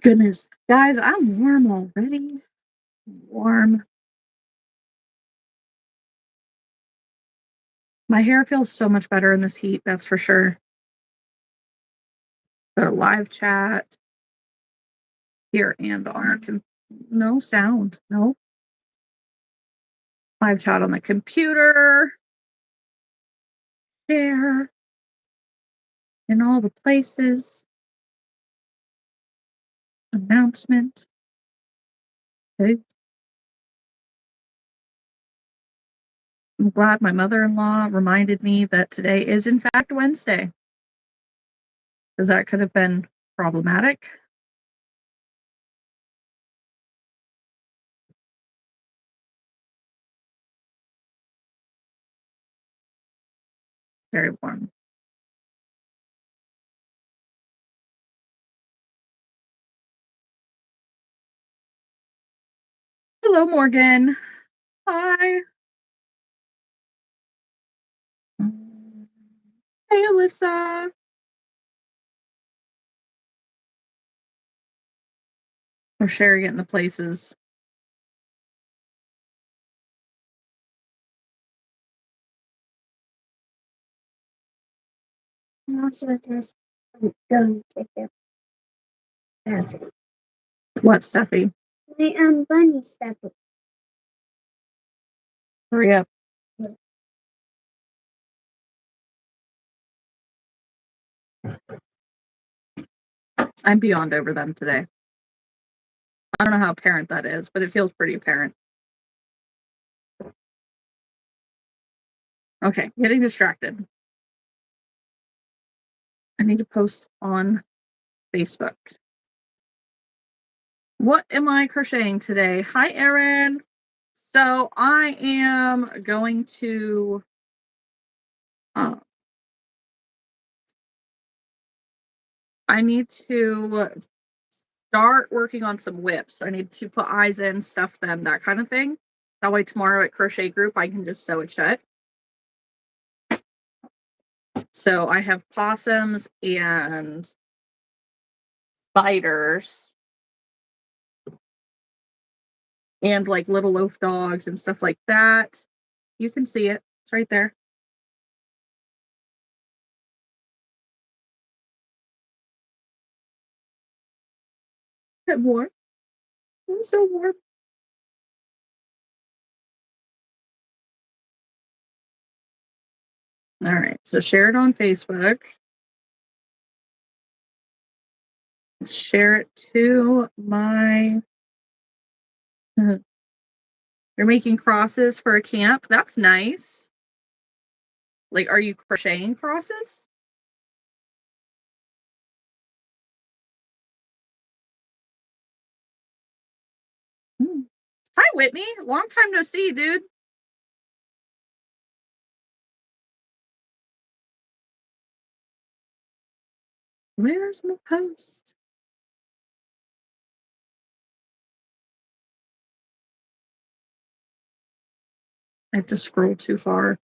Goodness. Guys, I'm warm already. Warm. My hair feels so much better in this heat, that's for sure. The live chat here and on our no sound. No. Live chat on the computer. Share in all the places. Announcement. Okay. I'm glad my mother-in-law reminded me that today is in fact Wednesday. Because that could have been problematic. Very warm. Hello, Morgan. Hi. Hey, Alyssa. We're sharing it in the places. I'm also just going to get stuffy. What, Steffi? My bunny stuffy. Hurry up. I'm beyond over them today. I don't know how apparent that is, but it feels pretty apparent. Okay, getting distracted. I need to post on Facebook. What am I crocheting today? Hi, Erin. So I am going to I need to start working on some whips. I need to put eyes in, stuff them, that kind of thing. That way tomorrow at crochet group I can just sew it shut. So I have possums and spiders and like little loaf dogs and stuff like that. You can see it. It's right there. Get warm. I'm so warm. All right. So share it on Facebook. Share it to my. You're making crosses for a camp. That's nice. Like, are you crocheting crosses? Hi, Whitney. Long time no see, dude. Where's my post? I have to scroll too far.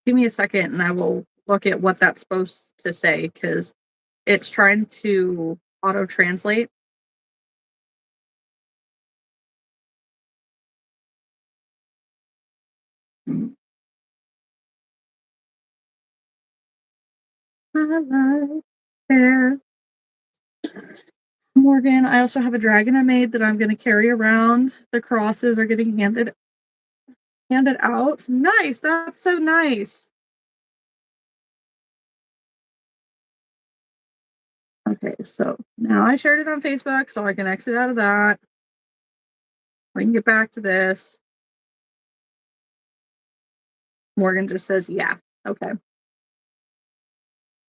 Give me a second and I will look at what that's supposed to say because it's trying to auto translate. There. Morgan, I also have a dragon I made that I'm going to carry around. The crosses are getting handed out. Nice. That's so nice. Okay, so now I shared it on Facebook, so I can exit out of that. We can get back to this. Morgan just says, yeah. Okay.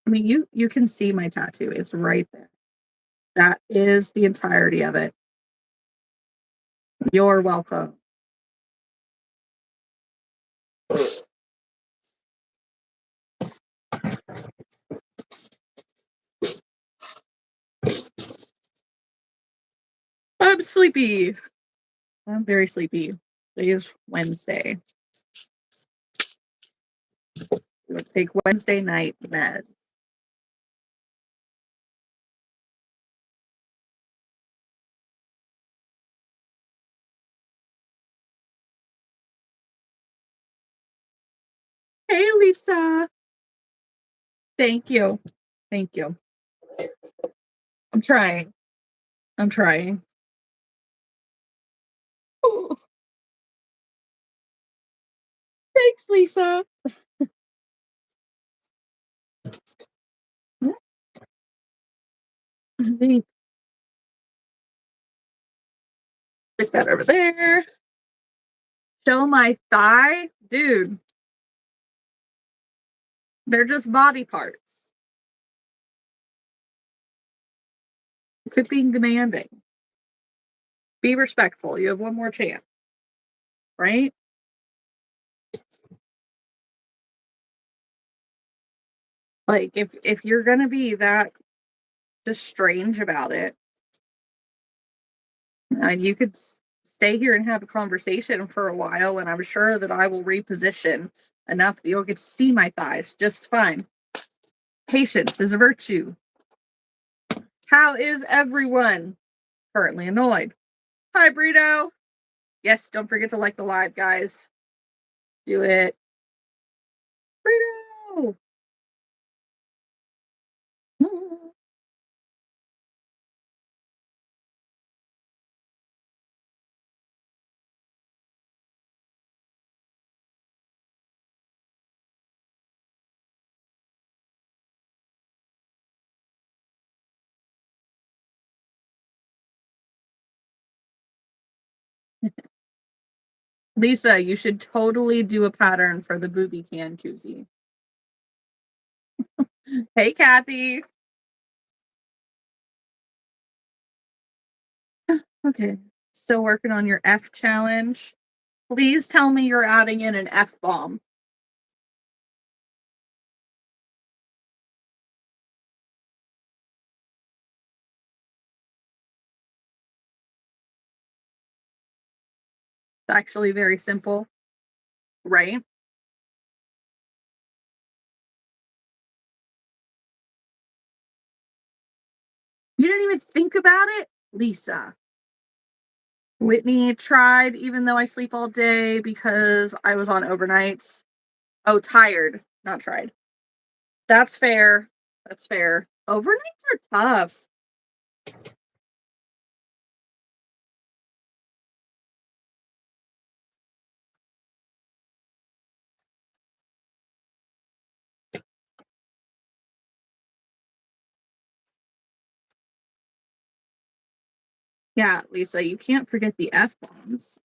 I mean, you can see my tattoo. It's right there. That is the entirety of it. You're welcome. I'm sleepy. I'm very sleepy. Today is Wednesday. Let's take Wednesday night meds. Hey, Lisa. Thank you. Thank you. I'm trying. I'm trying. Oh, thanks, Lisa. Stick that over there. Show my thigh. Dude, they're just body parts. Quit being demanding. Be respectful. You have one more chance, right? Like if you're gonna be that just strange about it, you could stay here and have a conversation for a while, and I'm sure that I will reposition enough that you'll get to see my thighs just fine. Patience is a virtue. How is everyone? Currently annoyed. Hi, Brito. Yes, don't forget to like the live, guys. Do it. Brito! Lisa, you should totally do a pattern for the booby can koozie. Hey, Kathy. Okay. Still working on your F challenge. Please tell me you're adding in an F bomb. It's actually very simple, right? You didn't even think about it, Lisa. Whitney tried, even though I sleep all day because I was on overnights. Oh, tired, not tried. That's fair. That's fair. Overnights are tough. Yeah, Lisa, you can't forget the F bombs.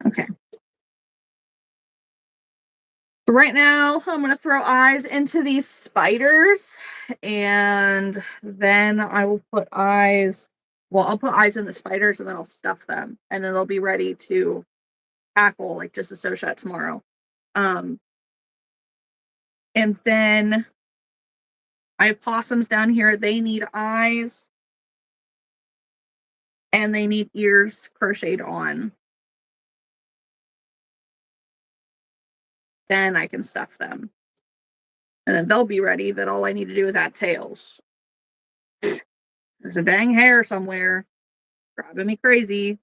Okay. So right now, I'm going to throw eyes into these spiders, and then I will put eyes. Well, I'll put eyes in the spiders, and then I'll stuff them, and then they'll be ready to tackle, like just a so shot tomorrow. Um, and then I have possums down here. They need eyes, and they need ears crocheted on. Then I can stuff them, and then they'll be ready. That all I need to do is add tails. There's a dang hair somewhere driving me crazy.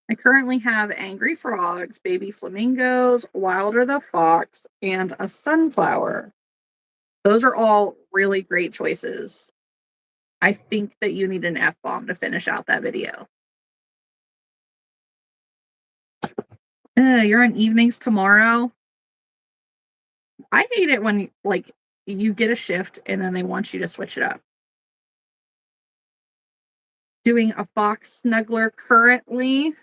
I currently have angry frogs, baby flamingos, Wilder the fox, and a sunflower. Those are all really great choices. I think that you need an F bomb to finish out that video. You're on evenings tomorrow. I hate it when like you get a shift and then they want you to switch it up. Doing a fox snuggler currently,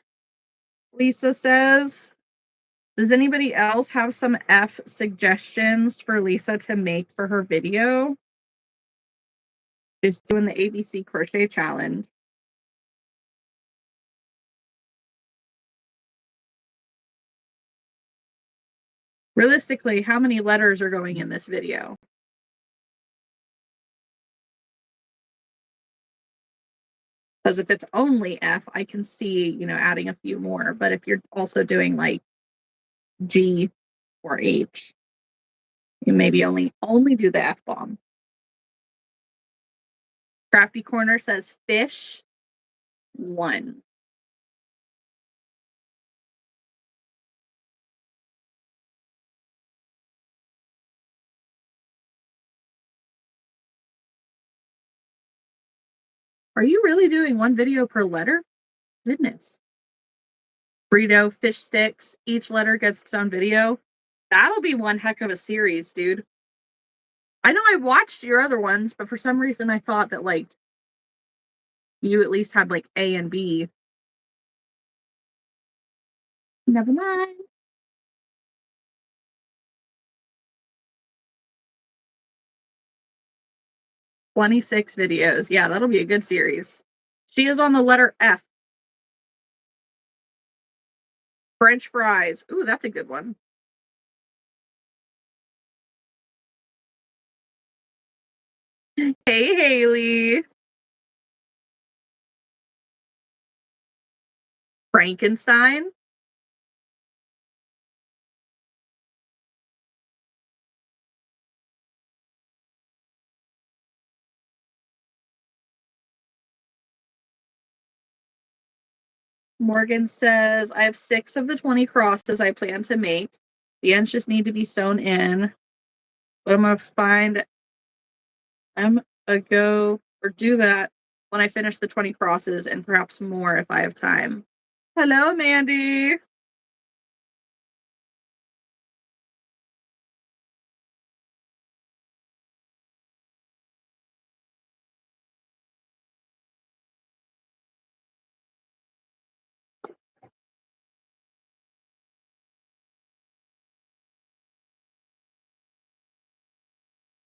Lisa says. Does anybody else have some F suggestions for Lisa to make for her video? Just doing the ABC crochet challenge. Realistically, how many letters are going in this video? Because if it's only F, I can see, adding a few more. But if you're also doing like G or H, you maybe only do the F bomb. Crafty Corner says fish 1. Are you really doing one video per letter? Goodness. Burrito, fish sticks, each letter gets its own video. That'll be one heck of a series, dude. I know I watched your other ones, but for some reason I thought that like you at least had like A and B. Never mind. 26 videos. Yeah, that'll be a good series. She is on the letter F. French fries. Ooh, that's a good one. Hey, Haley. Frankenstein. Morgan says, I have 6 of the 20 crosses I plan to make. The ends just need to be sewn in. But I'm going to find a go or do that when I finish the 20 crosses and perhaps more if I have time. Hello, Mandy.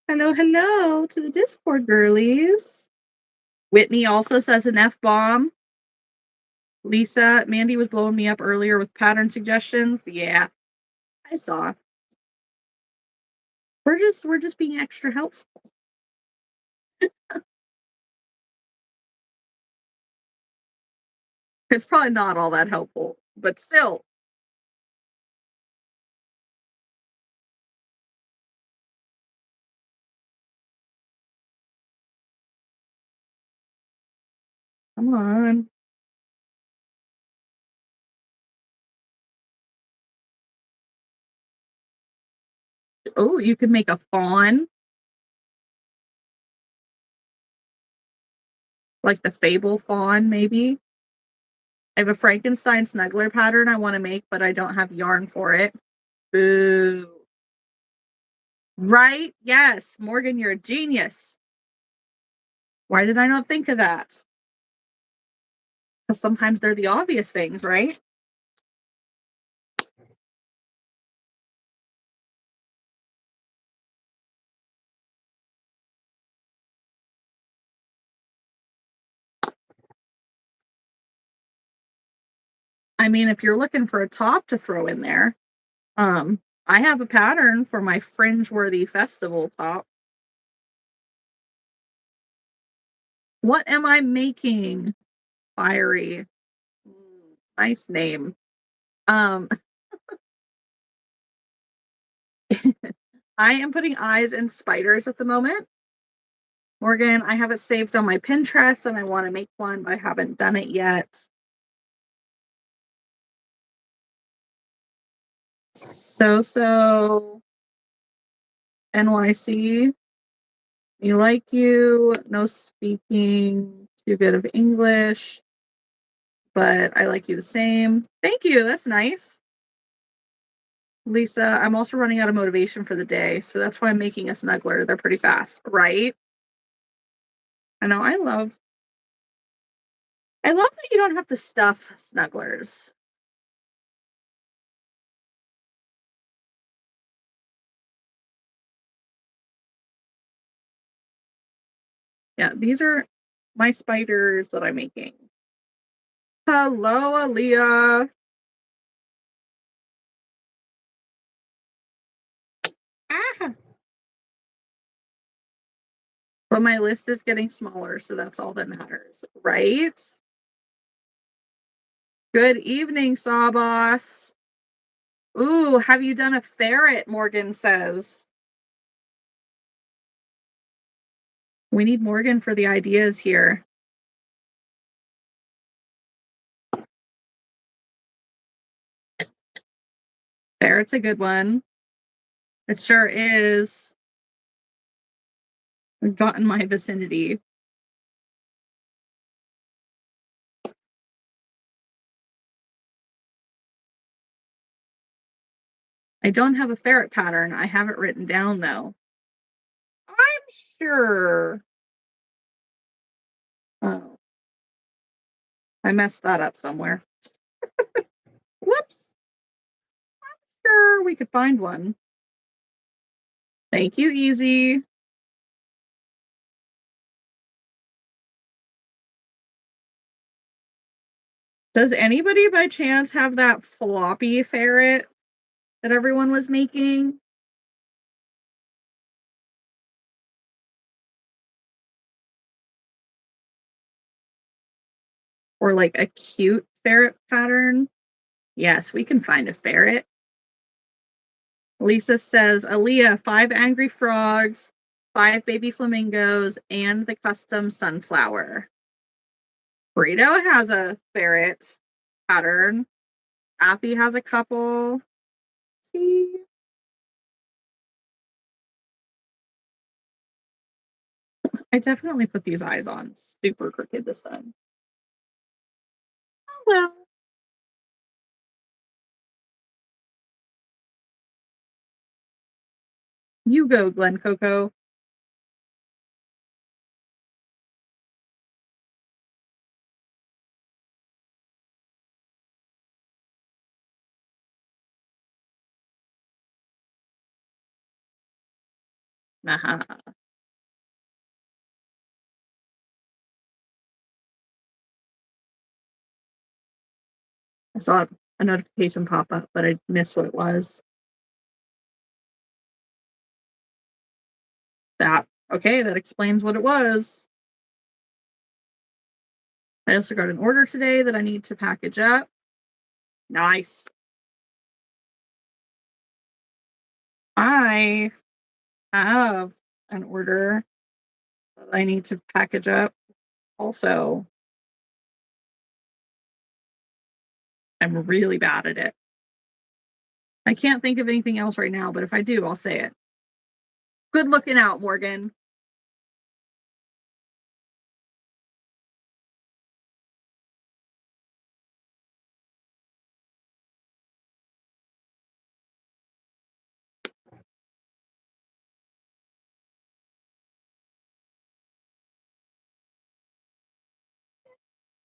Hello, hello to the Discord girlies. Whitney also says an F bomb. Lisa, Mandy was blowing me up earlier with pattern suggestions. Yeah, I saw. We're just being extra helpful. It's probably not all that helpful, but still. Come on. Oh, you could make a fawn. Like the Fable fawn, maybe. I have a Frankenstein snuggler pattern I want to make, but I don't have yarn for it. Boo. Right? Yes. Morgan, you're a genius. Why did I not think of that? Because sometimes they're the obvious things, right? I mean, if you're looking for a top to throw in there, I have a pattern for my fringe-worthy festival top. What am I making? Fiery. Nice name. Um, I am putting eyes in spiders at the moment. Morgan, I have it saved on my Pinterest and I want to make one, but I haven't done it yet. So NYC, we like you. No speaking too good of English, but I like you the same. Thank you. That's nice. Lisa, I'm also running out of motivation for the day, so that's why I'm making a snuggler. They're pretty fast, right? I know. I love that you don't have to stuff snugglers. Yeah, these are my spiders that I'm making. Hello, Aaliyah. But my list is getting smaller, so that's all that matters, right? Good evening, Sawboss. Ooh, have you done a ferret? Morgan says. We need Morgan for the ideas here. Ferret's a good one. It sure is. Got in my vicinity. I don't have a ferret pattern. I have it written down though. I'm sure. Oh, I messed that up somewhere. Whoops. Sure, we could find one. Thank you, Easy. Does anybody by chance have that floppy ferret that everyone was making? Or like a cute ferret pattern? Yes, we can find a ferret. Lisa says, Aaliyah, 5 angry frogs, 5 baby flamingos, and the custom sunflower. Burrito has a ferret pattern. Kathy has a couple. See? I definitely put these eyes on super crooked this time. Oh well. You go, Glen Coco. Uh-huh. I saw a notification pop up, but I missed what it was. That okay, that explains what it was. I also got an order today that I need to package up. Nice. I have an order that I need to package up. Also, I'm really bad at it. I can't think of anything else right now, but if I do, I'll say it. Good looking out, Morgan.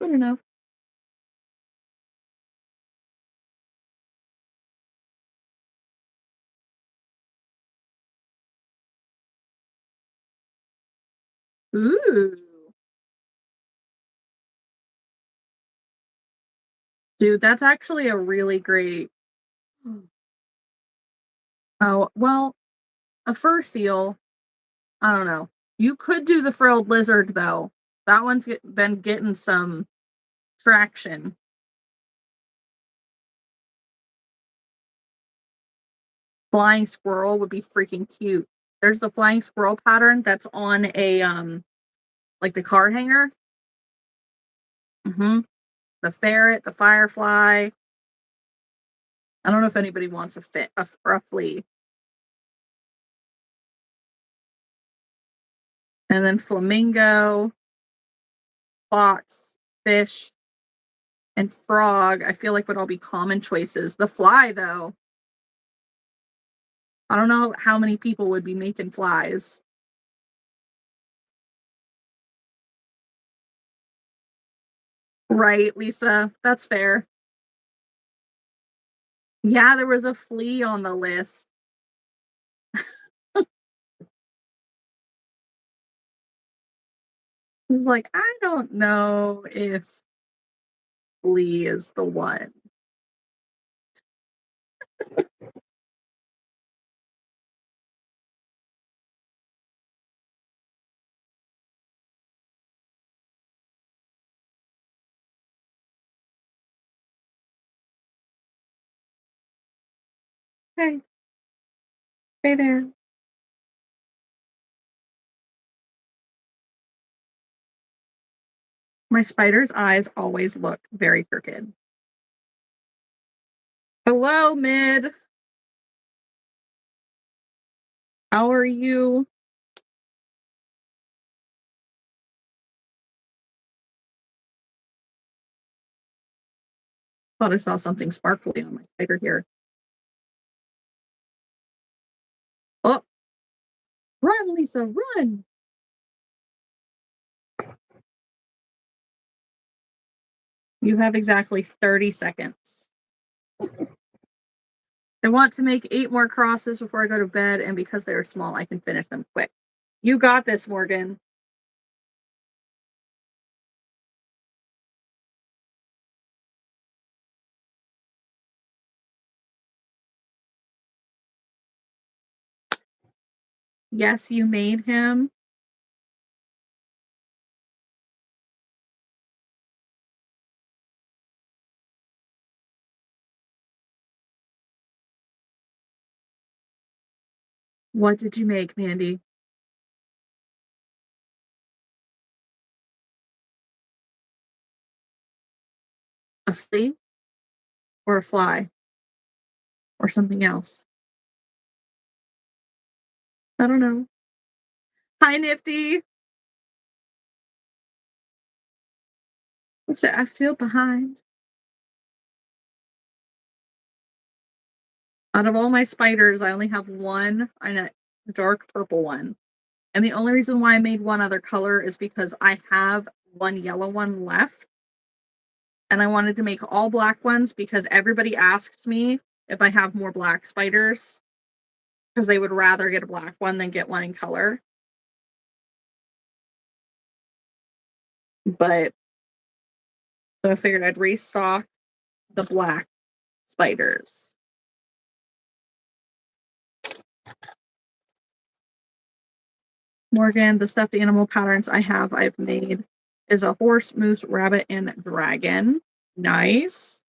Good enough. Ooh. Dude, that's actually a really great. Oh, well, a fur seal. I don't know. You could do the frilled lizard though. That one's been getting some traction. Flying squirrel would be freaking cute. There's the flying squirrel pattern that's on a like the car hanger. Mhm. The ferret, the firefly. I don't know if anybody wants a flea. And then flamingo, fox, fish, and frog. I feel like would all be common choices. The fly though, I don't know how many people would be making flies. Right, Lisa? That's fair. Yeah, there was a flea on the list. He's like, I don't know if flea is the one. Okay. Stay there. My spider's eyes always look very crooked. Hello, Mid. How are you? Thought I saw something sparkly on my spider here. Oh, run, Lisa, run. You have exactly 30 seconds. I want to make 8 more crosses before I go to bed, and because they're small, I can finish them quick. You got this, Morgan. Yes, you made him. What did you make, Mandy? A flea or a fly or something else? I don't know. Hi, Nifty. What's it? I feel behind. Out of all my spiders, I only have one and a dark purple one. And the only reason why I made one other color is because I have one yellow one left. And I wanted to make all black ones because everybody asks me if I have more black spiders because they would rather get a black one than get one in color. But so I figured I'd restock the black spiders. Morgan, the stuffed animal patterns I've made is a horse, moose, rabbit, and dragon. Nice.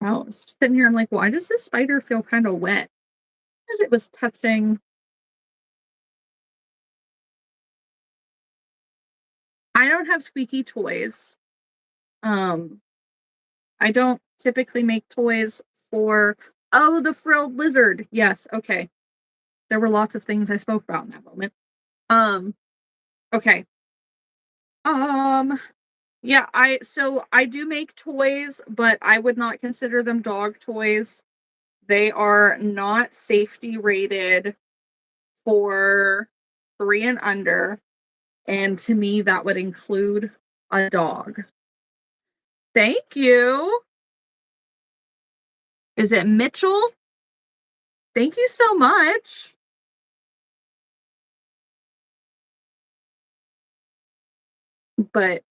I was sitting here, I'm like, why does this spider feel kind of wet? Because it was touching. I don't have squeaky toys. Um, I don't typically make toys for, oh, the frilled lizard. Yes, okay. There were lots of things I spoke about in that moment. Um, okay. Um, yeah, I do make toys, but I would not consider them dog toys. They are not safety rated for 3 and under, and to me that would include a dog. Thank you. Is it Mitchell? Thank you so much. But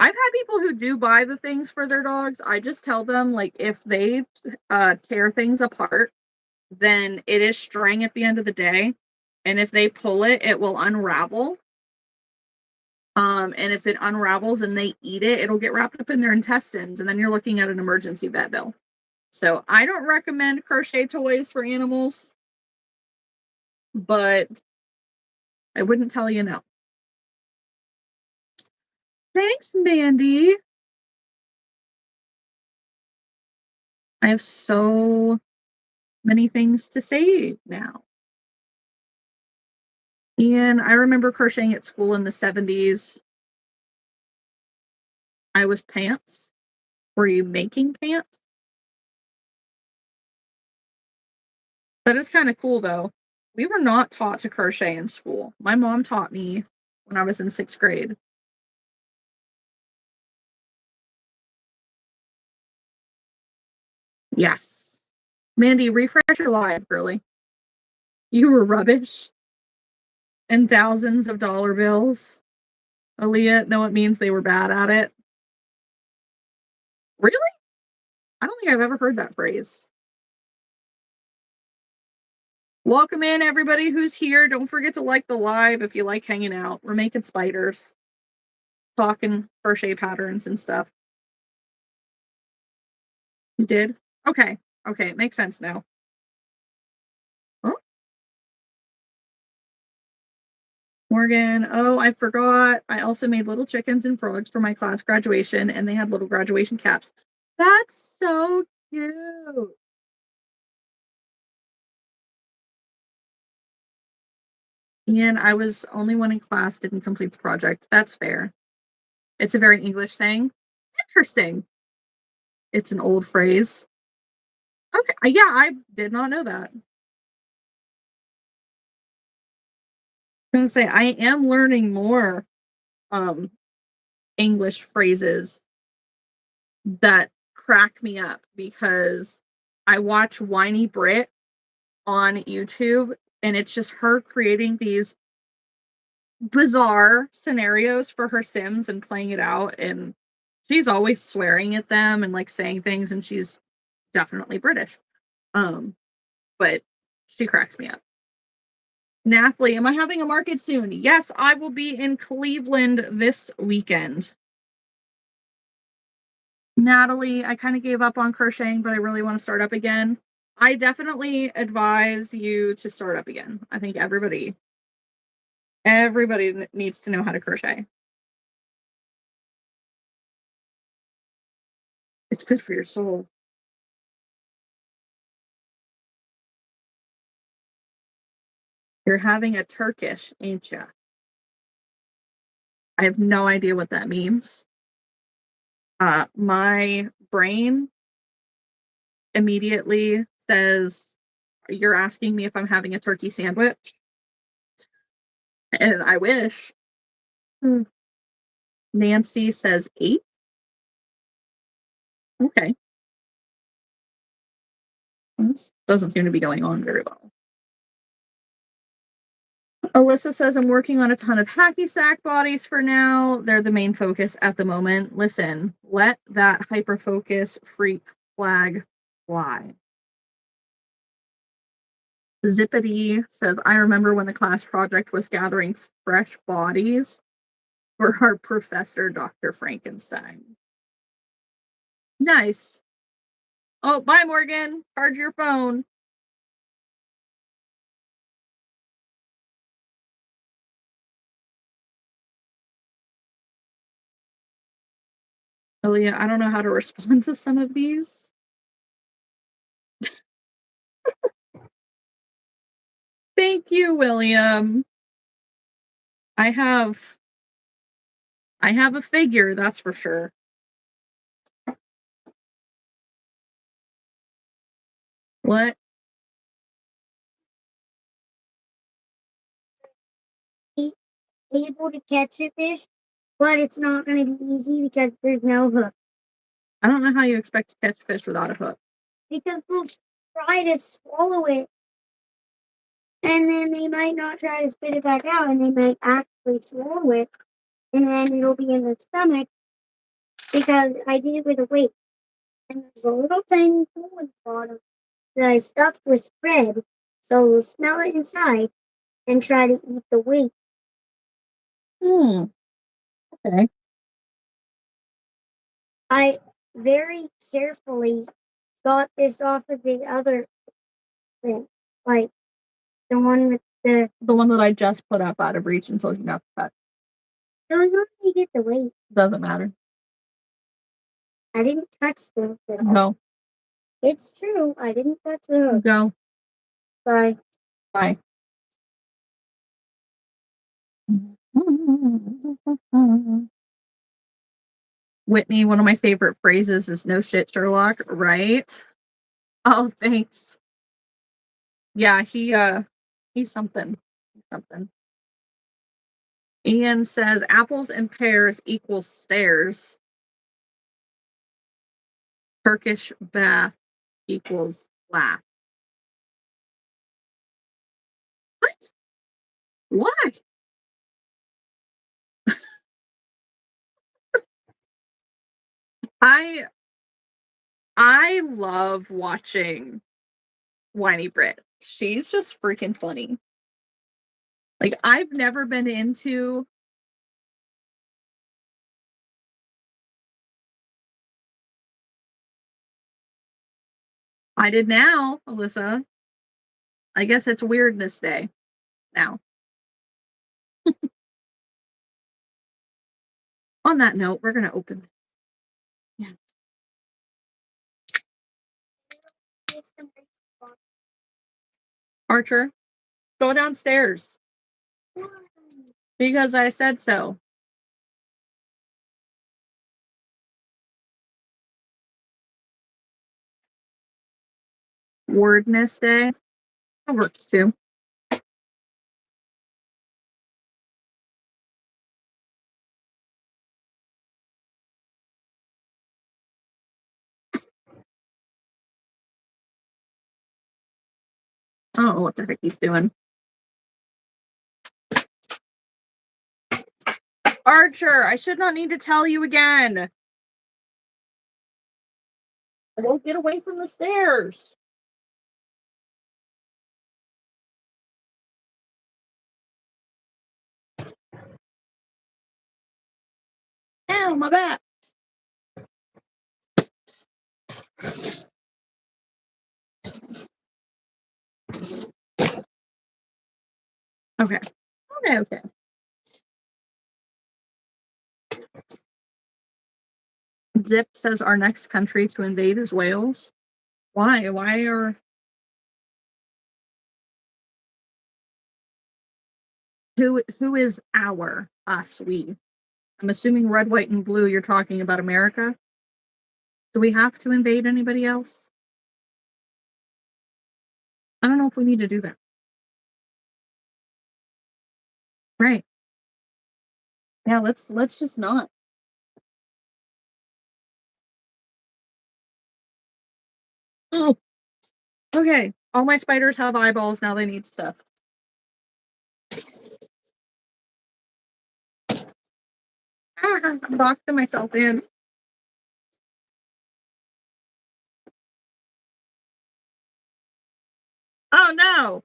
I've had people who do buy the things for their dogs. I just tell them, like, if they tear things apart, then it is string at the end of the day. And if they pull it, it will unravel. And if it unravels and they eat it, it'll get wrapped up in their intestines, and then you're looking at an emergency vet bill. So I don't recommend crochet toys for animals, but I wouldn't tell you no. Thanks, Mandy. I have so many things to say now. And I remember crocheting at school in the 70s. I was pants. Were you making pants? That is kind of cool though. We were not taught to crochet in school. My mom taught me when I was in 6th grade. Yes. Mandy, refresh your live, girly. You were rubbish. And thousands of dollar bills. Aaliyah, no, it means they were bad at it. Really? I don't think I've ever heard that phrase. Welcome in everybody who's here. Don't forget to like the live if you like hanging out. We're making spiders, talking crochet patterns and stuff. You did? Okay. Okay, it makes sense now. Oh, Morgan. Oh, I forgot. I also made little chickens and frogs for my class graduation, and they had little graduation caps. That's so cute. And I was only one in class, didn't complete the project. That's fair. It's a very English saying. Interesting. It's an old phrase. Okay. Yeah, I did not know that. Gonna say I am learning more um English phrases that crack me up because I watch Whiny Brit on YouTube and it's just her creating these bizarre scenarios for her Sims and playing it out, and she's always swearing at them and like saying things, and she's definitely British. Um but she cracks me up. Nathalie, am I having a market soon? Yes, I will be in Cleveland this weekend. Natalie, I kind of gave up on crocheting, but I really want to start up again. I definitely advise you to start up again. I think everybody needs to know how to crochet. It's good for your soul. You're having a Turkish, ain't ya? I have no idea what that means. My brain immediately says, "You're asking me if I'm having a turkey sandwich?" And I wish. Hmm. Nancy says 8. Okay. This doesn't seem to be going on very well. Alyssa says, I'm working on a ton of hacky sack bodies for now. They're the main focus at the moment. Listen, let that hyper focus freak flag fly. Zippity says, I remember when the class project was gathering fresh bodies for our professor, Dr. Frankenstein. Nice. Oh, bye, Morgan. Charge your phone. Elia, I don't know how to respond to some of these. Thank you, William. I have I have a figure, that's for sure. What? Be able to catch a fish, but it's not going to be easy because there's no hook. I don't know how you expect to catch fish without a hook. Because they'll try to swallow it, and then they might not try to spit it back out, and they might actually swallow it, and then it'll be in the stomach because I did it with a weight. And there's a little tiny hole in the bottom that I stuffed with thread, so we'll smell it inside and try to eat the weight. Hmm. Okay. I very carefully got this off of the other thing, like the one with the. The one that I just put up out of reach and told you not to touch. So you only get the weight. Doesn't matter. I didn't touch the hook at all. No. It's true. I didn't touch the hook. Go. Bye. Bye. Whitney, one of my favorite phrases is no shit, Sherlock, right? Oh, thanks. Yeah, he's something. He's something. Ian says apples and pears equals stairs. Turkish bath equals laugh. What? Why? I I love watching Whiny Brit. She's just freaking funny. Like, I've never been into I did now, Alyssa. I guess it's Wrdnesday now. On that note, we're gonna open yeah. Archer, go downstairs because I said so. Wrdnesday. That works too. I don't know what the heck he's doing. Archer, I should not need to tell you again. I won't get away from the stairs. Ow, my back. Okay. Okay. Zip says our next country to invade is Wales. Why? Why are who is our us we? I'm assuming red, white, and blue. You're talking about America. Do we have to invade anybody else? I don't know if we need to do that. Right. Yeah, let's just not. Oh, okay. All my spiders have eyeballs, now they need stuff. Ah, I'm boxing myself in. Oh no.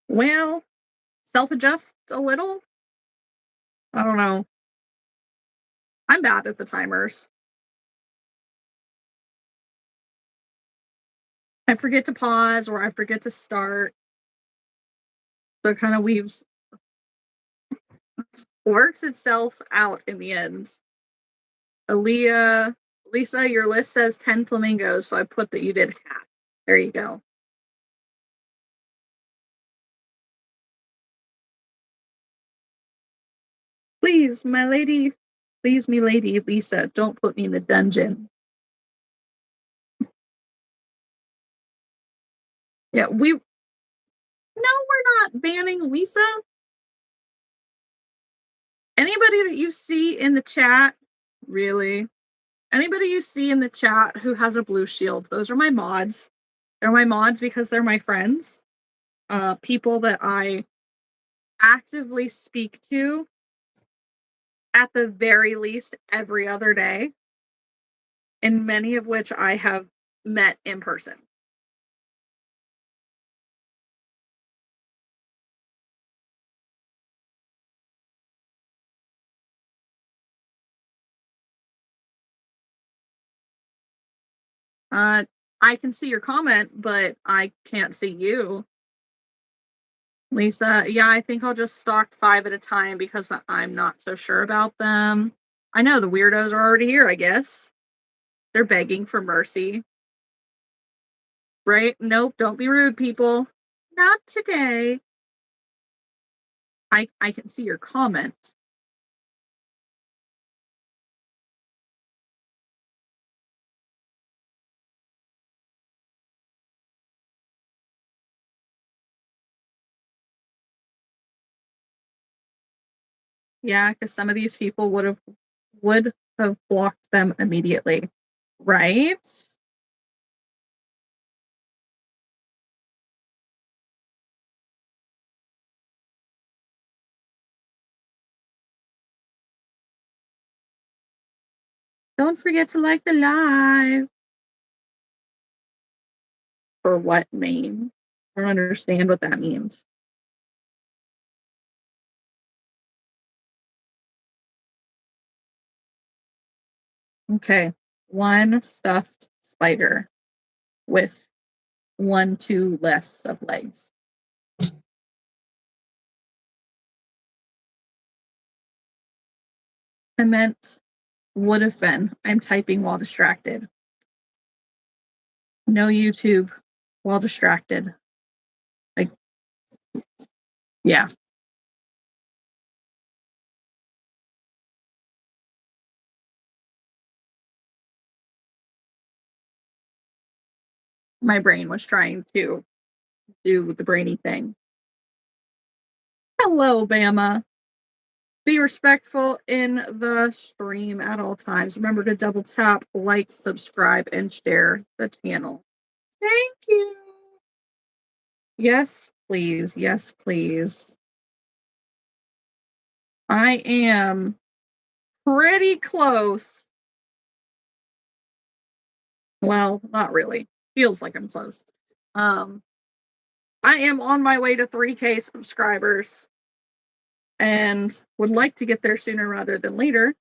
Well, self-adjust a little? I don't know. I'm bad at the timers. I forget to pause or I forget to start. So it kind of weaves works itself out in the end. Aaliyah, Lisa, your list says 10 flamingos, so I put that you did half. There you go. Please, my lady, please, me lady, Lisa, don't put me in the dungeon. Yeah, no, we're not banning Lisa. Anybody that you see in the chat, really, anybody you see in the chat who has a blue shield, those are my mods. They're my mods because they're my friends. People that I actively speak to at the very least every other day, and many of which I have met in person. I can see your comment, but I can't see you. Lisa, yeah, I think I'll just stock 5 at a time because I'm not so sure about them. I know the weirdos are already here, I guess. They're begging for mercy. Right? Nope, don't be rude, people. Not today. I can see your comment. Yeah, because some of these people would have blocked them immediately. Right? Don't forget to like the live. For what name? I don't understand what that means. Okay. One stuffed spider with 2 less of legs. I meant would have been. I'm typing while distracted. No YouTube while distracted. Like, yeah. My brain was trying to do the brainy thing. Hello, Bama. Be respectful in the stream at all times. Remember to double tap, like, subscribe, and share the channel. Thank you. Yes, please. Yes, please. I am pretty close. Well, not really. Feels like I'm close. I am on my way to 3K subscribers and would like to get there sooner rather than later.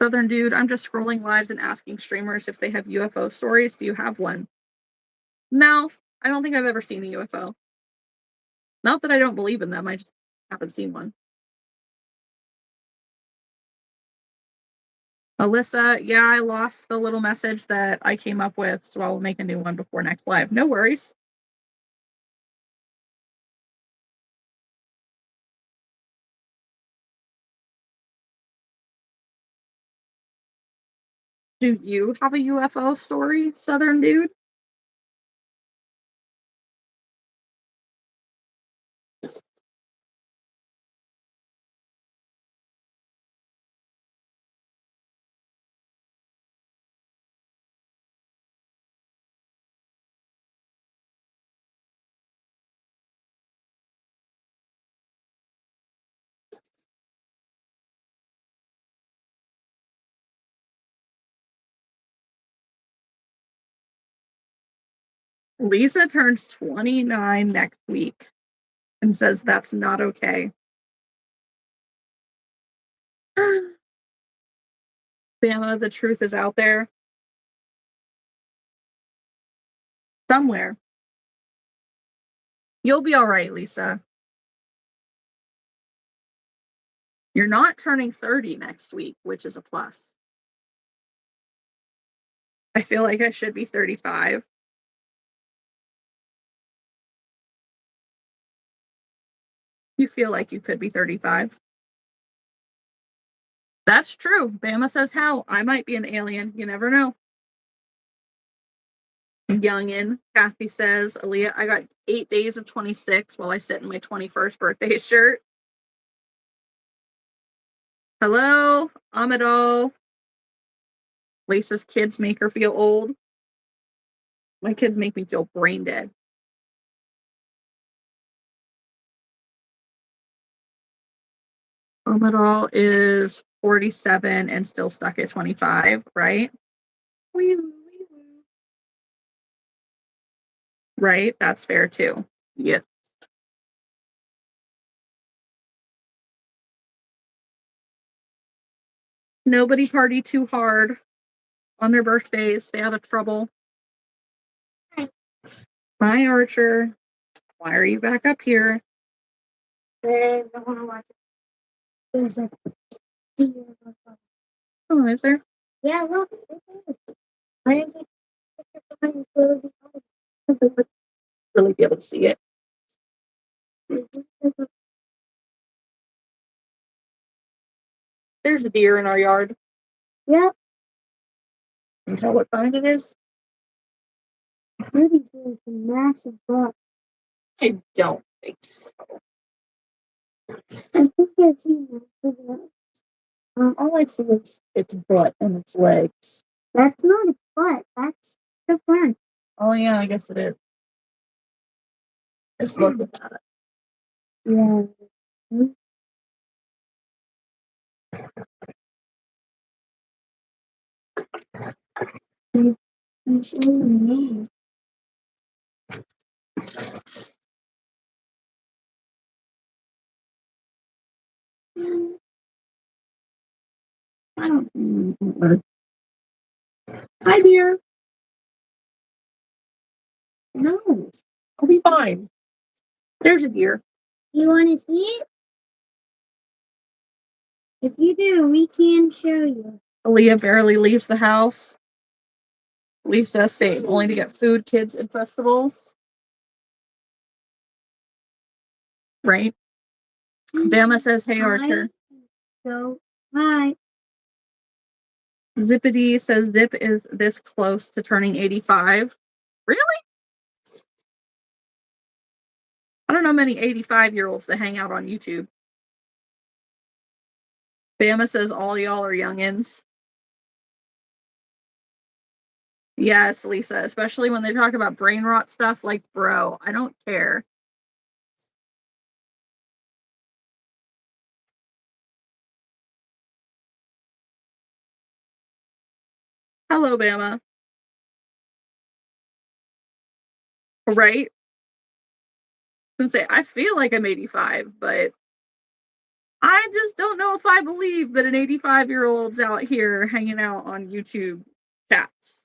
Southern Dude, I'm just scrolling lives and asking streamers if they have UFO stories. Do you have one? No, I don't think I've ever seen a UFO. Not that I don't believe in them, I just haven't seen one. Alyssa, yeah, I lost the little message that I came up with, so I will make a new one before next live. No worries. Do you have a UFO story, Southern Dude? Lisa turns 29 next week and says that's not okay. Bama, the truth is out there somewhere. You'll be all right, Lisa. You're not turning 30 next week, which is a plus. I feel like I should be 35. You feel like you could be 35. That's true. Bama says how. I might be an alien. You never know. Youngin. Kathy says, Aaliyah, I got 8 days of 26 while I sit in my 21st birthday shirt. Hello, Amadal. Lisa's kids make her feel old. My kids make me feel brain dead. Amadal is 47 and still stuck at 25, right? Right, that's fair too. Yeah. Nobody party too hard on their birthdays. Stay out of trouble. Hi, Archer. Why are you back up here? I don't want to watch it. There's a deer. Oh, is there? Yeah, look. I didn't get a picture behind the Really be able to see it. There's a deer in our yard. Yep. Can you tell what kind it is? Pretty sure it's a massive buck. I don't think so. I think I've seen that. All I see is its butt and its legs. That's not a butt. That's the front. Oh yeah, I guess it is. Just look at that. Yeah. I'm showing me. I don't remember. Hi, dear. No. I'll be fine. There's a deer. You want to see it? If you do, we can show you. Aaliyah barely leaves the house. Lisa staying only to get food, kids, and festivals. Right? Bama says, hey, Archer. So, hi. Zippity says Zip is this close to turning 85. Really? I don't know many 85-year-olds that hang out on YouTube. Bama says all y'all are youngins. Yes, Lisa, especially when they talk about brain rot stuff, like, bro, I don't care. Hello, Bama. Right? I was gonna say, I feel like I'm 85, but I just don't know if I believe that an 85-year-old's out here hanging out on YouTube chats.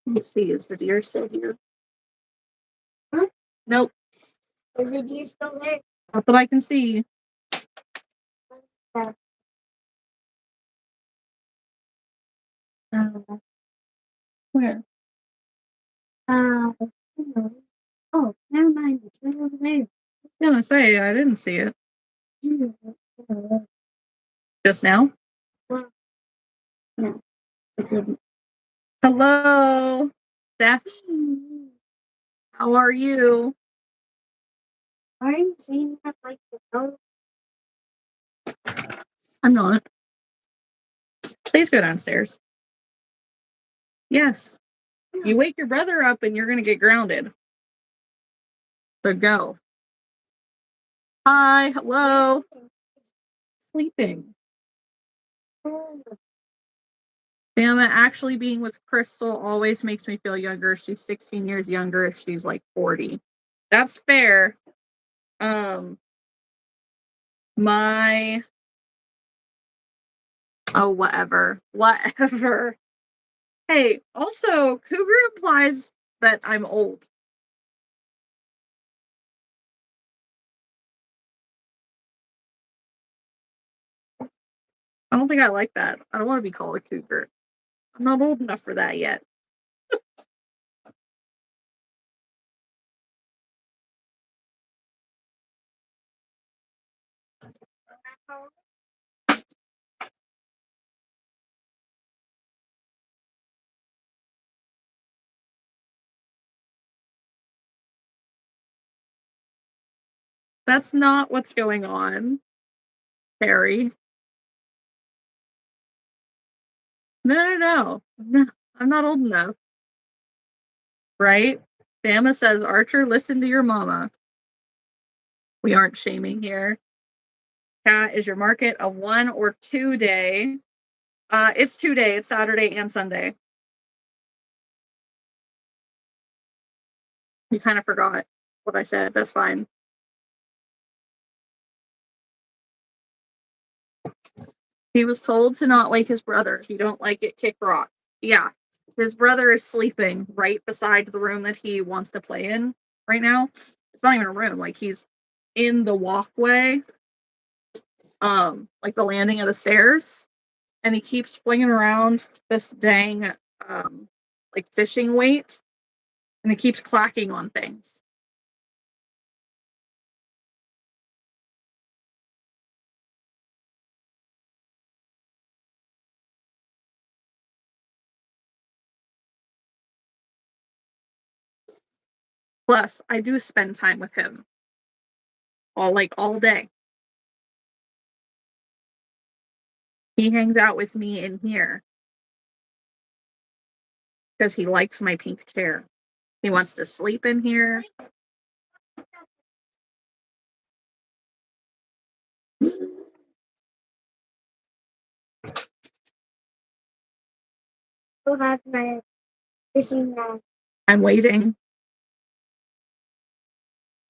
Let's see, is the deer still here? Huh? Nope. Is the deer still there? Not that I can see. Where? Oh, never mind. It's right over there. I was gonna say, I didn't see it. Just now? Well, no, it didn't. Hello, Stephs. How are you? Are you saying that like the dog? I'm not. Please go downstairs. Yes. You wake your brother up and you're gonna get grounded. So go. Hi, hello. Sleeping. Bama actually being with Crystal always makes me feel younger. She's 16 years younger if she's like 40. That's fair. My whatever. Whatever. Hey, also, cougar implies that I'm old. I don't think I like that. I don't want to be called a cougar. I'm not old enough for that yet. That's not what's going on, Harry. No, no, no. I'm not old enough. Right? Bama says, Archer, listen to your mama. We aren't shaming here. Cat, is your market a 1 or 2 day? It's 2 day. It's Saturday and Sunday. You kind of forgot what I said. That's fine. He was told to not wake his brother. If you don't like it, kick rock. Yeah. His brother is sleeping right beside the room that he wants to play in right now. It's not even a room. Like, he's in the walkway, like the landing of the stairs, and he keeps flinging around this dang, like fishing weight, and it keeps clacking on things. Plus, I do spend time with him all day. He hangs out with me in here because he likes my pink chair. He wants to sleep in here. We'll have my fishing now. I'm waiting.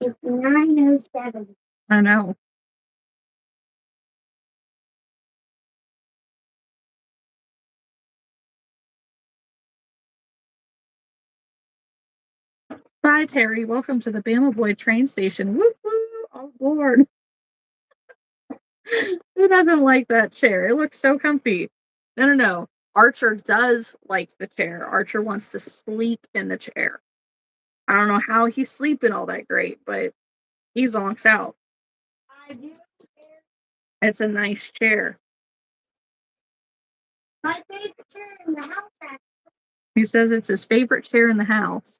It's 9:07. I know. Bye, Terry. Welcome to the Bama Boy train station. Woo woo! All aboard. Who doesn't like that chair? It looks so comfy. No, no, no. Archer does like the chair. Archer wants to sleep in the chair. I don't know how he's sleeping all that great, but he zonks out. I do. It's a nice chair. My favorite chair in the house. He says it's his favorite chair in the house.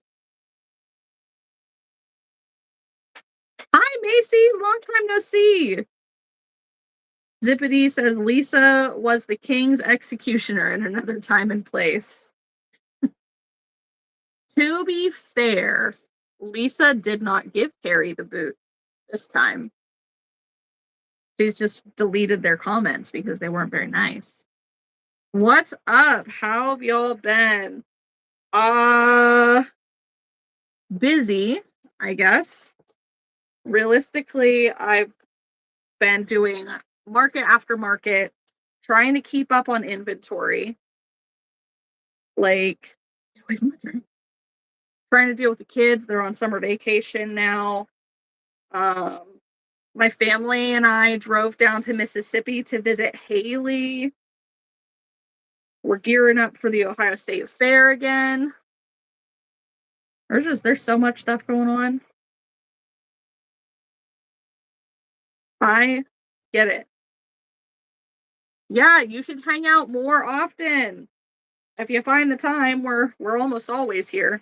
Hi, Macy. Long time no see. Zippity says Lisa was the king's executioner in another time and place. To be fair, Lisa did not give Carrie the boot this time. She's just deleted their comments because they weren't very nice. What's up? How have y'all been? Busy, I guess. Realistically, I've been doing market after market, trying to keep up on inventory. Like, trying to deal with the kids. They're on summer vacation now. My family and I drove down to Mississippi to visit Haley. We're gearing up for the Ohio State Fair again. There's so much stuff going on. I get it. Yeah, you should hang out more often. If you find the time, we're almost always here.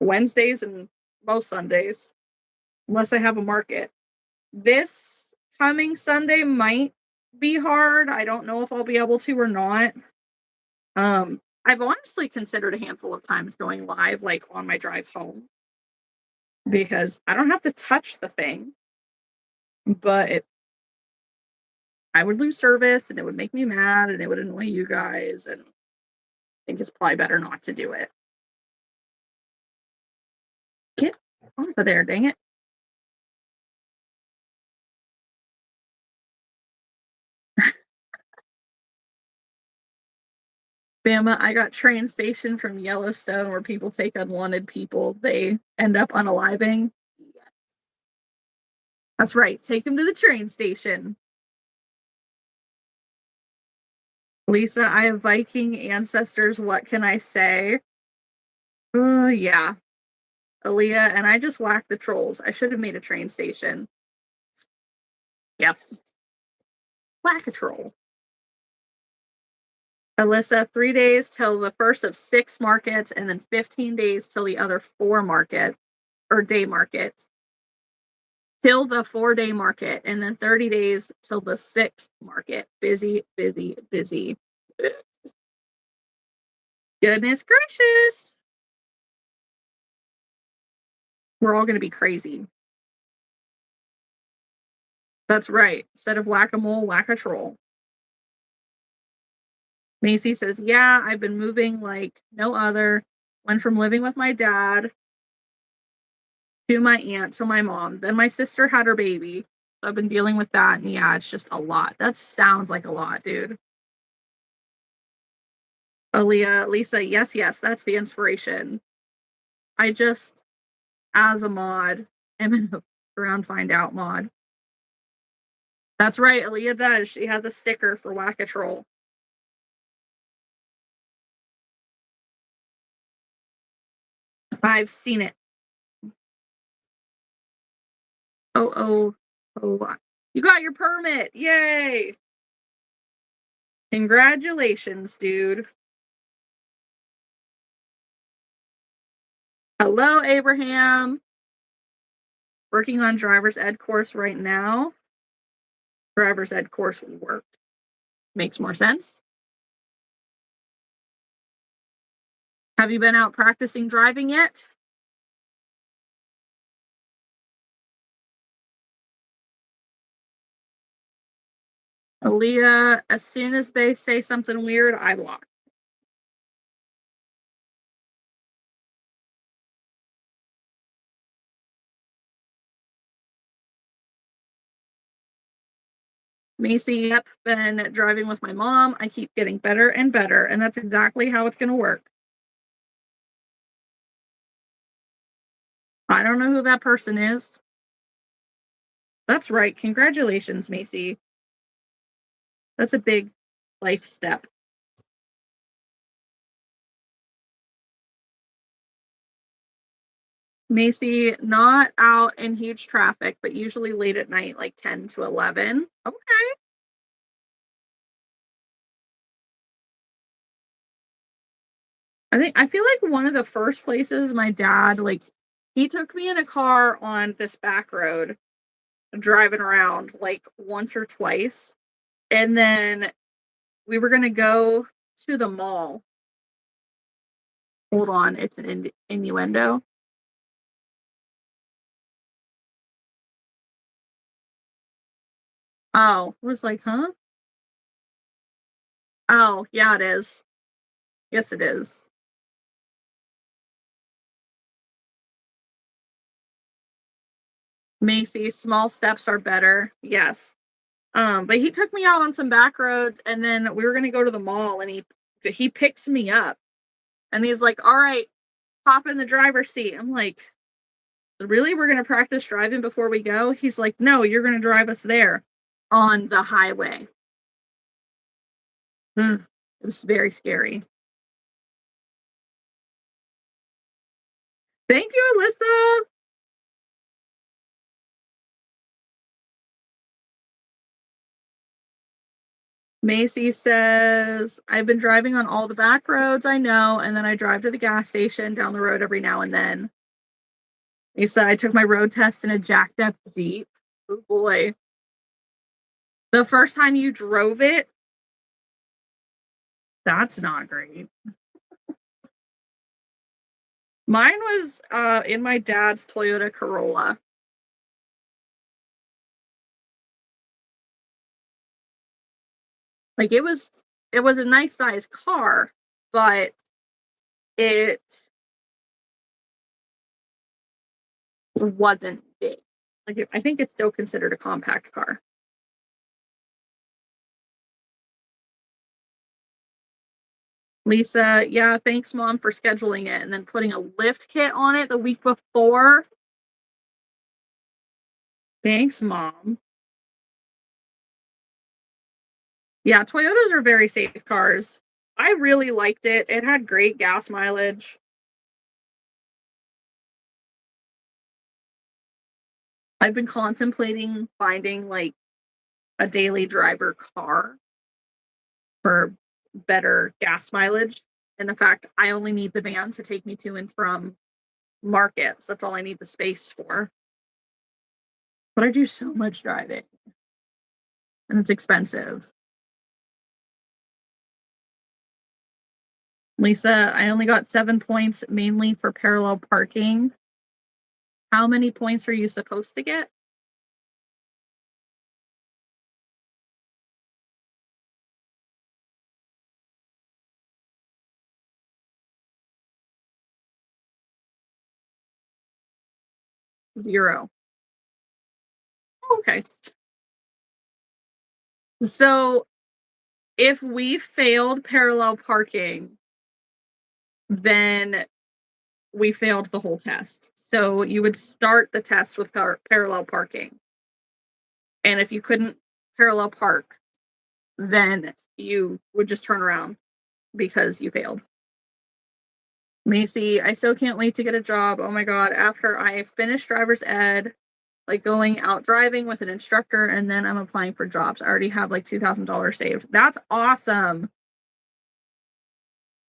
Wednesdays and most Sundays, unless I have a market. This coming Sunday might be hard. I don't know if I'll be able to or not. I've honestly considered a handful of times going live, like on my drive home, because I don't have to touch the thing, but I would lose service and it would make me mad and it would annoy you guys. And I think it's probably better not to do it. Get off of there, dang it. Bama, I got train station from Yellowstone where people take unwanted people. They end up unaliving. That's right. Take them to the train station. Lisa, I have Viking ancestors. What can I say? Yeah. Aaliyah, and I just whacked the trolls. I should have made a train station. Yep. Whack a troll. Alyssa, 3 days till the first of 6 markets, and then 15 days till the other 4 markets, or day markets. Till the 4-day market, and then 30 days till the 6th market. Busy, busy, busy. Goodness gracious. We're all going to be crazy. That's right. Instead of whack-a-mole, whack-a-troll. Macy says, yeah, I've been moving like no other. Went from living with my dad to my aunt to my mom. Then my sister had her baby. So I've been dealing with that. And yeah, it's just a lot. That sounds like a lot, dude. Aaliyah, Lisa, yes, yes, that's the inspiration. I just, as a mod, am in a around find out mod. That's right, Aaliyah does. She has a sticker for Whack-a-Troll. I've seen it. Oh. You got your permit. Yay. Congratulations, dude. Hello, Abraham. Working on driver's ed course right now. Driver's ed course work. Makes more sense. Have you been out practicing driving yet? Aaliyah, as soon as they say something weird, I lock. Macy, yep, been driving with my mom. I keep getting better and better, and that's exactly how it's going to work. I don't know who that person is. That's right. Congratulations, Macy. That's a big life step. Macy, not out in huge traffic, but usually late at night, like 10 to 11. Okay. I feel like one of the first places my dad, like, he took me in a car on this back road driving around like once or twice. And then we were going to go to the mall. Hold on, it's an innuendo. Oh, I was like, huh? Oh, yeah, it is. Yes, it is. Macy, small steps are better. Yes. But he took me out on some back roads and then we were gonna go to the mall and he picks me up and he's like, all right, hop in the driver's seat. I'm like, really? We're gonna practice driving before we go? He's like, no, you're gonna drive us there on the highway. It was very scary. Thank you, Alyssa. Macy says, I've been driving on all the back roads I know, and then I drive to the gas station down the road every now and then. He said, I took my road test in a jacked up Jeep. Oh boy. The first time you drove it, that's not great. Mine was in my dad's Toyota Corolla. Like it was a nice size car, but it wasn't big. Like I think it's still considered a compact car. Lisa, yeah, thanks mom for scheduling it and then putting a lift kit on it the week before. Thanks mom. Yeah, Toyotas are very safe cars. I really liked it. It had great gas mileage. I've been contemplating finding like a daily driver car for better gas mileage. And the fact I only need the van to take me to and from markets. That's all I need the space for. But I do so much driving and it's expensive. Lisa, I only got 7 points mainly for parallel parking. How many points are you supposed to get? Zero. Okay. So if we failed parallel parking, then we failed the whole test. So you would start the test with parallel parking. And if you couldn't parallel park, then you would just turn around because you failed. Macy, I still can't wait to get a job. Oh my God. After I finish driver's ed, like going out driving with an instructor, and then I'm applying for jobs. I already have like $2,000 saved. That's awesome.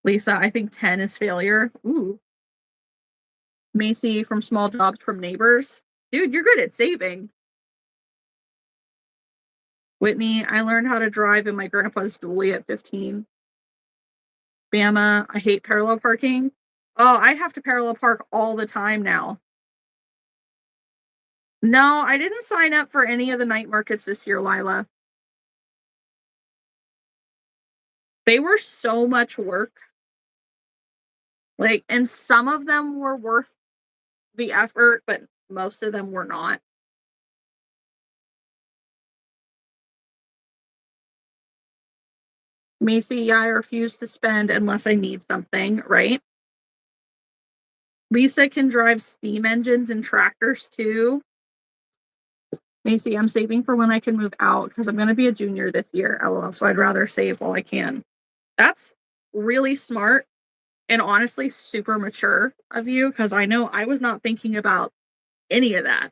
Lisa, I think 10 is failure. Ooh. Macy from Small Jobs from Neighbors. Dude, you're good at saving. Whitney, I learned how to drive in my grandpa's dually at 15. Bama, I hate parallel parking. Oh, I have to parallel park all the time now. No, I didn't sign up for any of the night markets this year, Lila. They were so much work. Like, and some of them were worth the effort, but most of them were not. Macy, yeah, I refuse to spend unless I need something, right? Lisa can drive steam engines and tractors too. Macy, I'm saving for when I can move out because I'm going to be a junior this year, LOL. So I'd rather save while I can. That's really smart and honestly super mature of you because I know I was not thinking about any of that.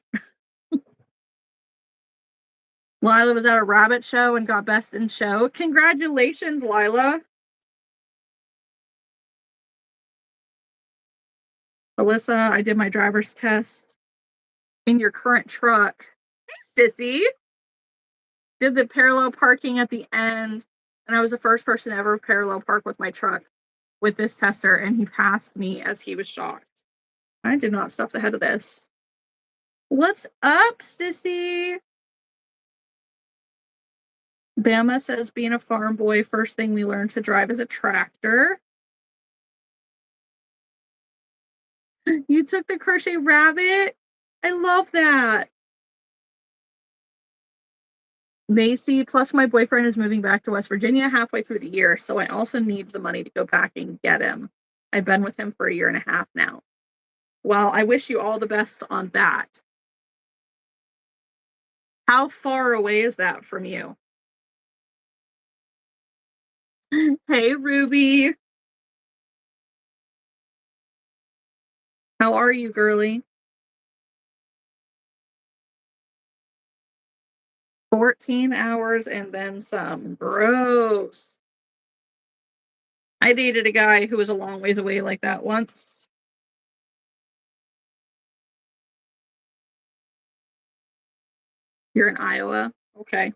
Lila was at a rabbit show and got best in show. Congratulations, Lila. Alyssa, I did my driver's test in your current truck. Hey, sissy. Did the parallel parking at the end, and I was the first person to ever parallel park with my truck with this tester, and he passed me as he was shocked. I did not stuff the head of this. What's up, sissy? Bama says being a farm boy, first thing we learned to drive is a tractor. You took the crochet rabbit? I love that. Macy, plus my boyfriend is moving back to West Virginia halfway through the year, so I also need the money to go back and get him. I've been with him for a year and a half now. Well, I wish you all the best on that. How far away is that from you? Hey, Ruby. How are you, girly? 14 hours and then some. Gross. I dated a guy who was a long ways away like that once. You're in Iowa? Okay.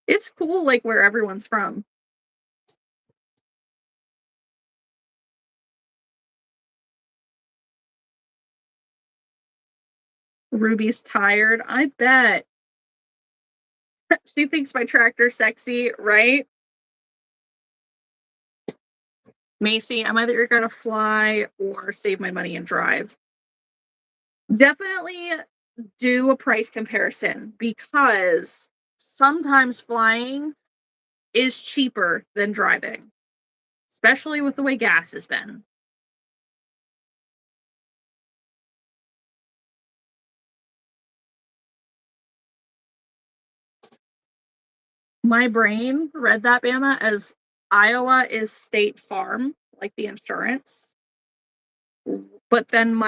It's cool, like, where everyone's from. Ruby's tired. I bet. She thinks my tractor's sexy, right? Macy, I'm either gonna fly or save my money and drive. Definitely do a price comparison because sometimes flying is cheaper than driving, especially with the way gas has been. My brain read that, Bama, as Iowa is State Farm, like the insurance. But then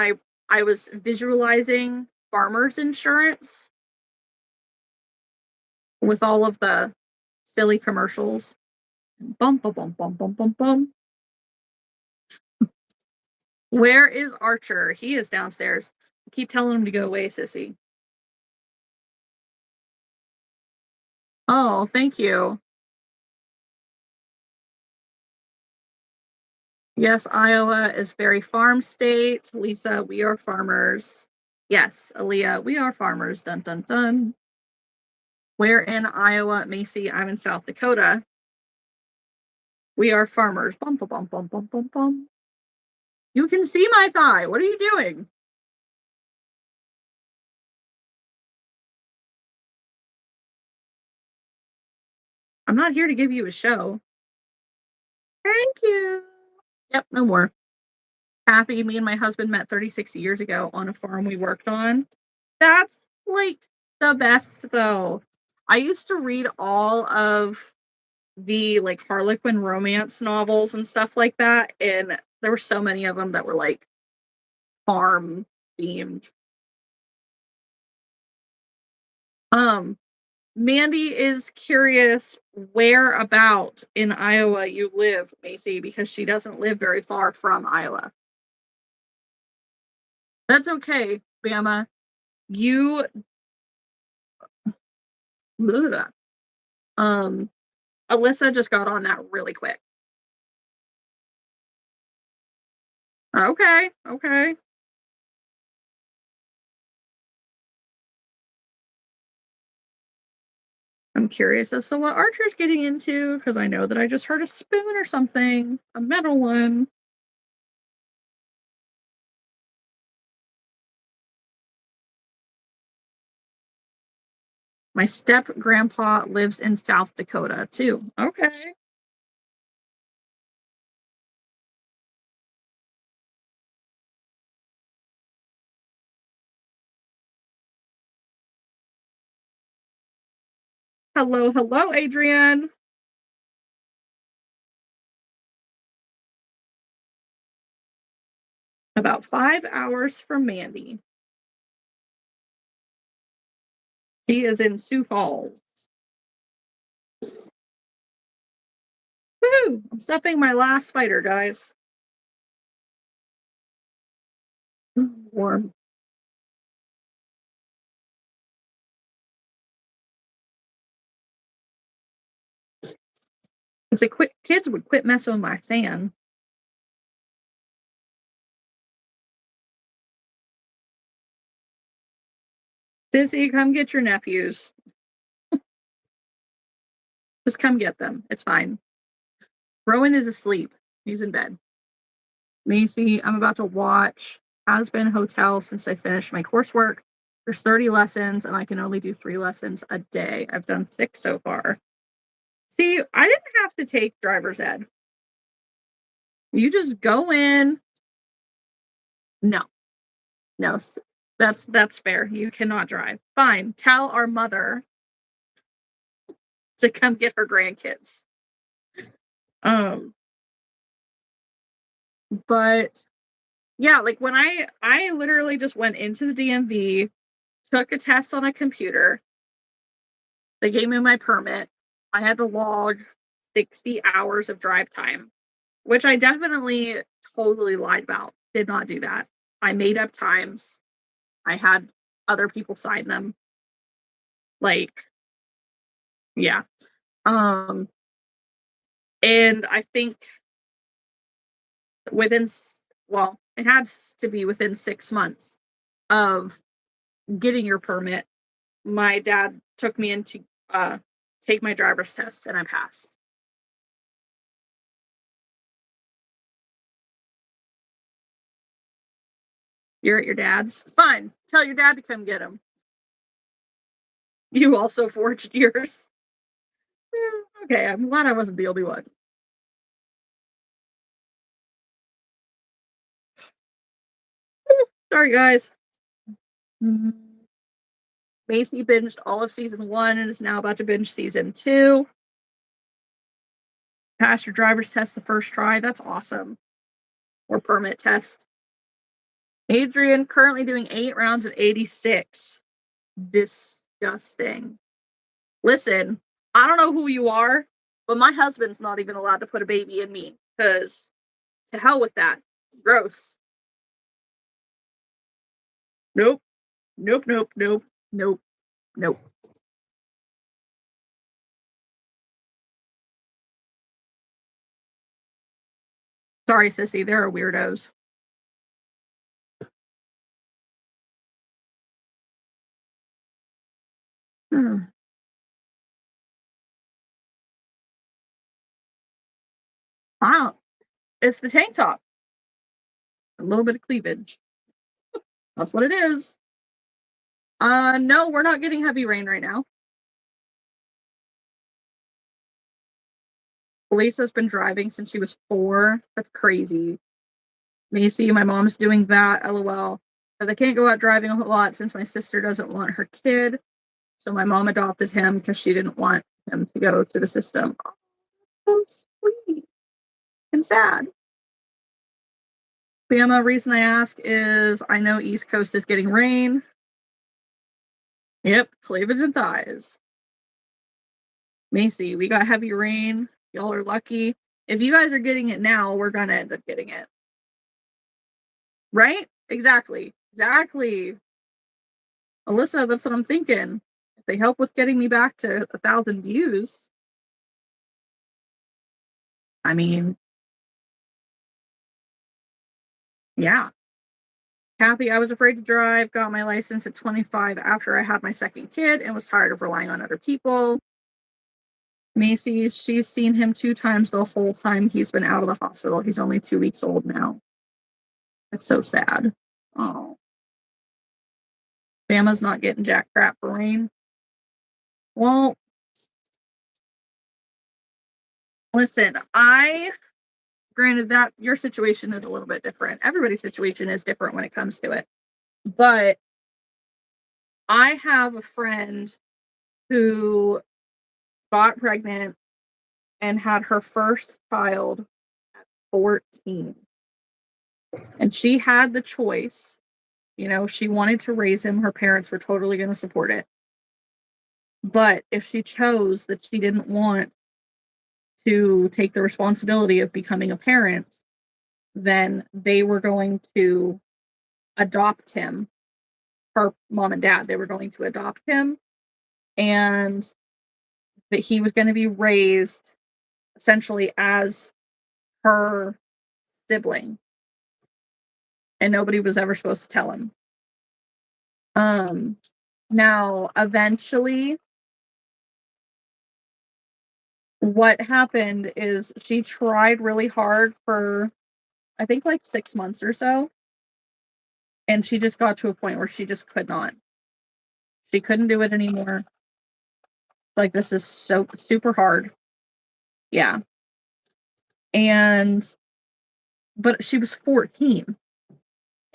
I was visualizing farmers insurance with all of the silly commercials. Bum bum bum bum bum bum bum. Where is Archer? He is downstairs. I keep telling him to go away, sissy. Oh, thank you. Yes, Iowa is very farm state. Lisa, we are farmers. Yes, Aaliyah, we are farmers. Dun dun dun. Where in Iowa, Macy? I'm in South Dakota. We are farmers. Bum bum bum bum bum bum bum. You can see my thigh. What are you doing? I'm not here to give you a show. Thank you. Yep, no more. Happy, me and my husband met 36 years ago on a farm we worked on. That's like the best though. I used to read all of the like Harlequin romance novels and stuff like that, and there were so many of them that were like farm themed. Um Mandy is curious, where about in Iowa you live, Macy, because she doesn't live very far from Iowa. That's okay, Bama. You blah. um Alyssa just got on that really quick. Okay, okay. I'm curious as to what Archer's getting into because I know that I just heard a spoon or something, a metal one. My step grandpa lives in South Dakota too. Okay. Hello, hello, Adrienne. About 5 hours from Mandy. She is in Sioux Falls. Woohoo! I'm stuffing my last spider, guys. Warm. If the kids would quit messing with my fan. Sissy, come get your nephews. Just come get them. It's fine. Rowan is asleep. He's in bed. Macy, I'm about to watch Has Been Hotel since I finished my coursework. There's 30 lessons, and I can only do 3 lessons a day. I've done 6 so far. See, I didn't have to take driver's ed. You just go in. No, no, that's fair. You cannot drive. Fine. Tell our mother to come get her grandkids. Um, but yeah, like when I literally just went into the DMV, took a test on a computer. They gave me my permit. I had to log 60 hours of drive time, which I definitely totally lied about. Did not do that. I made up times. I had other people sign them. Like, yeah. Um, and I think within, well, it has to be within 6 months of getting your permit. My dad took me in to take my driver's test, and I passed. You're at your dad's? Fine. Tell your dad to come get him. You also forged yours. Okay, I'm glad I wasn't the only one. Sorry, guys. Macy binged all of season 1 and is now about to binge season 2. Pass your driver's test the first try. That's awesome. Or permit test. Adrian currently doing 8 rounds at 86. Disgusting. Listen, I don't know who you are, but my husband's not even allowed to put a baby in me because to hell with that. Gross. Nope. Nope, nope, nope, nope, nope. Sorry, sissy, there are weirdos. Hmm. Wow. It's the tank top. A little bit of cleavage. That's what it is. No, we're not getting heavy rain right now. Lisa's been driving since she was 4. That's crazy. Macy, my mom's doing that, lol. But I can't go out driving a whole lot since my sister doesn't want her kid. So my mom adopted him because she didn't want him to go to the system. Oh, sweet and sad. Bama, reason I ask is I know East Coast is getting rain. Yep, cleavage and thighs. Macy, we got heavy rain. Y'all are lucky. If you guys are getting it now, we're gonna end up getting it. Right? Exactly. Exactly. Alyssa, that's what I'm thinking. If they help with getting me back to 1,000 views, I mean, yeah. Kathy, I was afraid to drive, got my license at 25 after I had my second kid and was tired of relying on other people. Macy, she's seen him 2 times the whole time he's been out of the hospital. He's only 2 weeks old now. It's so sad. Oh, Bama's not getting jack crap for rain. Well, listen, granted that your situation is a little bit different. Everybody's situation is different when it comes to it. But I have a friend who got pregnant and had her first child at 14. And she had the choice. You know, she wanted to raise him. Her parents were totally going to support it. But if she chose that she didn't want to take the responsibility of becoming a parent, then they were going to adopt him. Her mom and dad, they were going to adopt him, and that he was going to be raised essentially as her sibling, and nobody was ever supposed to tell him. Now eventually what happened is she tried really hard for I think like 6 months or so, and she just got to a point where she just could not. She couldn't do it anymore. Like, this is so super hard. Yeah. And but she was 14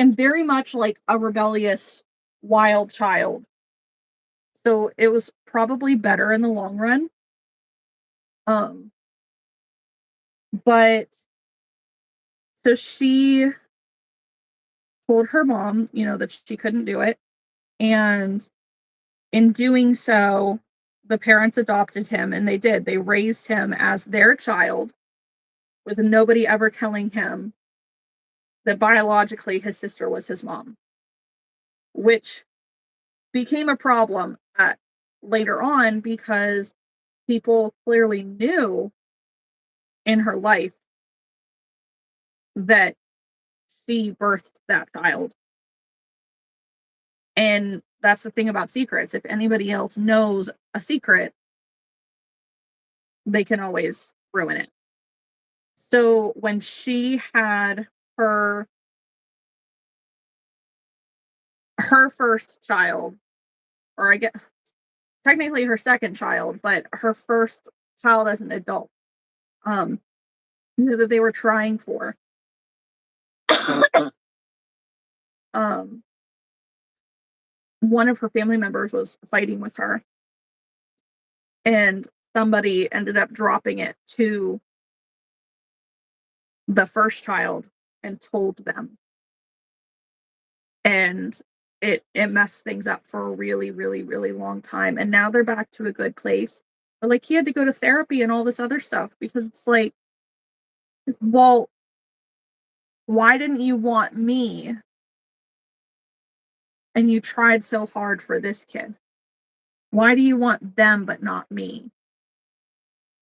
and very much like a rebellious wild child. So it was probably better in the long run. Um but so she told her mom, you know, that she couldn't do it, and in doing so, the parents adopted him, and they did. They raised him as their child with nobody ever telling him that biologically his sister was his mom, which became a problem later on because people clearly knew in her life that she birthed that child. And that's the thing about secrets. If anybody else knows a secret, they can always ruin it. So when she had her first child, or I guess technically her second child, but her first child as an adult, um, that they were trying for. um, One of her family members was fighting with her, and somebody ended up dropping it to the first child and told them, and it messed things up for a really, really, really long time. And now they're back to a good place. But like he had to go to therapy and all this other stuff because it's like, well, why didn't you want me? And you tried so hard for this kid. Why do you want them but not me?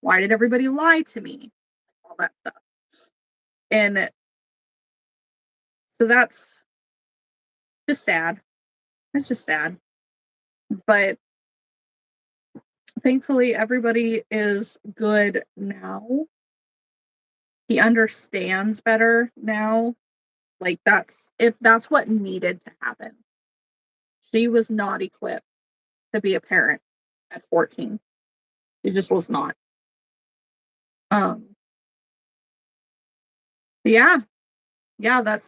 Why did everybody lie to me? All that stuff. And so that's just sad. It's just sad. But thankfully, everybody is good now. He understands better now. Like that's what needed to happen. She was not equipped to be a parent at 14. She just was not. Um yeah, yeah,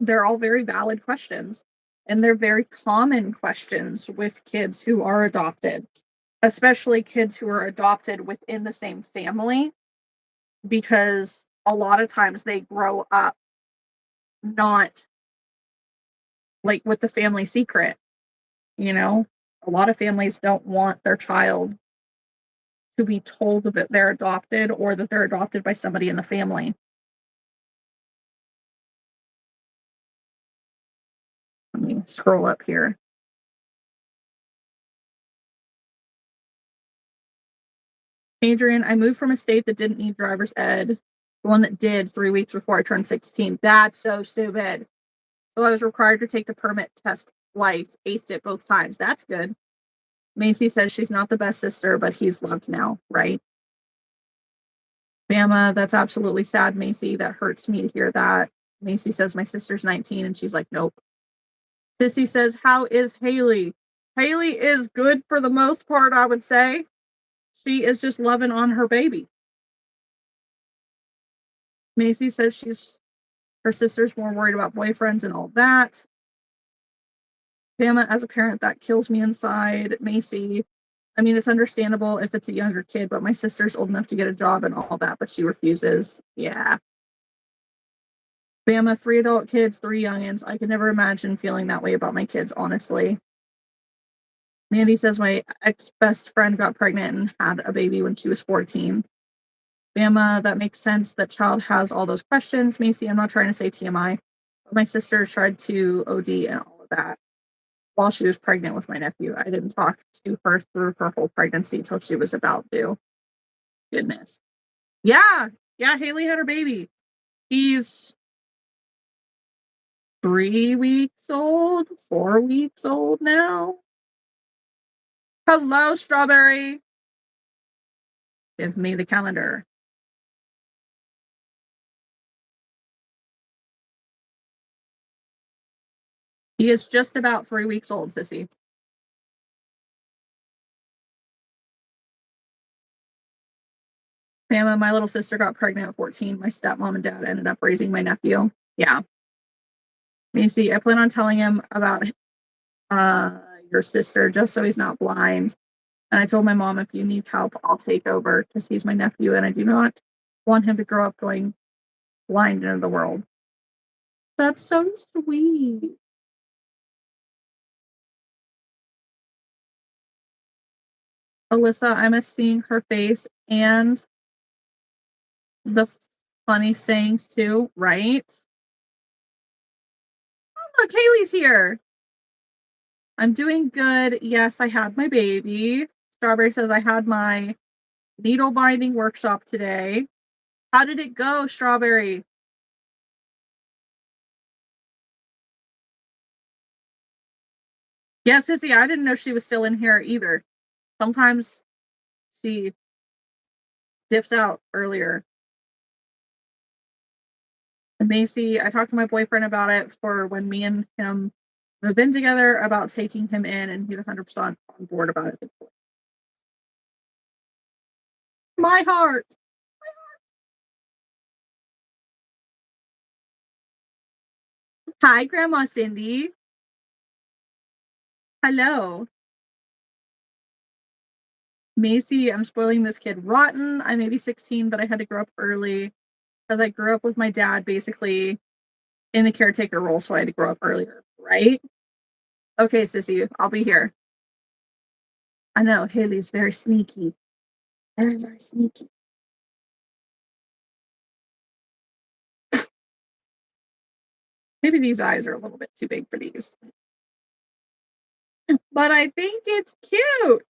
they're all very valid questions. And they're very common questions with kids who are adopted, especially kids who are adopted within the same family, because a lot of times they grow up not like with the family secret, you know? A lot of families don't want their child to be told that they're adopted or that they're adopted by somebody in the family. Let me scroll up here. Adrian, I moved from a state that didn't need driver's ed, the one that did 3 weeks before I turned 16. That's so stupid. So I was required to take the permit test twice, aced it both times. That's good. Macy says she's not the best sister, but he's loved now, right? Bama, that's absolutely sad, Macy. That hurts me to hear that. Macy says my sister's 19, and she's like, nope. Sissy says, how is Haley? Haley is good for the most part, I would say. She is just loving on her baby. Macy says her sister's more worried about boyfriends and all that. Bama, as a parent, that kills me inside. Macy, I mean, it's understandable if it's a younger kid, but my sister's old enough to get a job and all that, but she refuses. Yeah. Bama, 3 adult kids, 3 youngins. I could never imagine feeling that way about my kids, honestly. Mandy says my ex-best friend got pregnant and had a baby when she was 14. Bama, that makes sense. That child has all those questions. Macy, I'm not trying to say TMI, but my sister tried to OD and all of that while she was pregnant with my nephew. I didn't talk to her through her whole pregnancy till she was about due. Goodness. Yeah. Yeah, Haley had her baby. He's 3 weeks old, 4 weeks old now. Hello, Strawberry. Give me the calendar. He is just about 3 weeks old, Sissy. Bama, my little sister got pregnant at 14. My stepmom and dad ended up raising my nephew. Yeah. Macy, I plan on telling him about your sister just so he's not blind. And I told my mom, if you need help, I'll take over because he's my nephew and I do not want him to grow up going blind into the world. That's so sweet. Alyssa, I miss seeing her face and the funny sayings too, right? Oh, look, Haley's here. I'm doing good. Yes, I had my baby. Strawberry says I had my needle binding workshop today. How did it go, Strawberry? Yeah, Sissy, I didn't know she was still in here either. Sometimes she dips out earlier. And Macy, I talked to my boyfriend about it for when me and him have been together about taking him in, and he's 100% on board about it. My heart. Hi, Grandma Cindy. Hello. Macy, I'm spoiling this kid rotten. I may be 16, but I had to grow up early because I grew up with my dad basically in the caretaker role, so I had to grow up earlier, right? Okay, Sissy, I'll be here. I know, Haley's very sneaky. Very, very sneaky. Maybe these eyes are a little bit too big for these. But I think it's cute.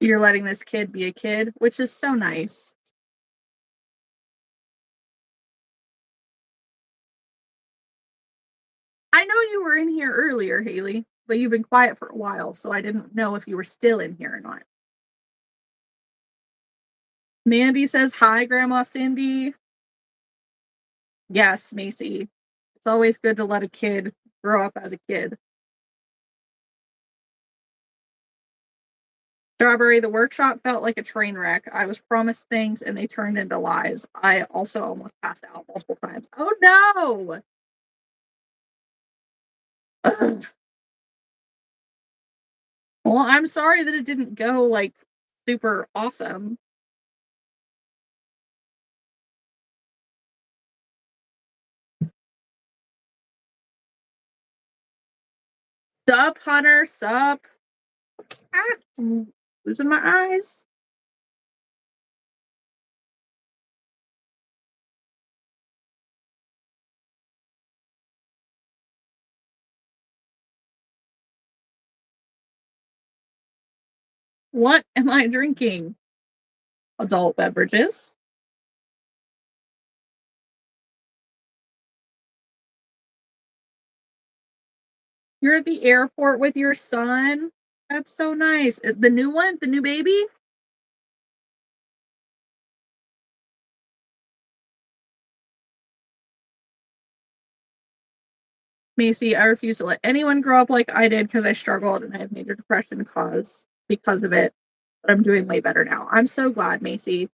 You're letting this kid be a kid, which is so nice. I know you were in here earlier, Haley, but you've been quiet for a while, so I didn't know if you were still in here or not. Mandy says, hi, Grandma Cindy. Yes, Macy. It's always good to let a kid grow up as a kid. Strawberry, the workshop felt like a train wreck. I was promised things and they turned into lies. I also almost passed out multiple times. Oh no! Ugh. Well, I'm sorry that it didn't go like super awesome. Sup, Hunter, sup. Ah, I'm losing my eyes. What am I drinking? Adult beverages. You're at the airport with your son? That's so nice. The new one? The new baby? Macy, I refuse to let anyone grow up like I did because I struggled and I have major depression because of it. But I'm doing way better now. I'm so glad, Macy.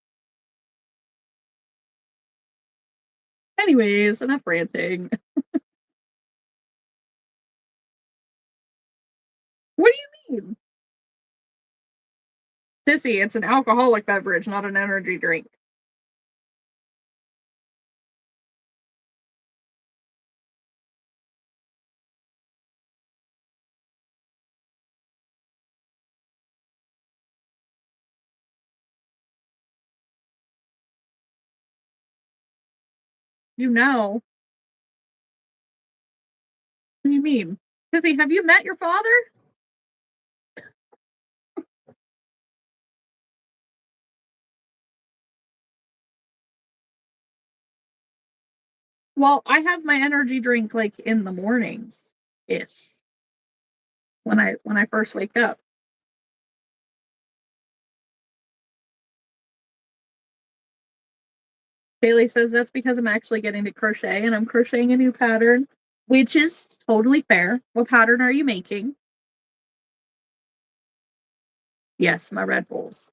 Anyways, enough ranting. What do you mean? Sissy, it's an alcoholic beverage, not an energy drink. You know. What do you mean? Sissy, have you met your father? Well, I have my energy drink like in the mornings ish when I first wake up. Bailey says that's because I'm actually getting to crochet and I'm crocheting a new pattern, which is totally fair. What pattern are you making? Yes, my Red Bulls.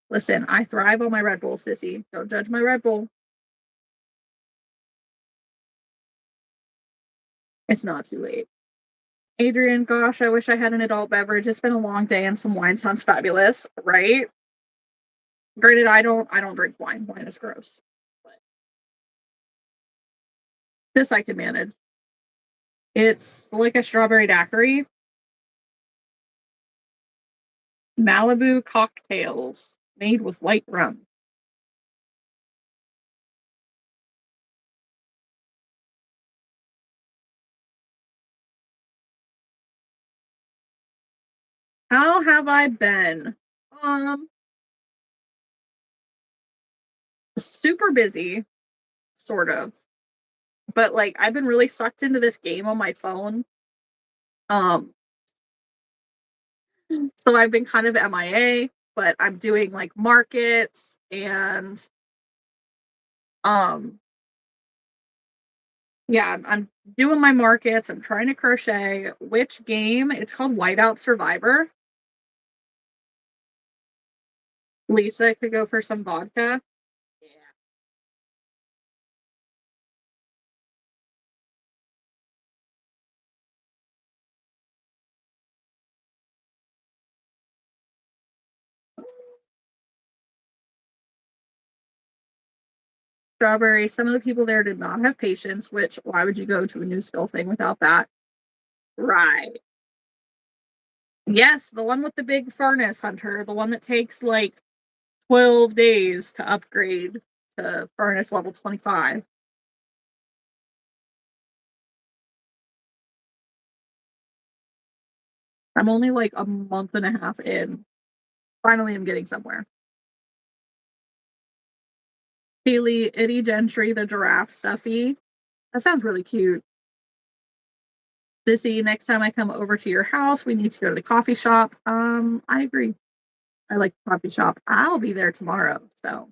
Listen, I thrive on my Red Bull, sissy. Don't judge my Red Bull. It's not too late. Adrian, gosh, I wish I had an adult beverage. It's been a long day and some wine sounds fabulous, right? Granted, I don't drink wine. Wine is gross. But this I can manage. It's like a strawberry daiquiri. Malibu cocktails made with white rum. How have I been? Um, Super busy, sort of. But like I've been really sucked into this game on my phone. Um, so I've been kind of MIA, but I'm doing like markets and um yeah, I'm doing my markets. I'm trying to crochet. Which game? It's called Whiteout Survivor. Lisa could go for some vodka. Yeah. Strawberry. Some of the people there did not have patience, which why would you go to a new skill thing without that? Right. Yes, the one with the big furnace, Hunter. The one that takes like 12 days to upgrade to furnace level 25. I'm only like a month and a half in. Finally, I'm getting somewhere. Haley, Itty Gentry, the giraffe stuffy. That sounds really cute. Sissy, next time I come over to your house, we need to go to the coffee shop. I agree. I like the coffee shop. I'll be there tomorrow, so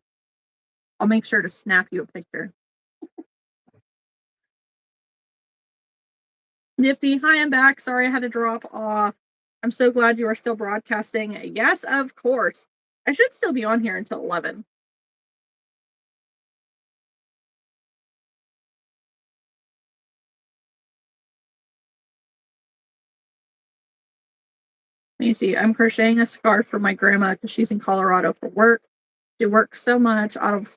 I'll make sure to snap you a picture. Nifty, hi, I'm back. Sorry I had to drop off. I'm so glad you are still broadcasting. Yes, of course. I should still be on here until 11. Let me see. I'm crocheting a scarf for my grandma because she's in Colorado for work. She works so much. Out of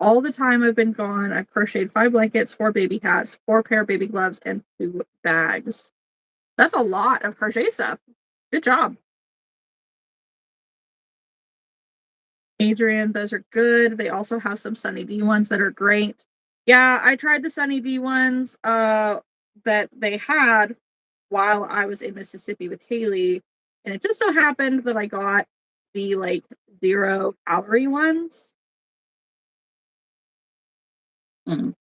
all the time I've been gone, I've crocheted 5 blankets, 4 baby hats, 4 pair of baby gloves, and 2 bags. That's a lot of crochet stuff. Good job. Adrian, those are good. They also have some Sunny D ones that are great. Yeah, I tried the Sunny D ones that they had while I was in Mississippi with Haley, and it just so happened that I got the like 0 calorie ones. Mm,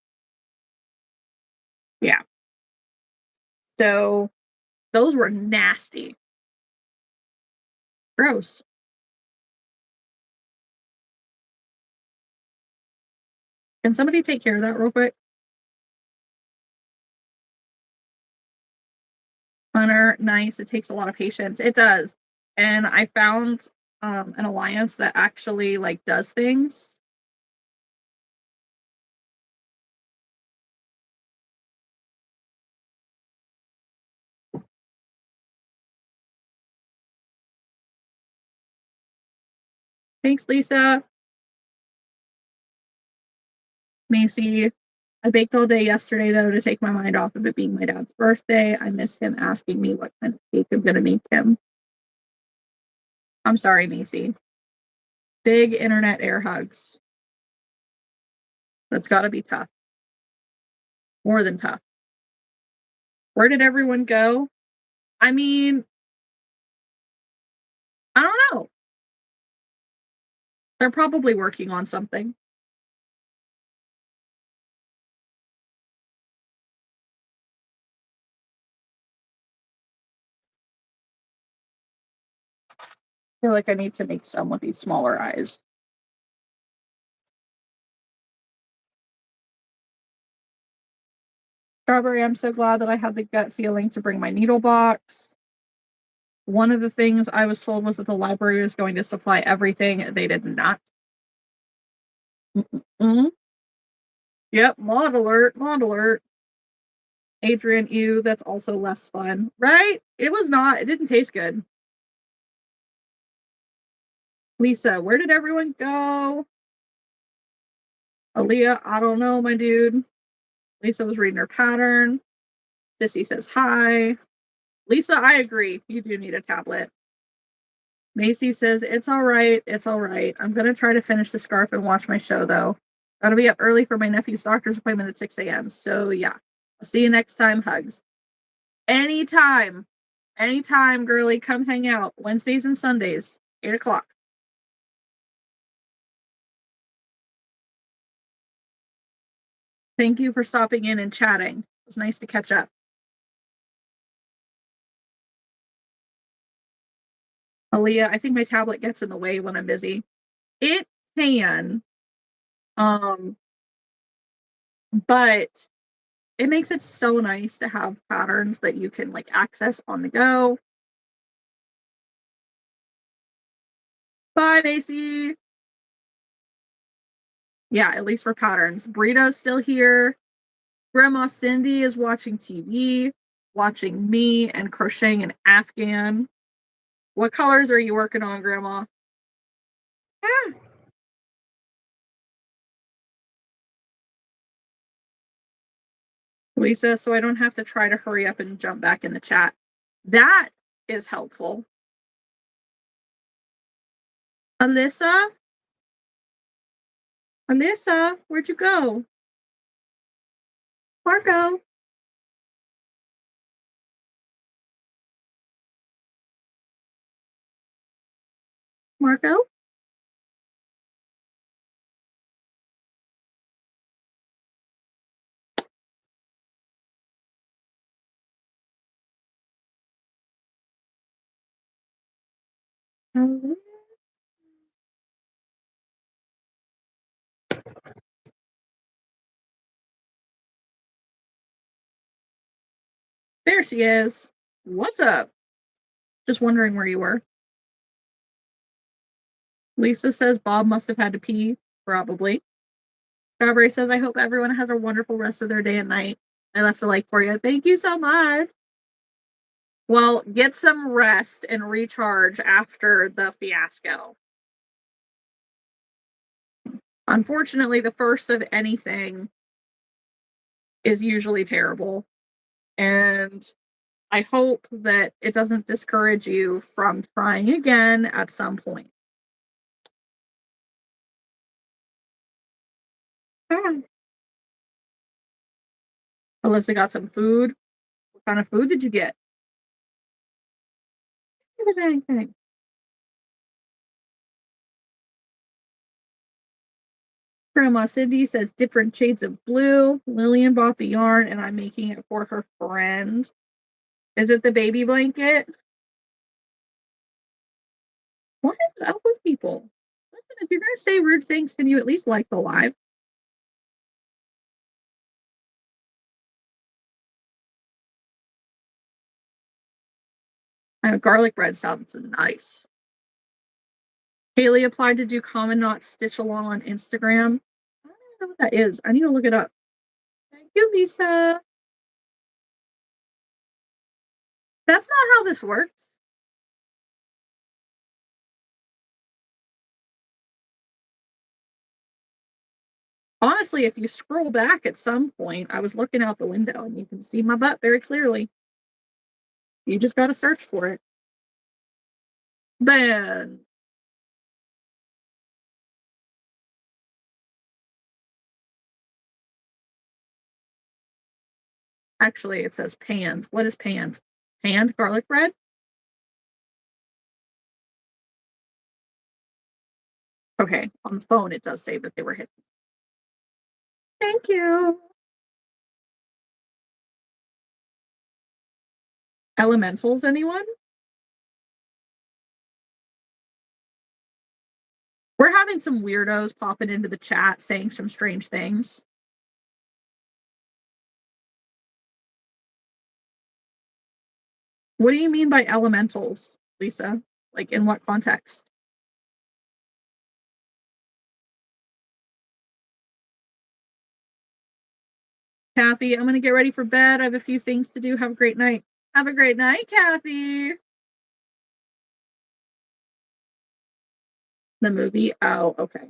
yeah. So those were nasty. Gross. Can somebody take care of that real quick? Hunter, nice. It takes a lot of patience. It does. And I found an alliance that actually like does things. Thanks, Lisa. Macy. I baked all day yesterday though to take my mind off of it being my dad's birthday. I miss him asking me what kind of cake I'm gonna make him. I'm sorry, Macy. Big internet air hugs. That's gotta be tough. More than tough. Where did everyone go? I mean, I don't know. They're probably working on something. I feel like I need to make some with these smaller eyes. Strawberry, I'm so glad that I had the gut feeling to bring my needle box. One of the things I was told was that the library was going to supply everything. They did not. Mm-mm. Yep, mod alert, mod alert. Adrian, ew, that's also less fun, right? It was not, it didn't taste good. Lisa, where did everyone go? Aaliyah, I don't know, my dude. Lisa was reading her pattern. Sissy says hi. Lisa, I agree. You do need a tablet. Macy says, it's all right. It's all right. I'm going to try to finish the scarf and watch my show, though. Gotta be up early for my nephew's doctor's appointment at 6 a.m. So, yeah. I'll see you next time. Hugs. Anytime. Anytime, girly. Come hang out. Wednesdays and Sundays, 8 o'clock. Thank you for stopping in and chatting. It was nice to catch up. Aaliyah, I think my tablet gets in the way when I'm busy. It can. Um, but it makes it so nice to have patterns that you can like access on the go. Bye, Macy. Yeah, at least for patterns. Burrito's still here. Grandma Cindy is watching TV, watching me and crocheting an Afghan. What colors are you working on, Grandma? Ah, Lisa, so I don't have to try to hurry up and jump back in the chat. That is helpful. Alyssa? Alyssa, where'd you go? Marco? Marco? There she is. What's up? Just wondering where you were. Lisa says Bob must have had to pee. Probably. Strawberry says, I hope everyone has a wonderful rest of their day and night. I left a like for you. Thank you so much. Well, get some rest and recharge after the fiasco. Unfortunately, the first of anything is usually terrible. And I hope that it doesn't discourage you from trying again at some point. Ah. Alyssa got some food. What kind of food did you get? Give it anything. Grandma Cindy says different shades of blue. Lillian bought the yarn and I'm making it for her friend. Is it the baby blanket? What is up with people? Listen, if you're going to say rude things, can you at least like the live? Garlic bread sounds nice. Haley applied to do Common Knot Stitch Along on Instagram. I don't even know what that is. I need to look it up. Thank you, Lisa. That's not how this works. Honestly, if you scroll back at some point, I was looking out the window and you can see my butt very clearly. You just got to search for it. Then, actually, it says panned. What is panned? Panned garlic bread? Okay, on the phone, it does say that they were hidden. Thank you. Elementals, anyone? We're having some weirdos popping into the chat saying some strange things. What do you mean by elementals, Lisa? Like, in what context? Kathy, I'm going to get ready for bed. I have a few things to do. Have a great night. Have a great night, Kathy. The movie? Oh, okay.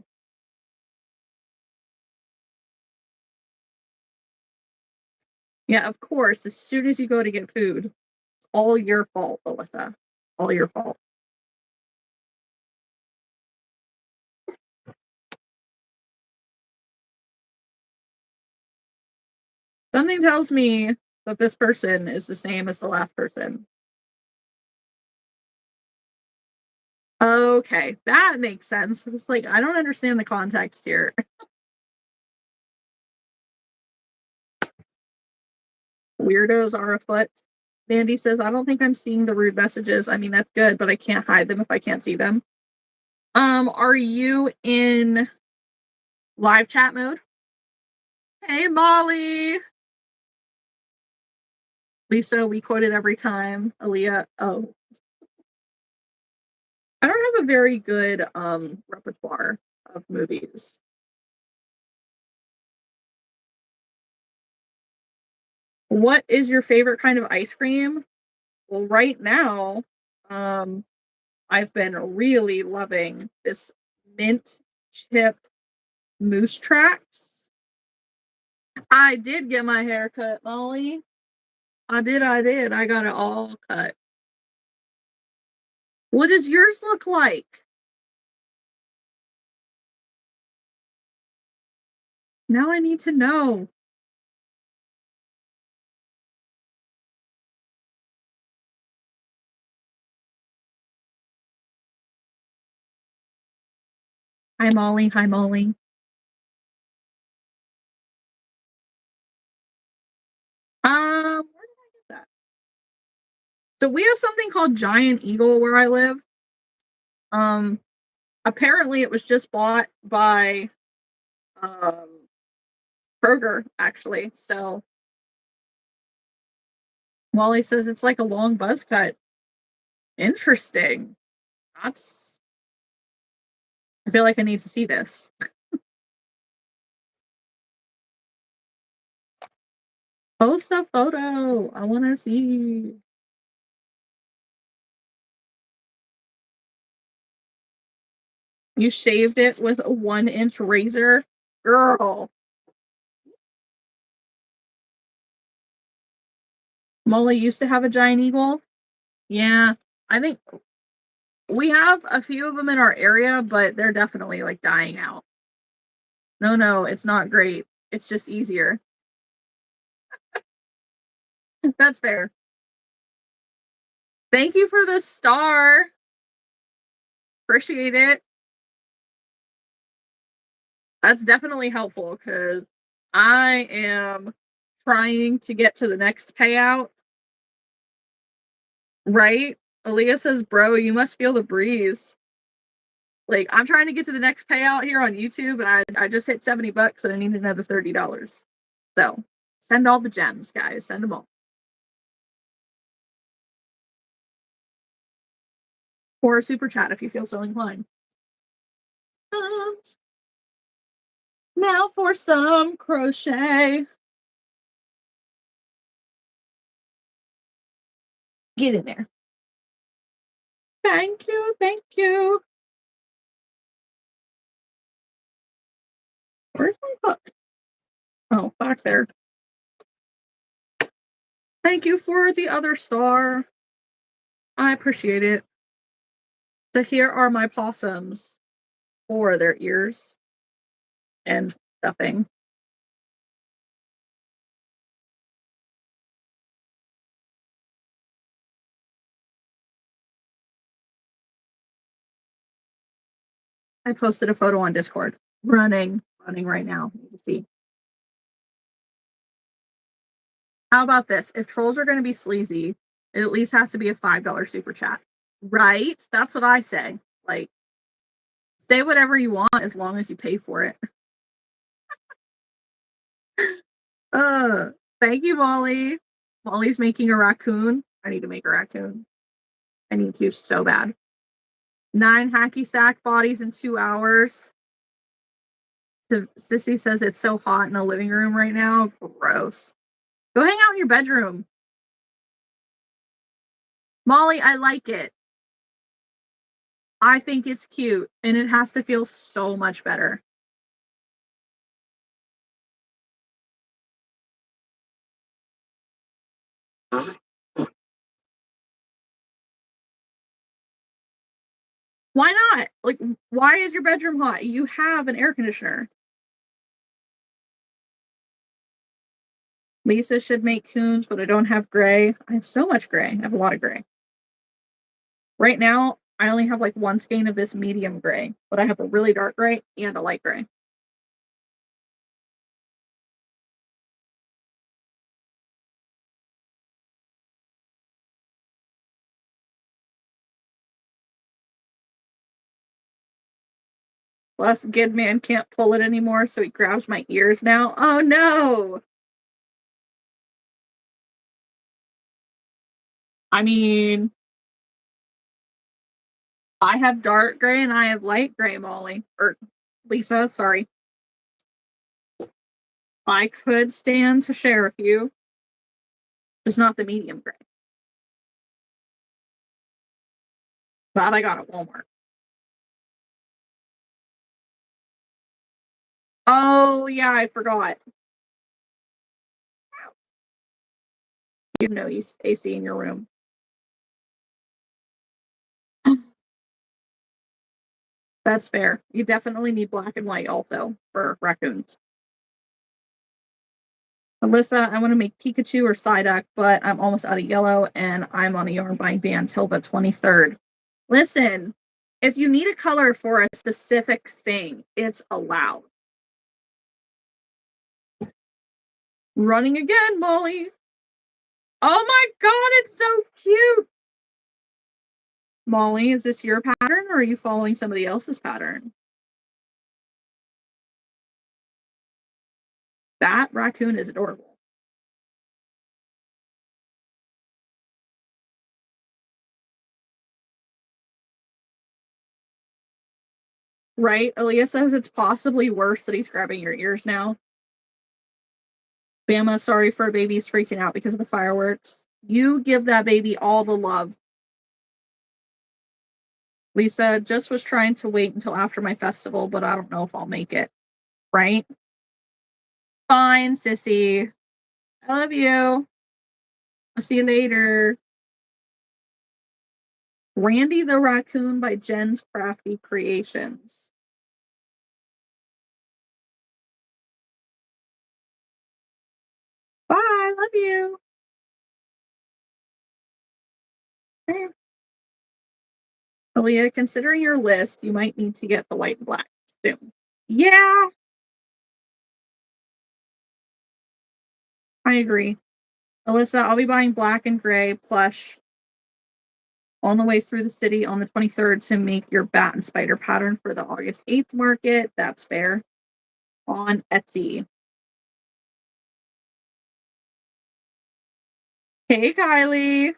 Yeah, of course. As soon as you go to get food, it's all your fault, Alyssa. All your fault. Something tells me that this person is the same as the last person. Okay, that makes sense. It's like, I don't understand the context here. Weirdos are afoot. Mandy says, I don't think I'm seeing the rude messages. I mean, that's good, but I can't hide them if I can't see them. Are you in live chat mode? Hey, Molly. Lisa, we quote it every time. Aaliyah, oh. I don't have a very good repertoire of movies. What is your favorite kind of ice cream? Well, right now, I've been really loving this mint chip moose tracks. I did get my hair cut, Molly. I did. I got it all cut. What does yours look like? Now I need to know. Hi, Molly. Hi, Molly. Where did I get that? So we have something called Giant Eagle where I live. Um, Apparently it was just bought by um Kroger, actually. So Molly says it's like a long buzz cut. Interesting. That's I feel like I need to see this. Post a photo. I want to see. You shaved it with a 1-inch razor? Girl. Molly used to have a giant eagle. Yeah, I think we have a few of them in our area, but they're definitely like dying out. No, no, it's not great. It's just easier. That's fair. Thank you for the star. Appreciate it. That's definitely helpful because I am trying to get to the next payout, right? Aaliyah says, bro, you must feel the breeze. Like, I'm trying to get to the next payout here on YouTube, and I just hit $70 and I need another $30. So, send all the gems, guys. Send them all. Or a super chat if you feel so inclined. Um, Now for some crochet. Get in there. Thank you. Thank you. Where's my hook? Oh, back there. Thank you for the other star. I appreciate it. So here are my possums for their ears and stuffing. I posted a photo on Discord. Running right now. You can see. How about this? If trolls are going to be sleazy, it at least has to be a $5 super chat. Right? That's what I say. Like, say whatever you want as long as you pay for it. Uh, Thank you, Molly. Molly's making a raccoon. I need to make a raccoon. I need to so bad. 9 hacky sack bodies in 2 hours. Sissy says it's so hot in the living room right now. Gross. Go hang out in your bedroom. Molly, I like it. I think it's cute, and it has to feel so much better. Why not? Like, why is your bedroom hot? You have an air conditioner. Lisa should make coons, but I don't have gray. I have so much gray. I have a lot of gray. Right now, I only have like one skein of this medium gray, but I have a really dark gray and a light gray. Plus, Gidman can't pull it anymore, so he grabs my ears now. Oh no! I mean, I have dark gray and I have light gray, Molly. Or Lisa, sorry. I could stand to share with you. Just not the medium gray. That I got at Walmart. Oh, yeah, I forgot. You have no AC in your room. That's fair. You definitely need black and white also for raccoons. Alyssa, I want to make Pikachu or Psyduck, but I'm almost out of yellow and I'm on a yarn buying ban till the 23rd. Listen, if you need a color for a specific thing, it's allowed. Running again, Molly. Oh my god, it's so cute. Molly, is this your pattern or are you following somebody else's pattern? That raccoon is adorable. Right? Aaliyah says it's possibly worse that he's grabbing your ears now. Bama, sorry for babies freaking out because of the fireworks. You give that baby all the love. Lisa just was trying to wait until after my festival, but I don't know if I'll make it. Right? Fine, sissy. I love you. I'll see you later. Randy the Raccoon by Jen's Crafty Creations. Bye. Love you. Okay. Aaliyah, considering your list, you might need to get the white and black soon. Yeah, I agree. Alyssa, I'll be buying black and gray plush on the way through the city on the 23rd to make your bat and spider pattern for the August 8th market. That's fair. On Etsy. Hey, Kylie.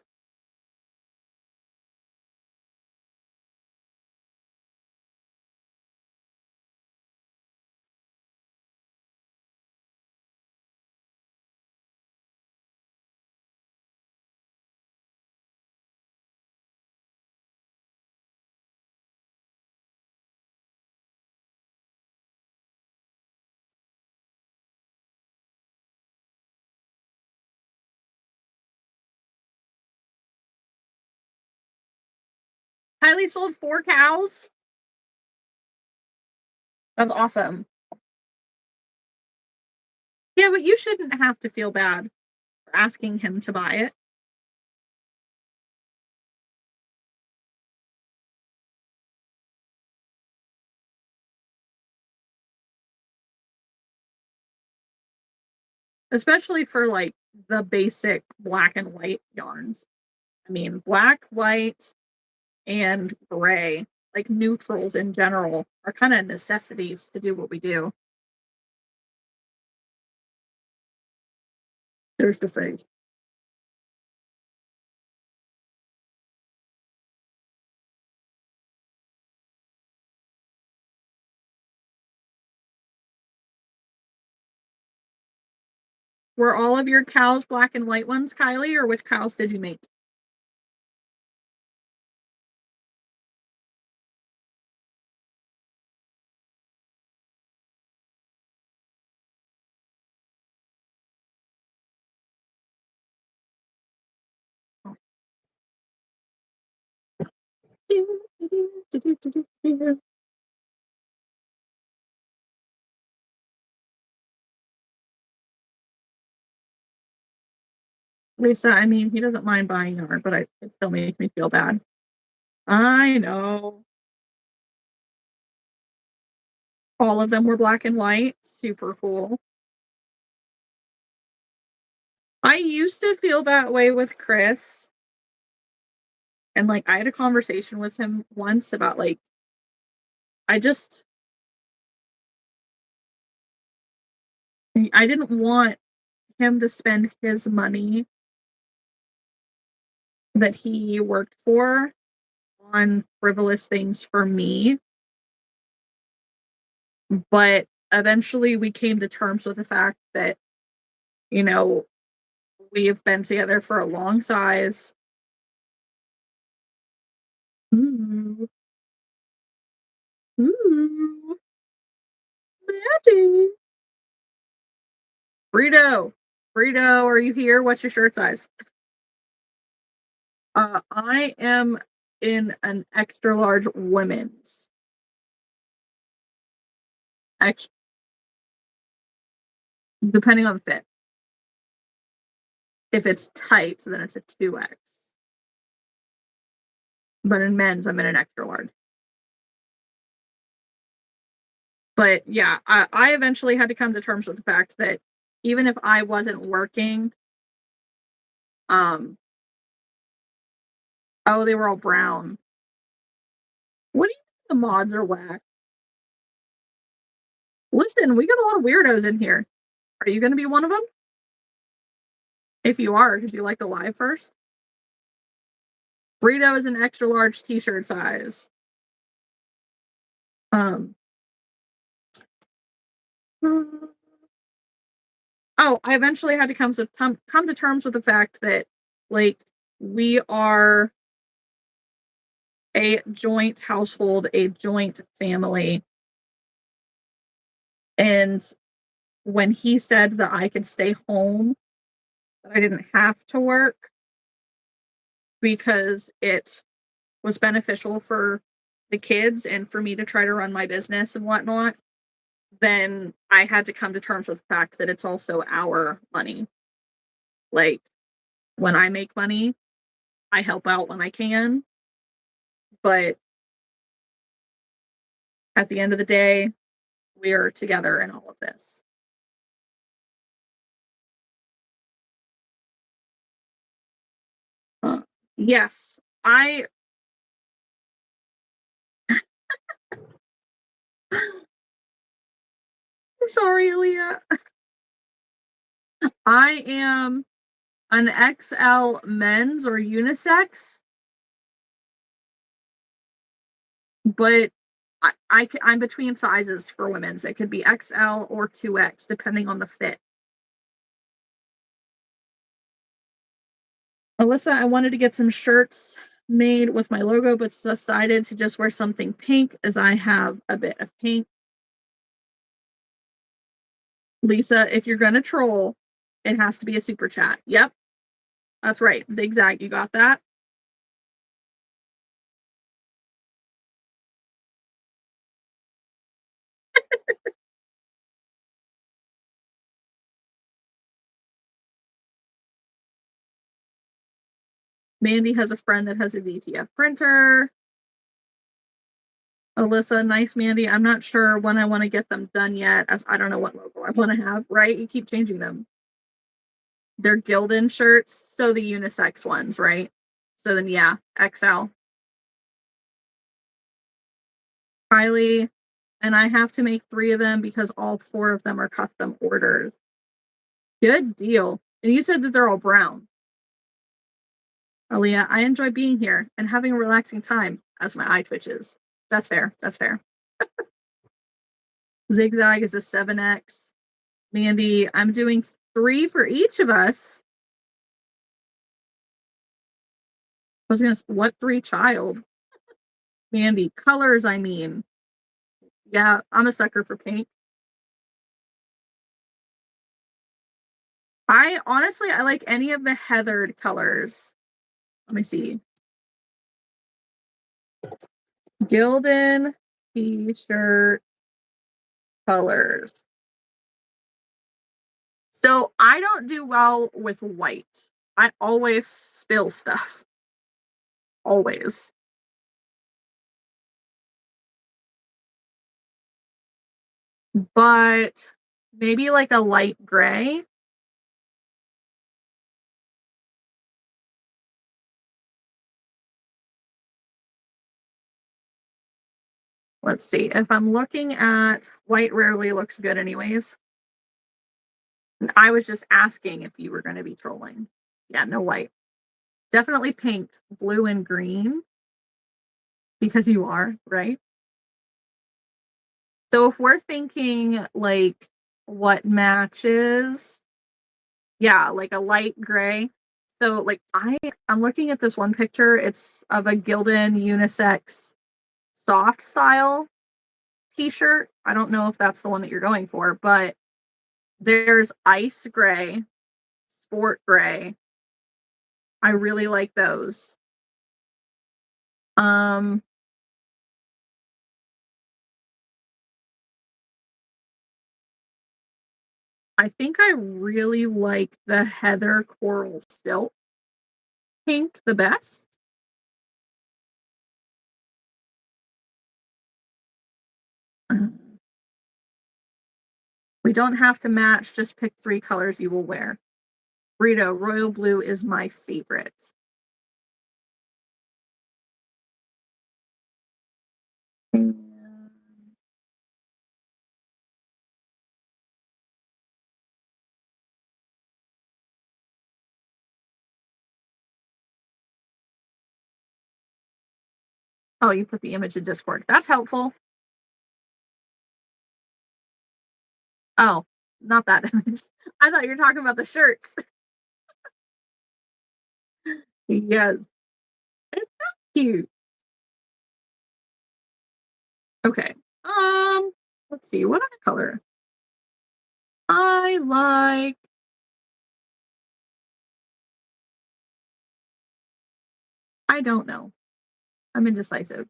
Kylie sold 4 cows. That's awesome. Yeah, but you shouldn't have to feel bad for asking him to buy it. Especially for like the basic black and white yarns. I mean, black, white, and gray, like neutrals in general, are kind of necessities to do what we do. There's the phrase. Were all of your cows black and white ones, Kylie, or which cows did you make? Lisa, I mean, he doesn't mind buying yarn, but it still makes me feel bad. I know. All of them were black and white. Super cool. I used to feel that way with Chris. And like I had a conversation with him once about like I just I didn't want him to spend his money that he worked for on frivolous things for me. But eventually we came to terms with the fact that, you know, we have been together for a long size. Ooh, ooh, Maddie. Burrito, Burrito, are you here? What's your shirt size? I am in an extra large women's. Ex- Depending on the fit. If it's tight, then it's a 2X. But in men's, I'm in an extra large. But yeah, I eventually had to come to terms with the fact that even if I wasn't working, um, oh, they were all brown. What do you think the mods are whack? Listen, we got a lot of weirdos in here. Are you going to be one of them? If you are, could you like the live first? Burrito is an extra large t-shirt size. Um, oh, I eventually had to come to terms with the fact that like we are a joint household, a joint family. And when he said that I could stay home that I didn't have to work because it was beneficial for the kids and for me to try to run my business and whatnot, then I had to come to terms with the fact that it's also our money. Like, when I make money, I help out when I can, but at the end of the day, we're together in all of this. Uh, yes, I'm sorry, Aaliyah. I am an XL men's or unisex, but I'm between sizes for women's. It could be XL or 2X depending on the fit. Alyssa, I wanted to get some shirts made with my logo, but decided to just wear something pink as I have a bit of pink. Lisa, if you're gonna troll, it has to be a super chat. Yep, that's right. Zigzag, you got that? Mandy has a friend that has a VCF printer. Alyssa, nice Mandy. I'm not sure when I want to get them done yet, as I don't know what logo I want to have, right? You keep changing them. They're Gildan shirts, so the unisex ones, right? So then, yeah, XL. Kylie, and I have to make 3 of them because all 4 of them are custom orders. Good deal. And you said that they're all brown. Aaliyah, I enjoy being here and having a relaxing time as my eye twitches. That's fair. That's fair. Zigzag is a 7X. Mandy, I'm doing 3 for each of us. I was gonna what 3 child? Mandy, colors, I mean. Yeah, I'm a sucker for pink. I honestly I like any of the heathered colors. Let me see. Gildan t-shirt colors. So I don't do well with white. I always spill stuff. Always. But maybe like a light gray. Let's see. If I'm looking at white rarely looks good anyways. I was just asking if you were going to be trolling. Yeah, no white. Definitely pink, blue, and green because you are, right? So if we're thinking like what matches, yeah, like a light gray. So like I'm looking at this one picture. It's of a Gildan unisex soft style t-shirt. I don't know if that's the one that you're going for, but there's ice gray, sport gray. I really like those. Um I think I really like the heather coral silk pink the best. We don't have to match, just pick 3 colors you will wear. Burrito, royal blue is my favorite. Oh, you put the image in Discord. That's helpful. Oh, not that image. I thought you were talking about the shirts. Yes. It's cute. Okay. Let's see. What other color? I like I don't know. I'm indecisive.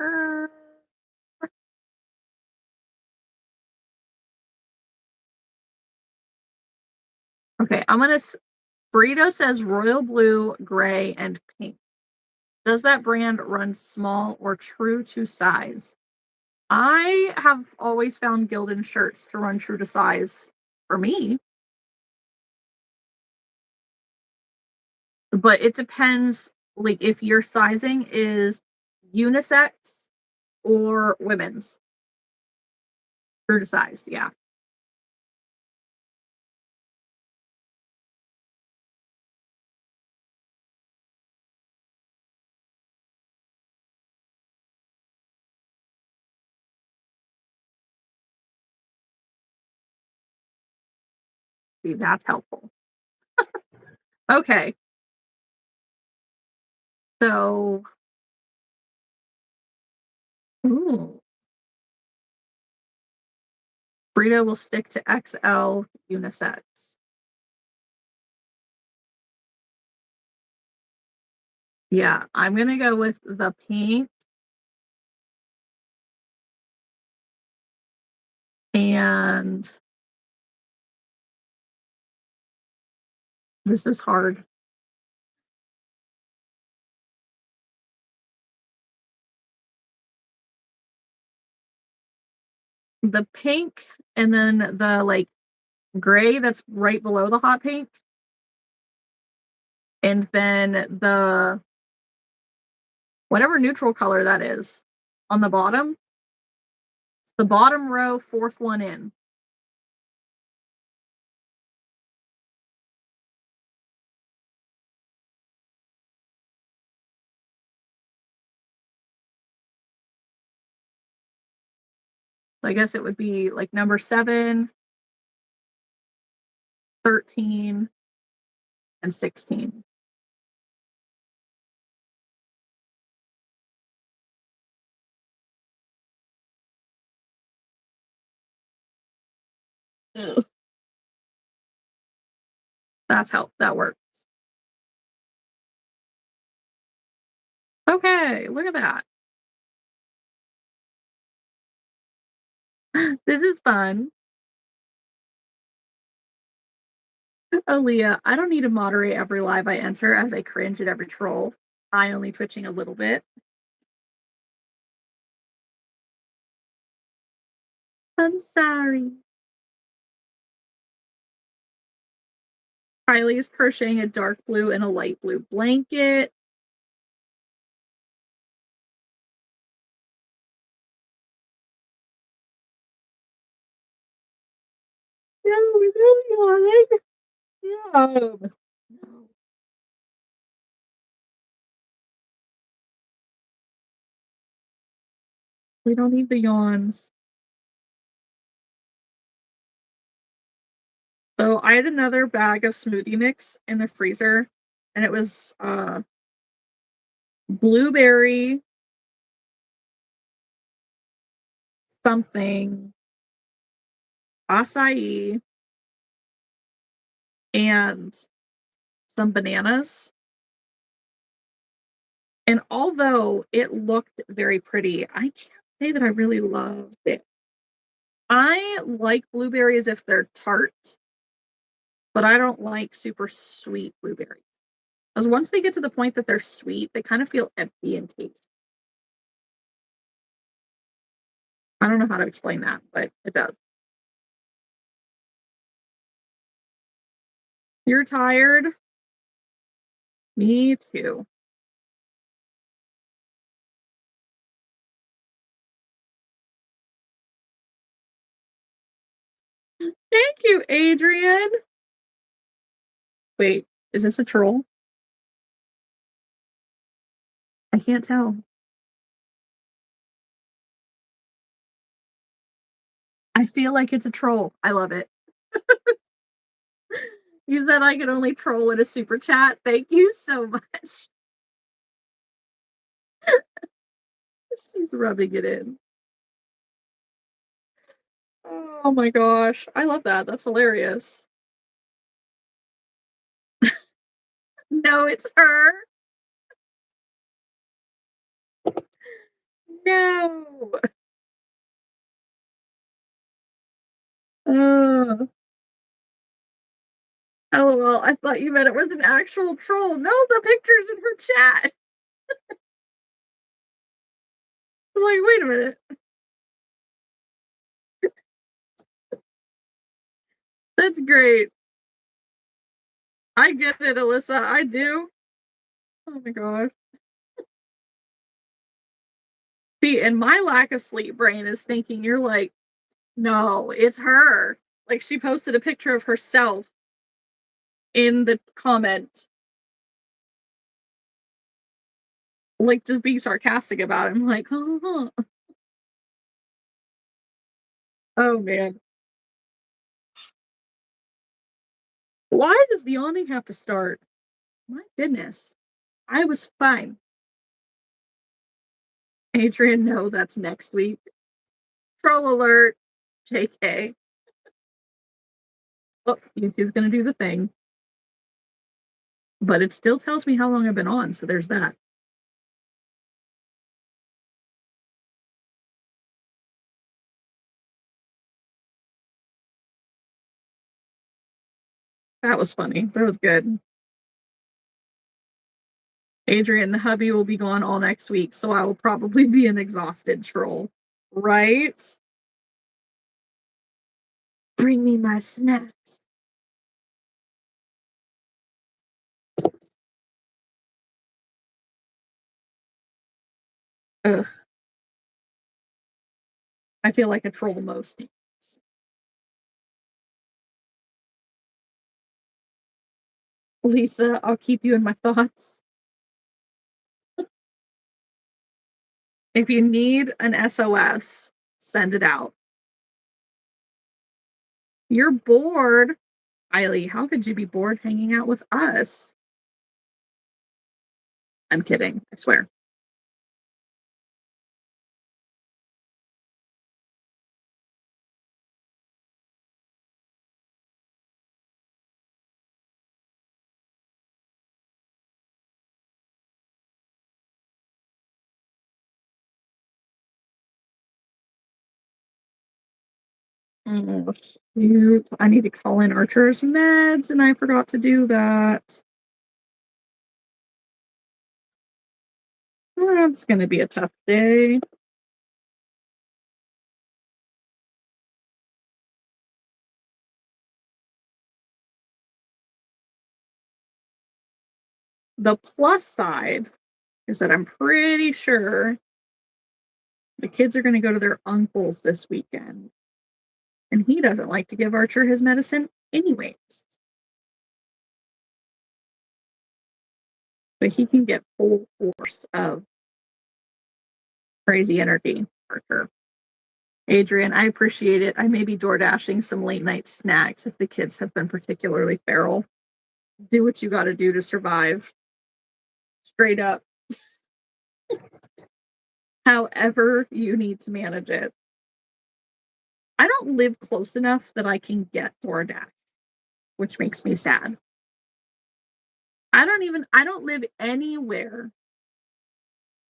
Uh, okay, burrito says royal blue, gray, and pink. Does that brand run small or true to size? I have always found Gildan shirts to run true to size for me, but it depends, like, if your sizing is unisex or women's. True to size, yeah. See, that's helpful. Okay, so ooh, Burrito will stick to XL unisex. Yeah, I'm gonna go with the pink, and this is hard. The pink and then the, like, gray that's right below the hot pink, and then the whatever neutral color that is on the bottom, the bottom row, 4th one in. So I guess it would be, like, number 7, 13, and 16. Ugh. That works. Okay, look at that. This is fun. Aaliyah, I don't need to moderate every live I enter as I cringe at every troll. I only twitching a little bit. I'm sorry. Kylie is crocheting a dark blue and a light blue blanket. No, we really want it. Yeah. No, we don't need the yawns. So I had another bag of smoothie mix in the freezer, and it was blueberry something, acai, and some bananas. And although it looked very pretty, I can't say that I really loved it. I like blueberries if they're tart, but I don't like super sweet blueberries. Because once they get to the point that they're sweet, they kind of feel empty in taste. I don't know how to explain that, but it does. You're tired? Me too. Thank you, Adrian. Wait, is this a troll? I can't tell. I feel like it's a troll. I love it. You said I could only troll in a super chat. Thank you so much. She's rubbing it in. Oh my gosh. I love that. That's hilarious. No, it's her. No. Uh, LOL. I thought you meant it was an actual troll. No, the picture's in her chat. I was like, wait a minute. That's great. I get it, Alyssa. I do. Oh my gosh. See, and my lack of sleep brain is thinking you're like, no, it's her. Like she posted a picture of herself in the comment, like just being sarcastic about it. I'm like, oh, oh man. Why does the yawning have to start? My goodness. I was fine. Adrian, no, that's next week. Troll alert. JK. Oh, YouTube's gonna do the thing. But it still tells me how long I've been on, so there's that. That was funny. That was good. Adrian, the hubby will be gone all next week, so I will probably be an exhausted troll. Right? Bring me my snacks. Ugh. I feel like a troll most days. Lisa, I'll keep you in my thoughts. If you need an SOS, send it out. You're bored. Eileen, how could you be bored hanging out with us? I'm kidding, I swear. Oh, shoot. I need to call in Archer's meds, and I forgot to do that. That's going to be a tough day. The plus side is that I'm pretty sure the kids are going to go to their uncle's this weekend. And he doesn't like to give Archer his medicine anyways. But he can get full force of crazy energy, Archer. Adrian, I appreciate it. I may be door dashing some late night snacks if the kids have been particularly feral. Do what you got to do to survive. Straight up. However, you need to manage it. I don't live close enough that I can get DoorDash, which makes me sad. I don't live anywhere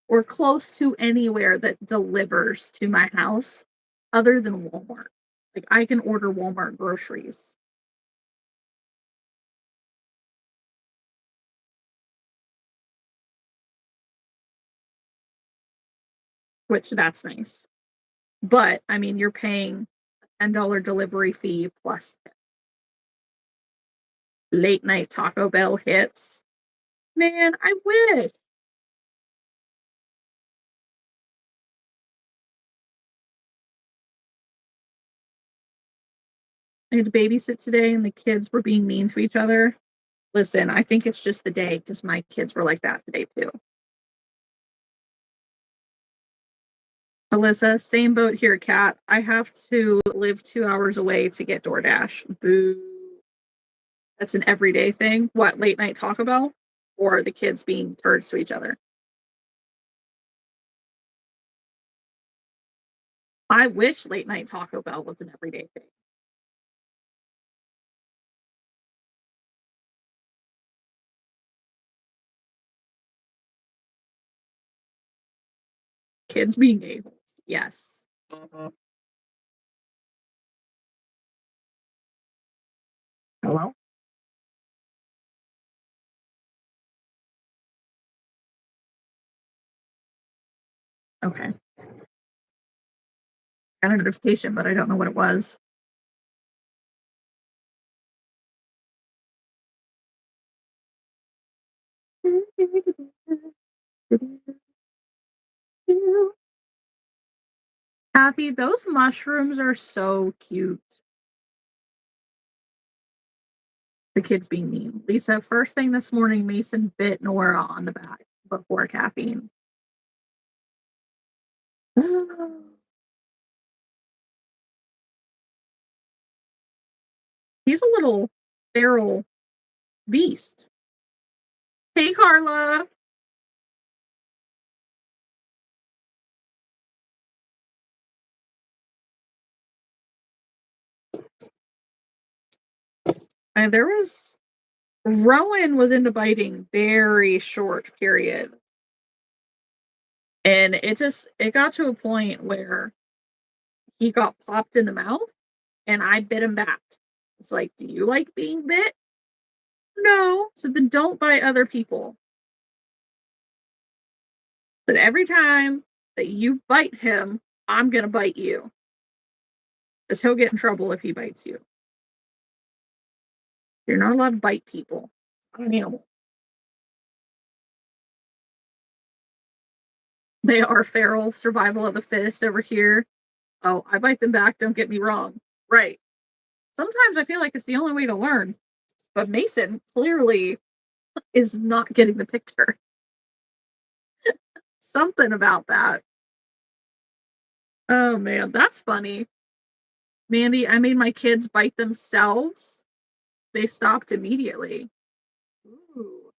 or close to anywhere that delivers to my house other than Walmart. Like I can order Walmart groceries. Which that's nice. But I mean, you're paying $10 delivery fee plus tip. Late night Taco Bell hits. Man, I wish. I had to babysit today and the kids were being mean to each other. Listen, I think it's just the day because my kids were like that today too. Alyssa, same boat here, Kat. I have to live 2 hours away to get DoorDash. Boo. That's an everyday thing. What, late night Taco Bell? Or the kids being turds to each other? I wish late night Taco Bell was an everyday thing. Kids being a-holes. Yes. Hello? Okay. Got a notification, but I don't know what it was. Happy, those mushrooms are so cute. The kids being mean. Lisa, first thing this morning, Mason bit Nora on the back before caffeine. He's a little feral beast. Hey, Carla. There was Rowan was into biting very short period. And it got to a point where he got popped in the mouth and I bit him back. It's like, do you like being bit? No. So then don't bite other people. But every time that you bite him, I'm gonna bite you. Because he'll get in trouble if he bites you. You're not allowed to bite people. Not an animal. They are feral, survival of the fittest over here. Oh, I bite them back, don't get me wrong. Right. Sometimes I feel like it's the only way to learn. But Mason clearly is not getting the picture. Something about that. Oh man, that's funny. Mandy, I made my kids bite themselves. They stopped immediately. Ooh.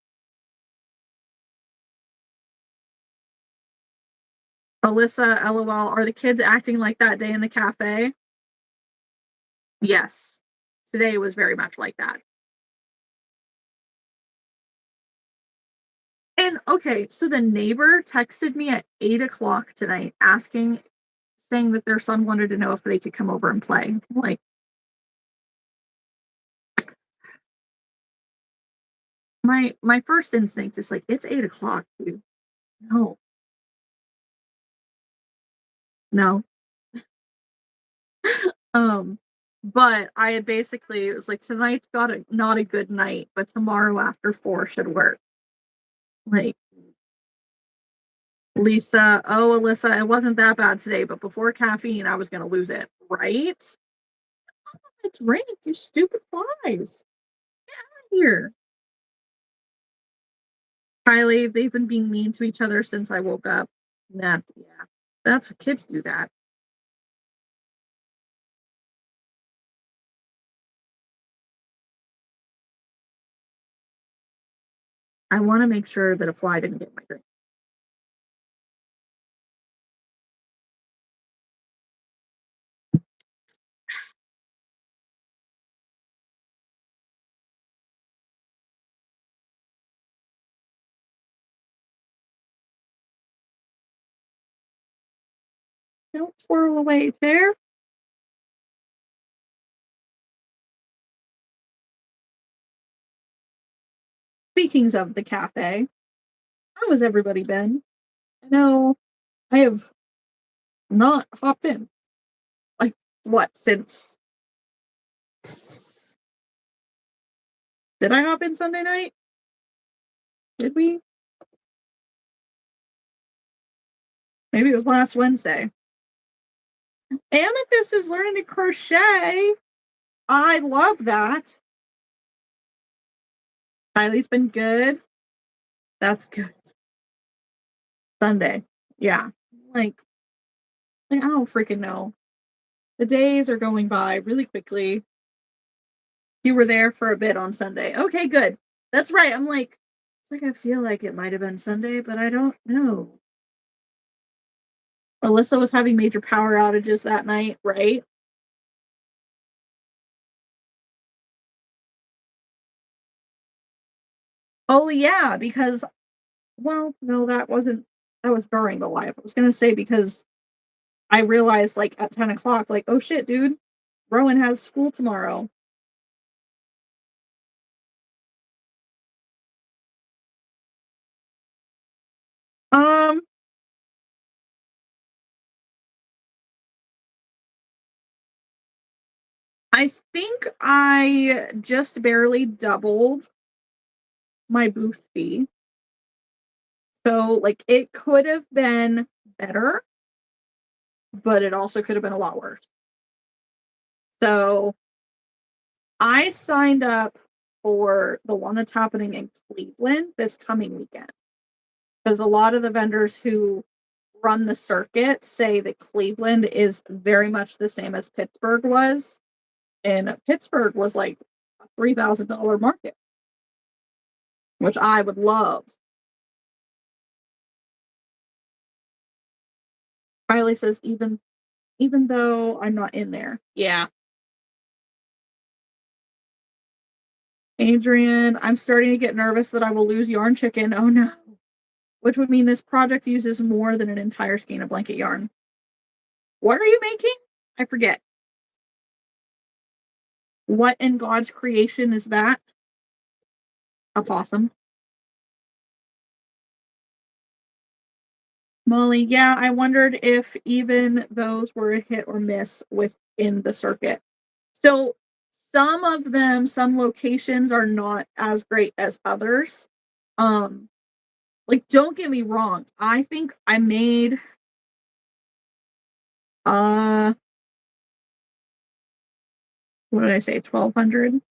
Alyssa, LOL, are the kids acting like that day in the cafe? Yes. Today was very much like that. And okay, so the neighbor texted me at 8 o'clock tonight saying that their son wanted to know if they could come over and play. Like, my first instinct is like, it's 8 o'clock, dude. No, no. Um, but I had basically it was like tonight's got a not a good night, but tomorrow after 4 should work. Like Lisa, oh Alyssa, it wasn't that bad today, but before caffeine, I was gonna lose it, right? I drink, you stupid flies. Here. Kylie, they've been being mean to each other since I woke up. Yeah. That's what kids do that. I want to make sure that a fly didn't get my drink. Don't swirl away there. Speaking of the cafe, how has everybody been? I know I have not hopped in. Like, what, since. Did I hop in Sunday night? Did we? Maybe it was last Wednesday. Amethyst is learning to crochet. I love that. Kylie's been good. That's good. Sunday. Yeah. Like, I don't freaking know. The days are going by really quickly. You were there for a bit on Sunday. Okay, good. That's right. I'm like, it's like I feel like it might have been Sunday, but I don't know. Alyssa was having major power outages that night, right? Oh yeah, because well, no, that was during the live. I was gonna say because I realized like at 10 o'clock, like, oh shit, dude, Rowan has school tomorrow. Um, I think I just barely doubled my booth fee. So like it could have been better, but it also could have been a lot worse. So I signed up for the one that's happening in Cleveland this coming weekend because a lot of the vendors who run the circuit say that Cleveland is very much the same as Pittsburgh was. And Pittsburgh was like a $3,000 market, which I would love. Kylie says, even though I'm not in there. Yeah. Adrian, I'm starting to get nervous that I will lose yarn chicken. Oh no. Which would mean this project uses more than an entire skein of blanket yarn. What are you making? I forget. What in God's creation is that? A possum. Molly, yeah, I wondered if even those were a hit or miss within the circuit. So some of them, some locations are not as great as others. Um, like don't get me wrong, I think I made uh what did I say, 1,200?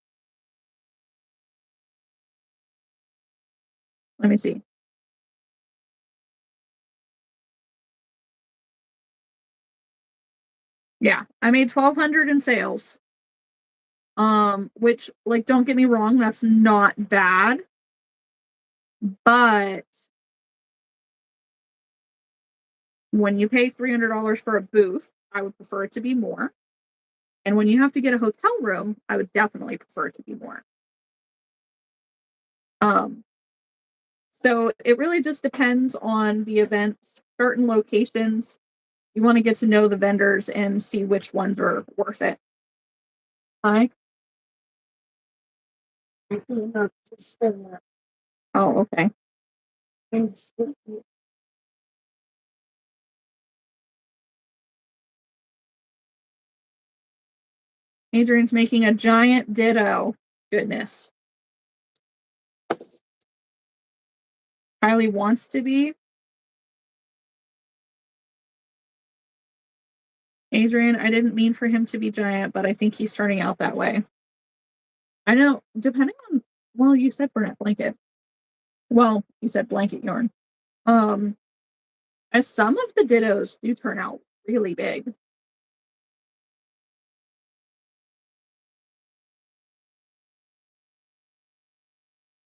Let me see. Yeah, I made 1,200 in sales. Which like don't get me wrong, that's not bad, but when you pay $300 for a booth, I would prefer it to be more. And when you have to get a hotel room, I would definitely prefer it to be more. Um, so it really just depends on the events. Certain locations, you want to get to know the vendors and see which ones are worth it. Hi. I think not just the Oh, okay. and Adrian's making a giant ditto. Goodness. Kylie wants to be. Adrian, I didn't mean for him to be giant, but I think he's starting out that way. I know, depending on, well, you said Burnett blanket. Well, you said blanket yarn. Um, as some of the dittos do turn out really big.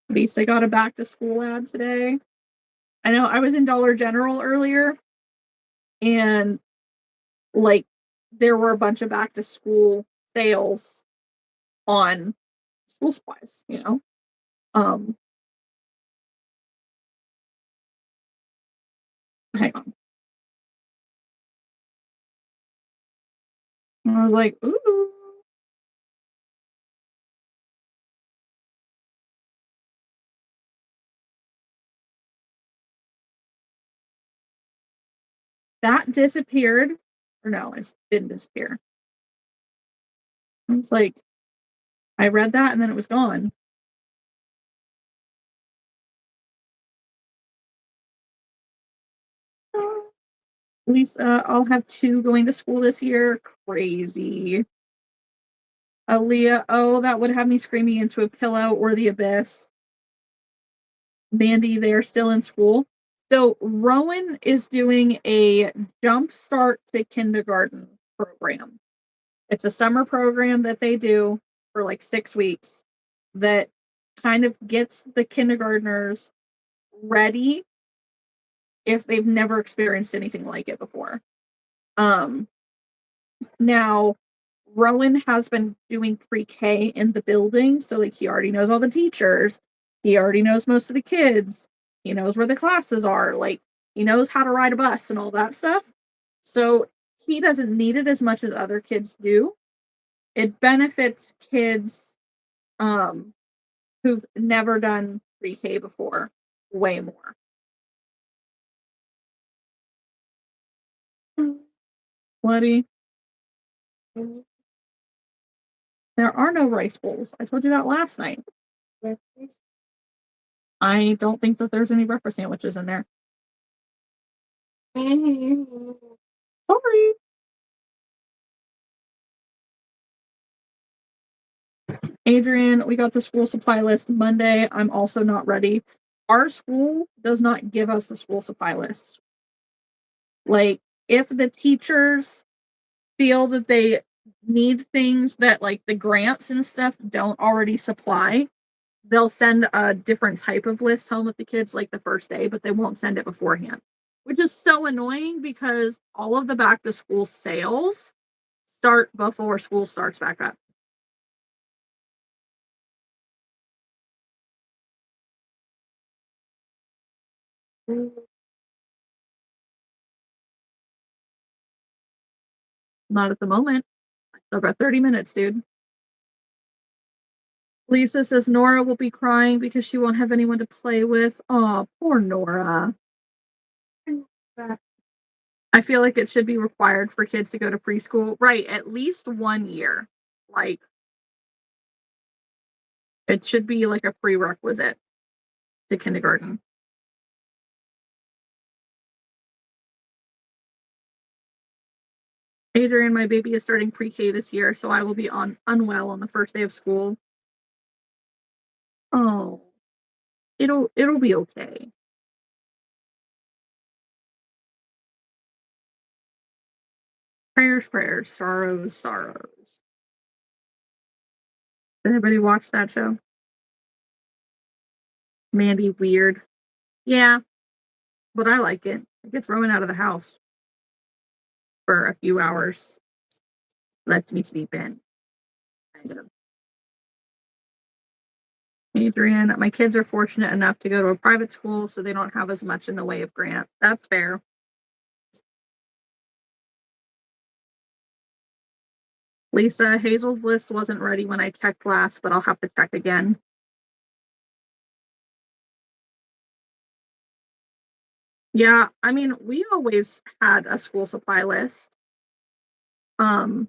At least I got a back to school ad today. I know I was in Dollar General earlier and like there were a bunch of back to school sales on school supplies, you know. Um, hang on. And I was like, ooh, that disappeared. Or no, it didn't disappear. I was like, I read that and then it was gone. At least I'll have two going to school this year. Crazy. Aaliyah, oh, that would have me screaming into a pillow or the abyss. Mandy, they're still in school. So Rowan is doing a jump start to kindergarten program. It's a summer program that they do. for like 6 weeks that kind of gets the kindergartners ready if they've never experienced anything like it before. Um, Now, Rowan has been doing pre-K in the building, so like he already knows all the teachers. He already knows most of the kids. He knows where the classes are. Like he knows how to ride a bus and all that stuff. So he doesn't need it as much as other kids do. It benefits kids um who've never done pre-K before way more. Bloody, Mhm. there are no rice bowls. I told you that last night. Breakfast. I don't think that there's any breakfast sandwiches in there. Mhm. Sorry. Adrian, we got the school supply list Monday. I'm also not ready. Our school does not give us the school supply list. Like, if the teachers feel that they need things that, like, the grants and stuff don't already supply, they'll send a different type of list home with the kids, like, the first day, but they won't send it beforehand, which is so annoying because all of the back to school sales start before school starts back up. Not at the moment. I've got 30 minutes, dude. Lisa says Nora will be crying because she won't have anyone to play with. Aw, poor Nora. I feel like it should be required for kids to go to preschool. Right, at least 1 year. Like, it should be like a prerequisite to kindergarten. Adrian, my baby is starting pre-K this year, so I will be on unwell on the first day of school. Oh, it'll be okay. Prayers, prayers, sorrows, sorrows. Did anybody watch that show? Mandy Weird. Yeah, but I like it. It gets Rowan out of the house for a few hours, lets me sleep in. Kind of. Adrian, my kids are fortunate enough to go to a private school, so they don't have as much in the way of grants. That's fair. Lisa, Hazel's list wasn't ready when I checked last, but I'll have to check again. Yeah, I mean, we always had a school supply list. Um,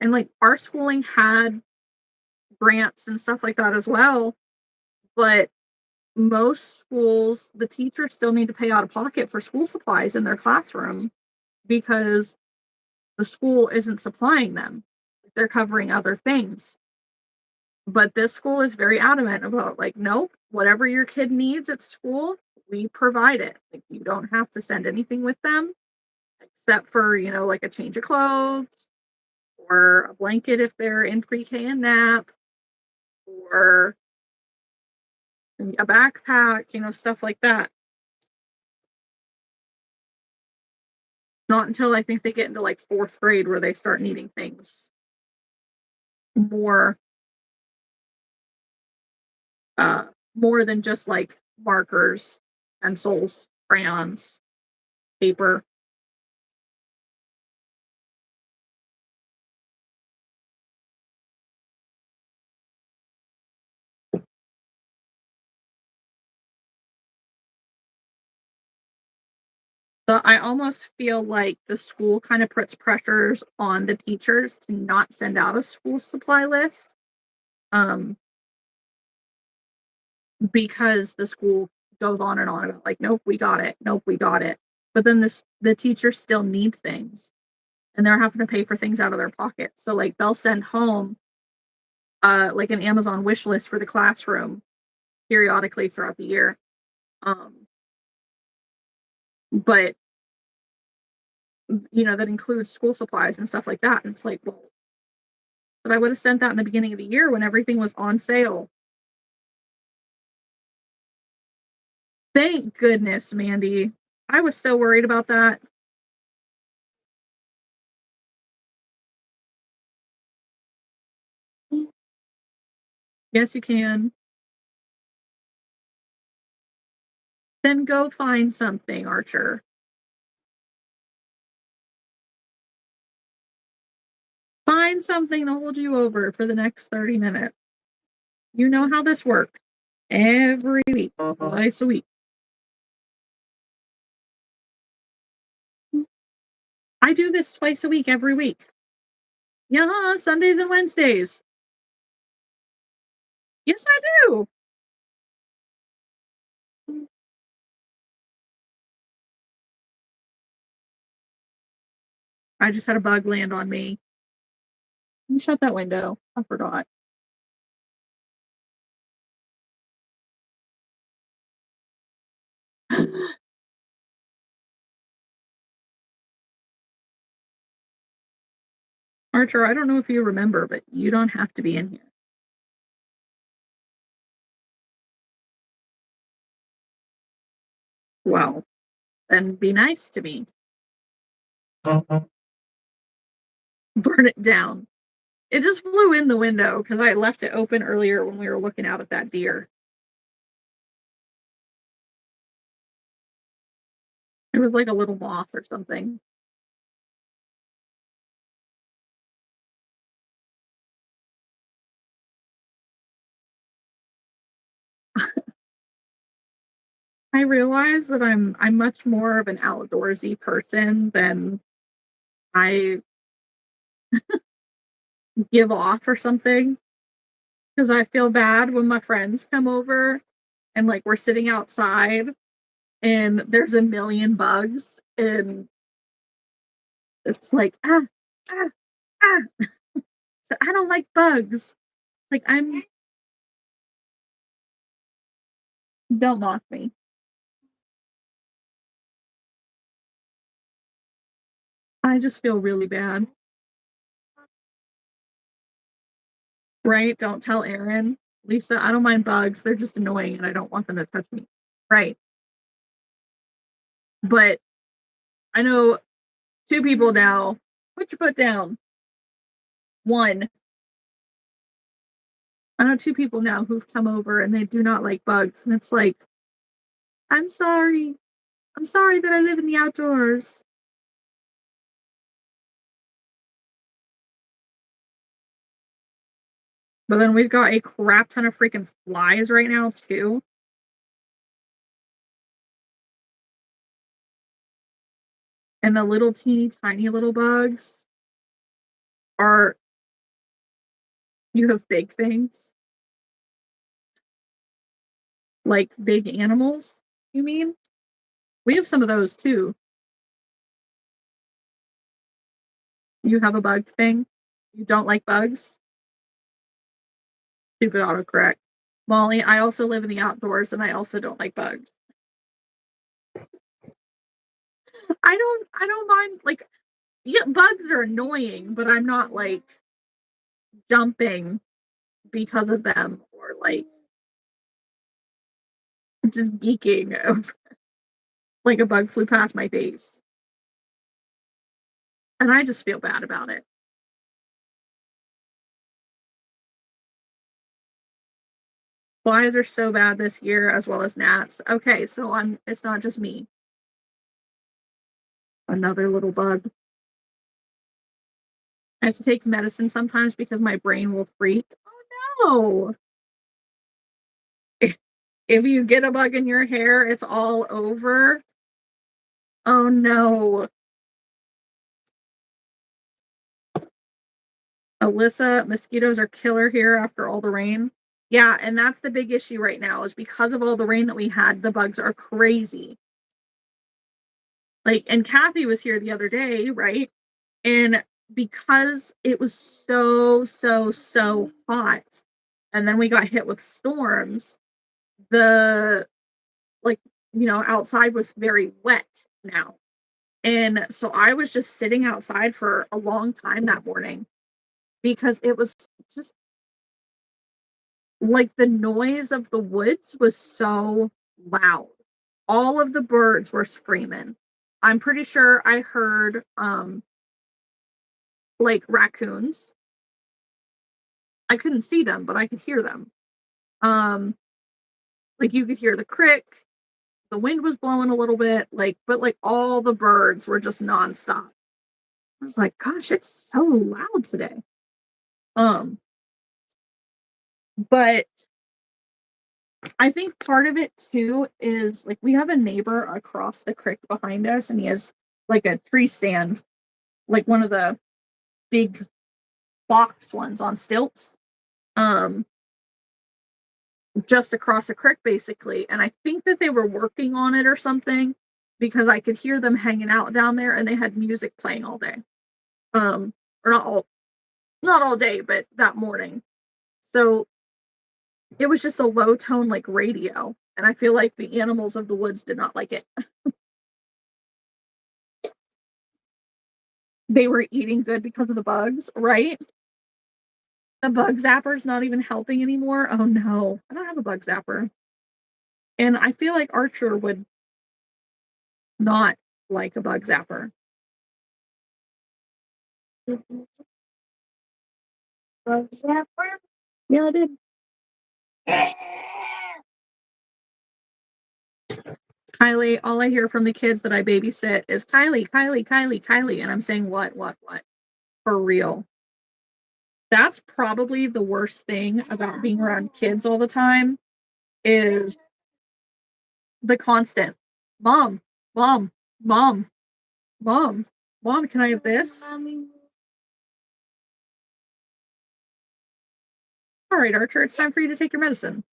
and like our schooling had grants and stuff like that as well, but most schools, the teachers still need to pay out of pocket for school supplies in their classroom because the school isn't supplying them. They're covering other things. But this school is very adamant about like, nope, whatever your kid needs at school, we provide it. Like you don't have to send anything with them except for, like a change of clothes or a blanket if they're in pre-K and nap or a backpack, stuff like that. Not until I think they get into like fourth grade where they start needing things more uh more than just like markers, pencils, crayons, paper. So I almost feel like the school kind of puts pressures on the teachers to not send out a school supply list. Um, because the school goes on and on about like, nope, we got it. Nope, we got it. But then the teachers still need things and they're having to pay for things out of their pocket. So like they'll send home like an Amazon wish list for the classroom periodically throughout the year. But that includes school supplies and stuff like that. And it's like, well, But I would have sent that in the beginning of the year when everything was on sale. Thank goodness, Mandy. I was so worried about that. Yes, you can. Then go find something, Archer. Find something to hold you over for the next 30 minutes. You know how this works. Every week, twice a week. I do this twice a week, every week. Yeah, Sundays and Wednesdays. Yes, I do. I just had a bug land on me. Shut that window. I forgot. Archer, I don't know if you remember, but you don't have to be in here. Well, then be nice to me. Burn it down. It just flew in the window because I left it open earlier when we were looking out at that deer. It was like a little moth or something. I realize that I'm much more of an outdoorsy person than I give off or something because I feel bad when my friends come over and like we're sitting outside and there's a million bugs and it's like ah ah. So I don't like bugs. Like I'm don't mock me. I just feel really bad. Right? Don't tell Aaron. Lisa, I don't mind bugs. They're just annoying and I don't want them to touch me. Right. But I know two people now. Put your foot down. One. I know two people now who've come over and they do not like bugs. And it's like, I'm sorry. I'm sorry that I live in the outdoors. But then we've got a crap ton of freaking flies right now, too. And the little teeny tiny little bugs are, you have big things, like big animals, you mean? We have some of those too. You have a bug thing? You don't like bugs? Stupid autocorrect. Molly, I also live in the outdoors and I also don't like bugs. I don't mind like yeah, bugs are annoying, but I'm not like jumping because of them or like just geeking over like a bug flew past my face. And I just feel bad about it. Flies are so bad this year as well as gnats. Okay, so it's not just me. Another little bug. I have to take medicine sometimes because my brain will freak. Oh no. If you get a bug in your hair, it's all over. Oh no. Alyssa, mosquitoes are killer here after all the rain. Yeah, and that's the big issue right now is because of all the rain that we had, the bugs are crazy. Like, and Kathy was here the other day, right? And because it was so hot, and then we got hit with storms, the like, outside was very wet now. And so I was just sitting outside for a long time that morning because it was just like the noise of the woods was so loud. All of the birds were screaming. I'm pretty sure I heard like raccoons. I couldn't see them, but I could hear them. Um like you could hear the crick, the wind was blowing a little bit, but like all the birds were just nonstop. I was like, gosh, it's so loud today. Um, but I think part of it too is like we have a neighbor across the creek behind us, and he has like a tree stand, like one of the big box ones on stilts, um, just across the creek basically. And I think that they were working on it or something because I could hear them hanging out down there, and they had music playing all day. Or not all day, but that morning. So it was just a low tone like radio, and I feel like the animals of the woods did not like it. They were eating good because of the bugs, right? The bug zapper's not even helping anymore. Oh no, I don't have a bug zapper. And I feel like Archer would not like a bug zapper. Bug zapper? Yeah, I did. Kylie, all I hear from the kids that I babysit is Kylie, Kylie, Kylie, Kylie. And I'm saying, what? For real. That's probably the worst thing about being around kids all the time is the constant mom, mom, mom, mom, mom, can I have this? All right, Archer, it's time for you to take your medicine.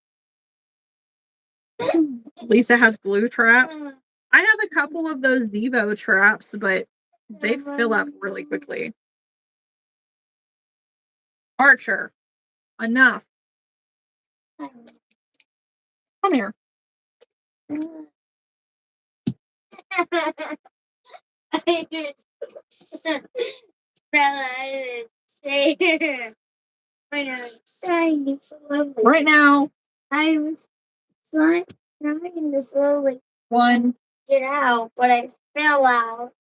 Lisa has glue traps. I have a couple of those Zevo traps, but they fill up really quickly. Archer, enough. Come here. Right now, I was trying to slowly one. get out, but I fell out.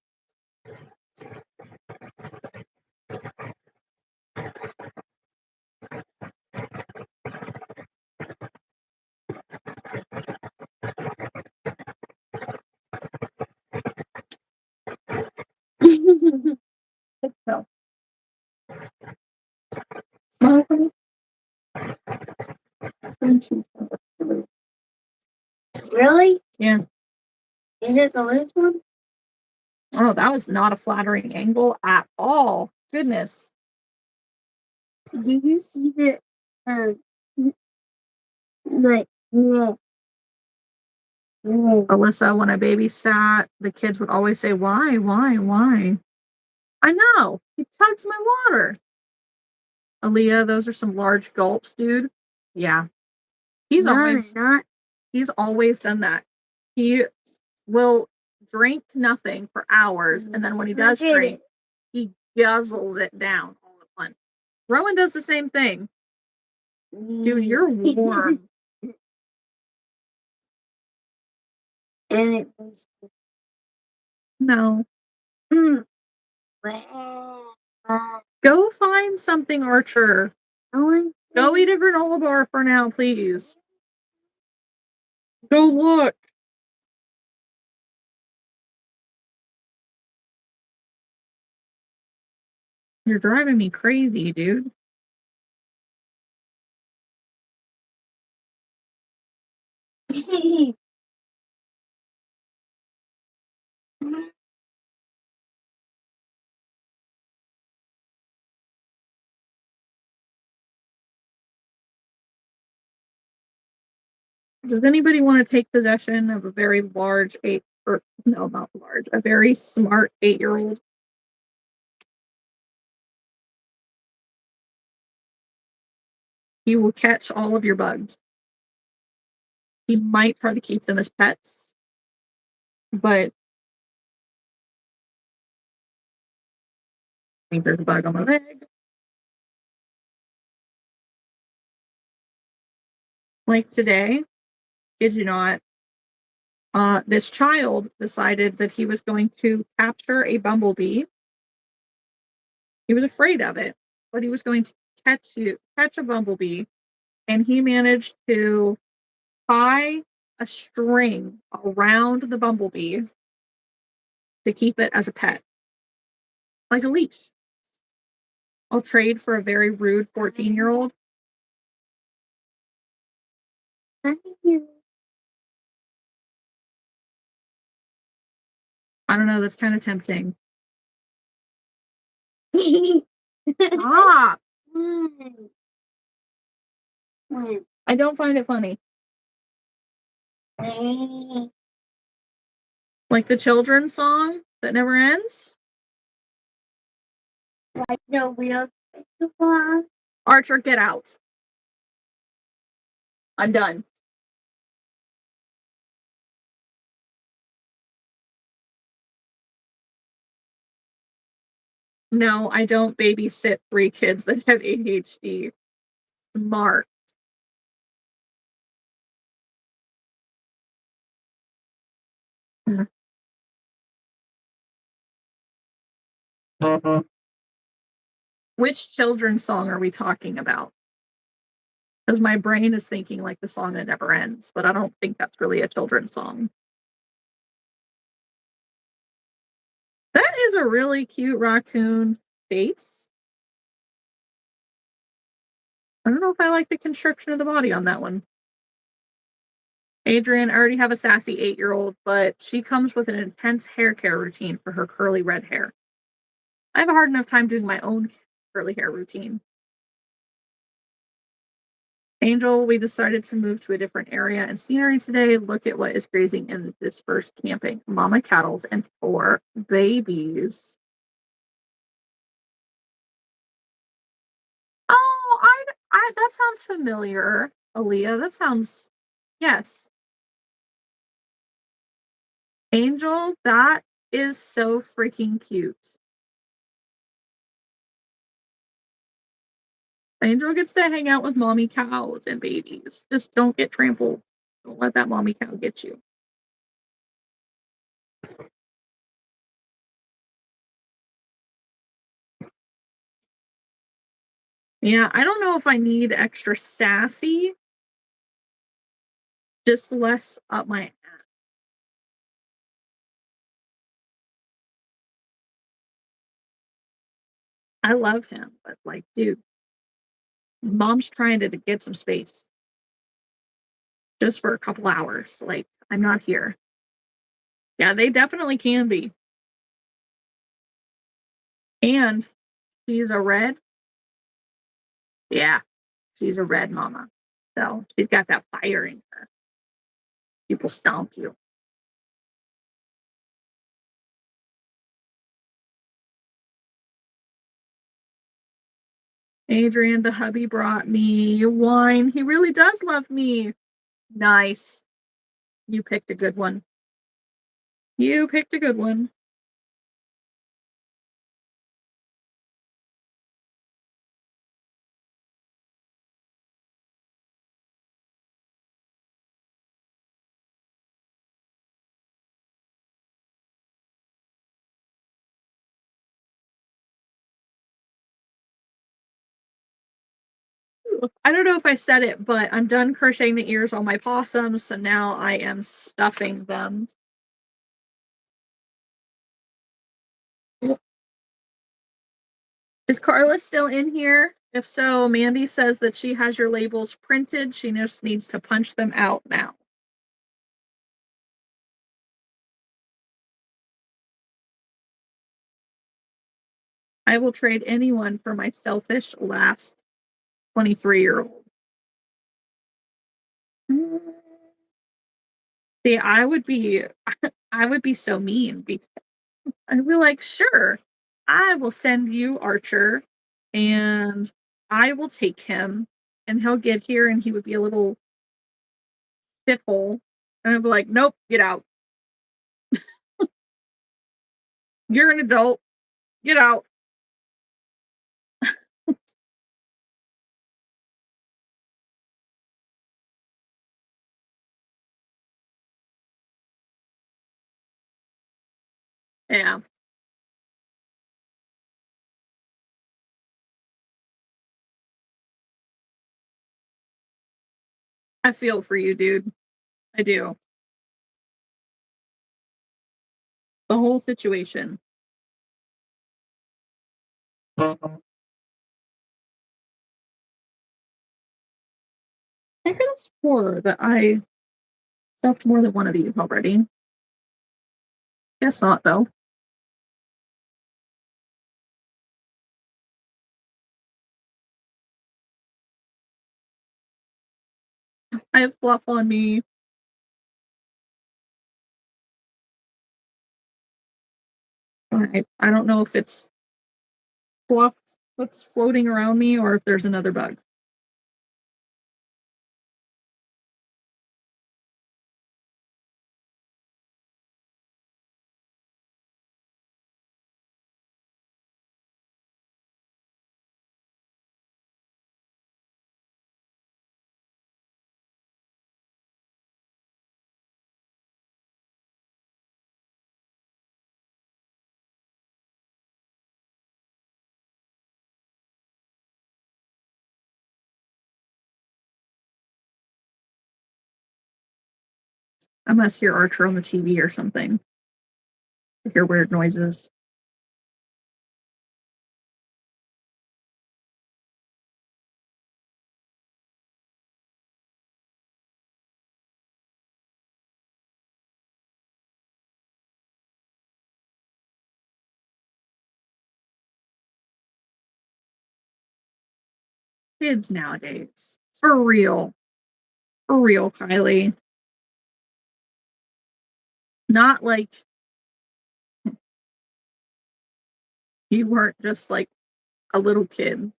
No. Really? Yeah. Is it the loose one? Oh, that was not a flattering angle at all. Goodness. Did you see the like yeah. Alyssa, when I babysat, the kids would always say, why, why? I know. He tugs my water. Aaliyah, those are some large gulps, dude. Yeah. He's always done that. He will drink nothing for hours, and then when he does drink, he guzzles it down all at once. Rowan does the same thing. Dude, you're warm. And it was No. Go find something, Archer. Go eat a granola bar for now, please. Go look. You're driving me crazy, dude. Does anybody want to take possession of a very large no, not large, a very smart 8-year-old? He will catch all of your bugs. He might try to keep them as pets, but I think there's a bug on my leg. Like today, did you not, this child decided that he was going to capture a bumblebee. He was afraid of it, but he was going to catch a bumblebee, and he managed to tie a string around the bumblebee to keep it as a pet, like a leash. I'll trade for a very rude 14-year-old. I don't know, that's kind of tempting. Stop. Mm. When? I don't find it funny. Like the children's song that never ends. Like the real one. Archer, get out. I'm done. No, I don't babysit 3 kids that have ADHD. Smart. Which children's song are we talking about? Because my brain is thinking like the song that never ends, but I don't think that's really a children's song. That is a really cute raccoon face. I don't know if I like the constriction of the body on that one. Adrian, I already have a sassy 8-year-old, but she comes with an intense hair care routine for her curly red hair. I have a hard enough time doing my own curly hair routine. Angel, we decided to move to a different area and scenery today. Look at what is grazing in this first camping. Mama cattles and 4 babies. Oh, I that sounds familiar, Aaliyah. That sounds yes. Angel, that is so freaking cute. Angel gets to hang out with mommy cows and babies. Just don't get trampled. Don't let that mommy cow get you. Yeah, I don't know if I need extra sassy, just less up my ass. I love him, but like, dude, mom's trying to get some space just for a couple hours. Like, I'm not here. Yeah, they definitely can be. And she's a red. Yeah, she's a red mama. So she's got that fire in her. People stomp you. Adrian, the hubby brought me wine. He really does love me. Nice. You picked a good one. You picked a good one. I don't know if I said it, but I'm done crocheting the ears on my possums, so now I am stuffing them. Is Carla still in here? If so, Mandy says that she has your labels printed. She just needs to punch them out now. I will trade anyone for my selfish last 23-year-old. See, I would be so mean because I'd be like, sure, I will send you Archer and I will take him and he'll get here and he would be a little shithole. And I'd be like, nope, get out. You're an adult. Get out. Yeah. I feel for you, dude. I do. The whole situation. I could have swore that I stuffed more than one of these already. Guess not, though. I have fluff on me. Alright, I don't know if it's fluff that's floating around me or if there's another bug. I must hear Archer on the TV or something. I hear weird noises. Kids nowadays. For real. For real, Kylie. Not like you weren't just like a little kid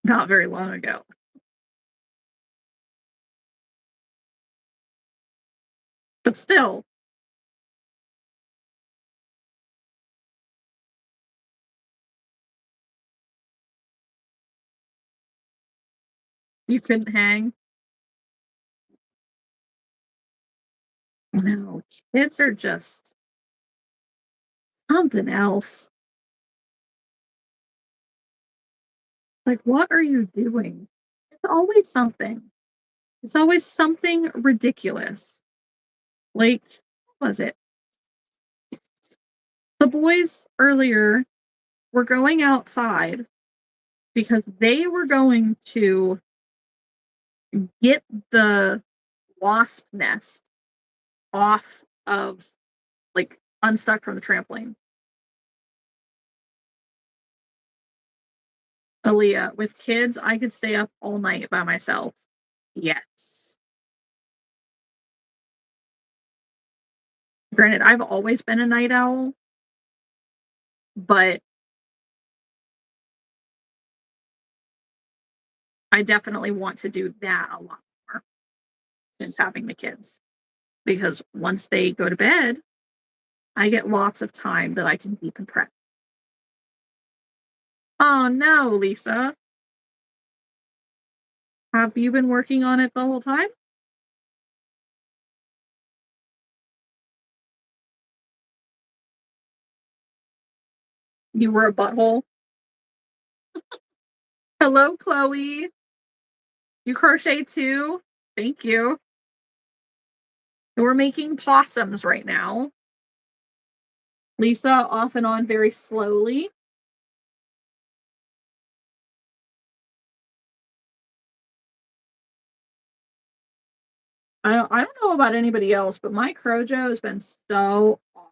not very long ago. But still, you couldn't hang. No, kids are just something else. Like, what are you doing? It's always something. It's always something ridiculous. Like, what was it? The boys earlier were going outside because they were going to get the wasp nest off of, like, unstuck from the trampoline. Aaliyah, with kids, I could stay up all night by myself. Yes. Granted, I've always been a night owl, but I definitely want to do that a lot more since having the kids. Because once they go to bed, I get lots of time that I can decompress. Oh no, Lisa. Have you been working on it the whole time? You were a butthole. Hello, Chloe. You crochet too? Thank you. We're making possums right now. Lisa off and on very slowly. I don't know about anybody else, but my crojo has been so off.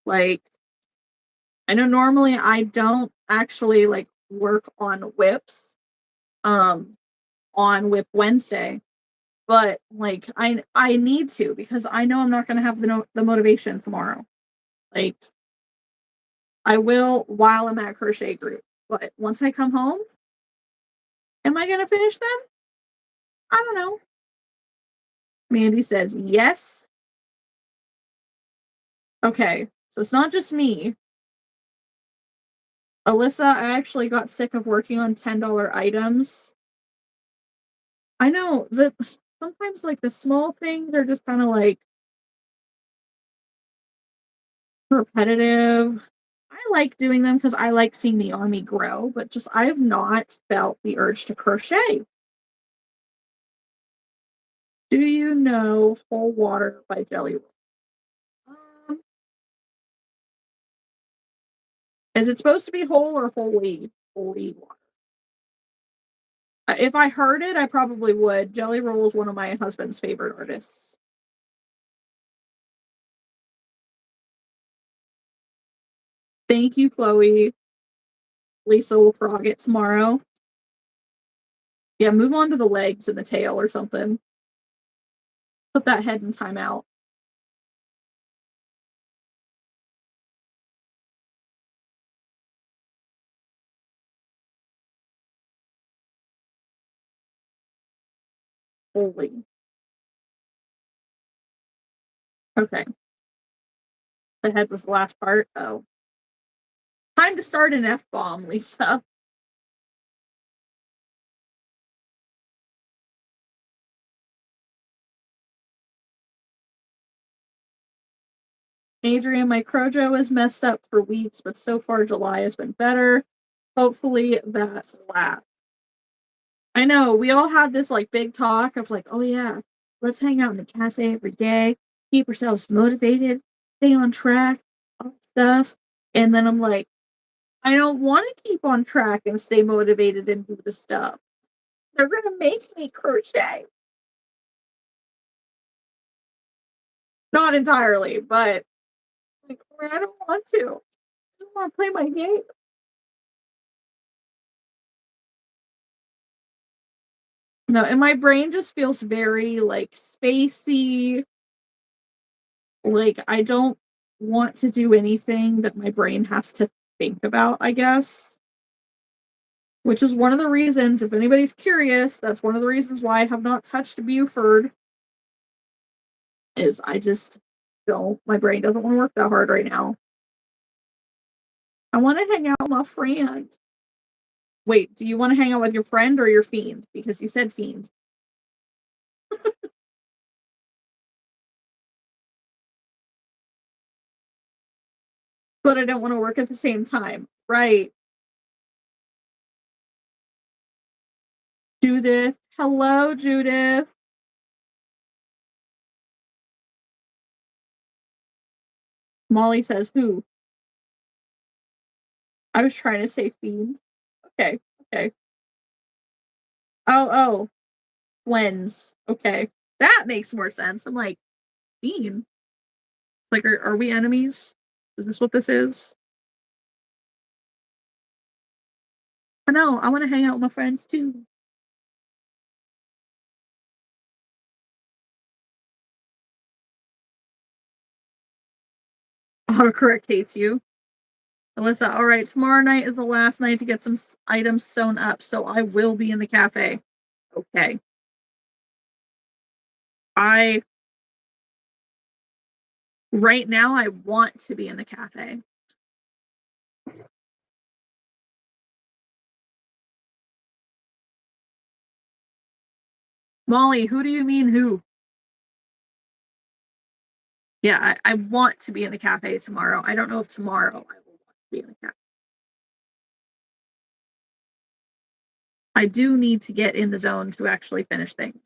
Like, I know normally I don't actually like work on whips um on Whip Wednesday, but like I need to because I know I'm not going to have the motivation tomorrow. Like, I will while I'm at crochet group, but once I come home, am I going to finish them? I don't know. Mandy says yes. Okay, so it's not just me. Alyssa, I actually got sick of working on $10 items. I know that sometimes like the small things are just kind of like repetitive. I like doing them because I like seeing the army grow, but just I have not felt the urge to crochet. Do you know Whole Water by Jelly Roll? Um, is it supposed to be whole or wholly? Wholly water. If I heard it, I probably would. Jelly Roll is one of my husband's favorite artists. Thank you, Chloe. Lisa will frog it tomorrow. Yeah, move on to the legs and the tail or something. Put that head in timeout. Holy. Okay. The head was the last part. Oh. Time to start an F bomb, Lisa. Adrian, my crojo is messed up for weeks, but so far July has been better. Hopefully that's lasts. I know we all had this like big talk of like, oh yeah, let's hang out in the cafe every day, keep ourselves motivated, stay on track, all that stuff. And then I'm like, I don't want to keep on track and stay motivated and do the stuff. They're gonna make me crochet. Not entirely, but like, I don't want to. I don't want to play my game. No, and my brain just feels very like spacey. Like I don't want to do anything that my brain has to think about, I guess. Which is one of the reasons, if anybody's curious, that's one of the reasons why I have not touched Buford. Is I just don't, my brain doesn't want to work that hard right now. I want to hang out with my friend. Wait, do you want to hang out with your friend or your fiend? Because you said fiend. But I don't want to work at the same time. Right. Judith. Hello, Judith. Molly says, who? I was trying to say fiend. Okay. Okay. Oh. Twins. Okay. That makes more sense. I'm like, fiend? Like, are we enemies? Is this what this is? I know. I want to hang out with my friends too. Autocorrect hates you. Alyssa, all right, tomorrow night is the last night to get some items sewn up, so I will be in the cafe. Okay. I right now I want to be in the cafe. Molly, who do you mean who? Yeah, I want to be in the cafe tomorrow. I don't know if tomorrow I will want to be in the cafe. I do need to get in the zone to actually finish things.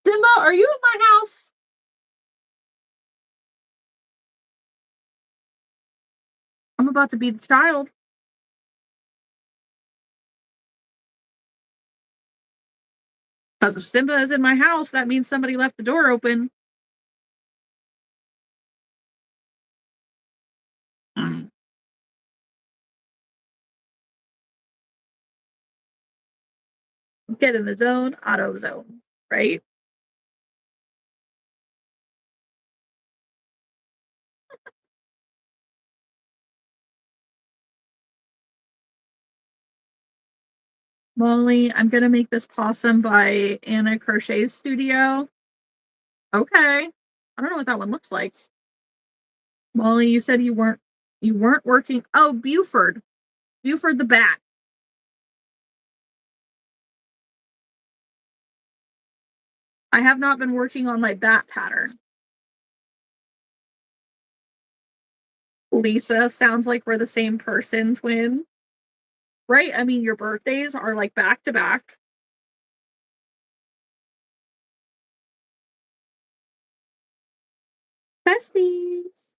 Simba, are you in my house? I'm about to be the child. Because if Simba is in my house, that means somebody left the door open. Mm. Get in the zone, auto zone, right? Molly, I'm gonna make this possum by Anna Crochet's studio. Okay. I don't know what that one looks like. Molly, you said you weren't working. Oh, Buford. Buford the bat. I have not been working on my bat pattern. Lisa, sounds like we're the same person, twin. Right? I mean, your birthdays are like back to back. Besties.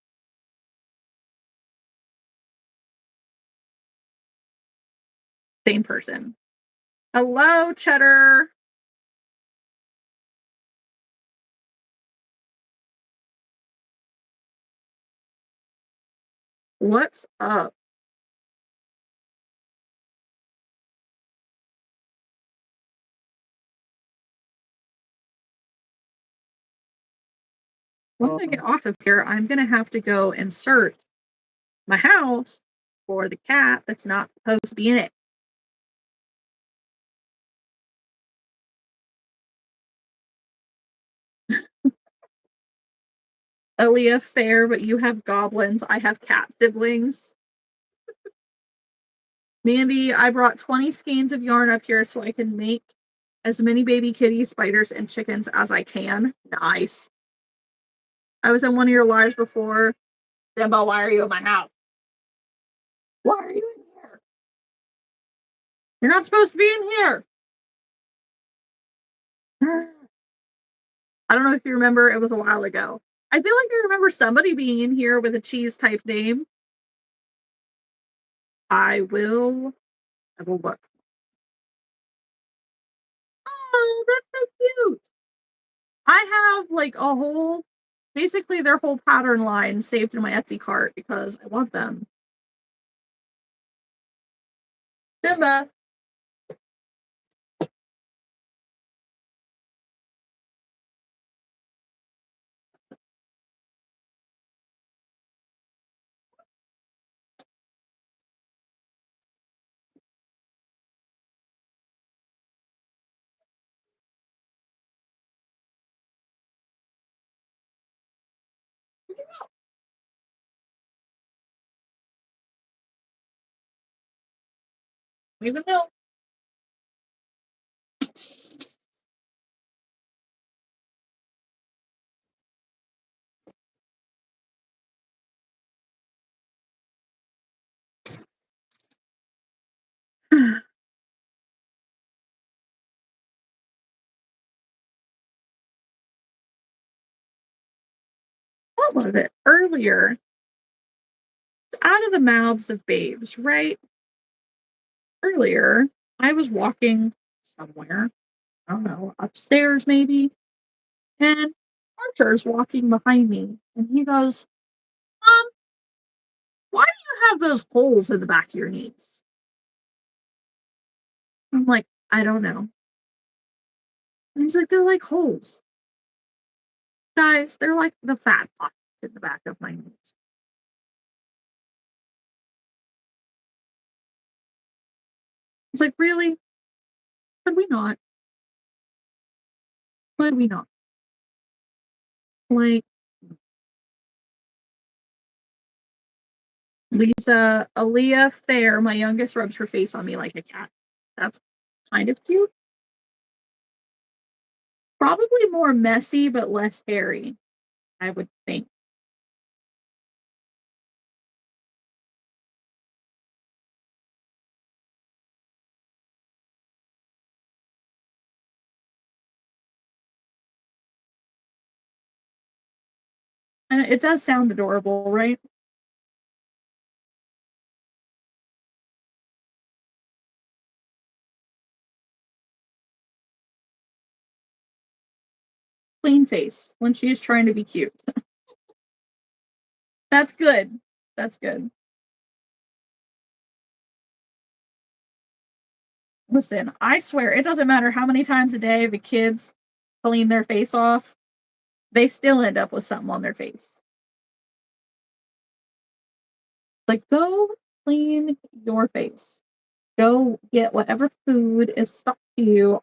Same person. Hello, Cheddar. What's up? Once I get off of here, I'm gonna have to go and search my house for the cat that's not supposed to be in it. Aaliyah, fair, but you have goblins. I have cat siblings. Mandy, I brought 20 skeins of yarn up here so I can make as many baby kitties, spiders, and chickens as I can. Nice. I was in one of your lives before. Dembo, why are you in my house? Why are you in here? You're not supposed to be in here. I don't know if you remember, it was a while ago. I feel like I remember somebody being in here with a cheese type name. I will look. Oh, that's so cute. I have like a whole, basically their whole pattern line saved in my Etsy cart because I love them. Simba. Even though. What was it? Earlier, out of the mouths of babes, right? Earlier, I was walking somewhere, I don't know, upstairs maybe, and Archer's walking behind me, and he goes, why do you have those holes in the back of your knees? I'm like, I don't know. And he's like, they're like holes. Guys, they're like the fat pockets in the back of my knees. It's like, really? Could we not? Could we not? Like, Lisa, Aaliyah Fair, my youngest, rubs her face on me like a cat. That's kind of cute. Probably more messy, but less hairy, I would think. And it does sound adorable, right? Clean face when she's trying to be cute. That's good. That's good. Listen, I swear, it doesn't matter how many times a day the kids clean their face off, they still end up with something on their face. Like, go clean your face. Go get whatever food is stuck to you.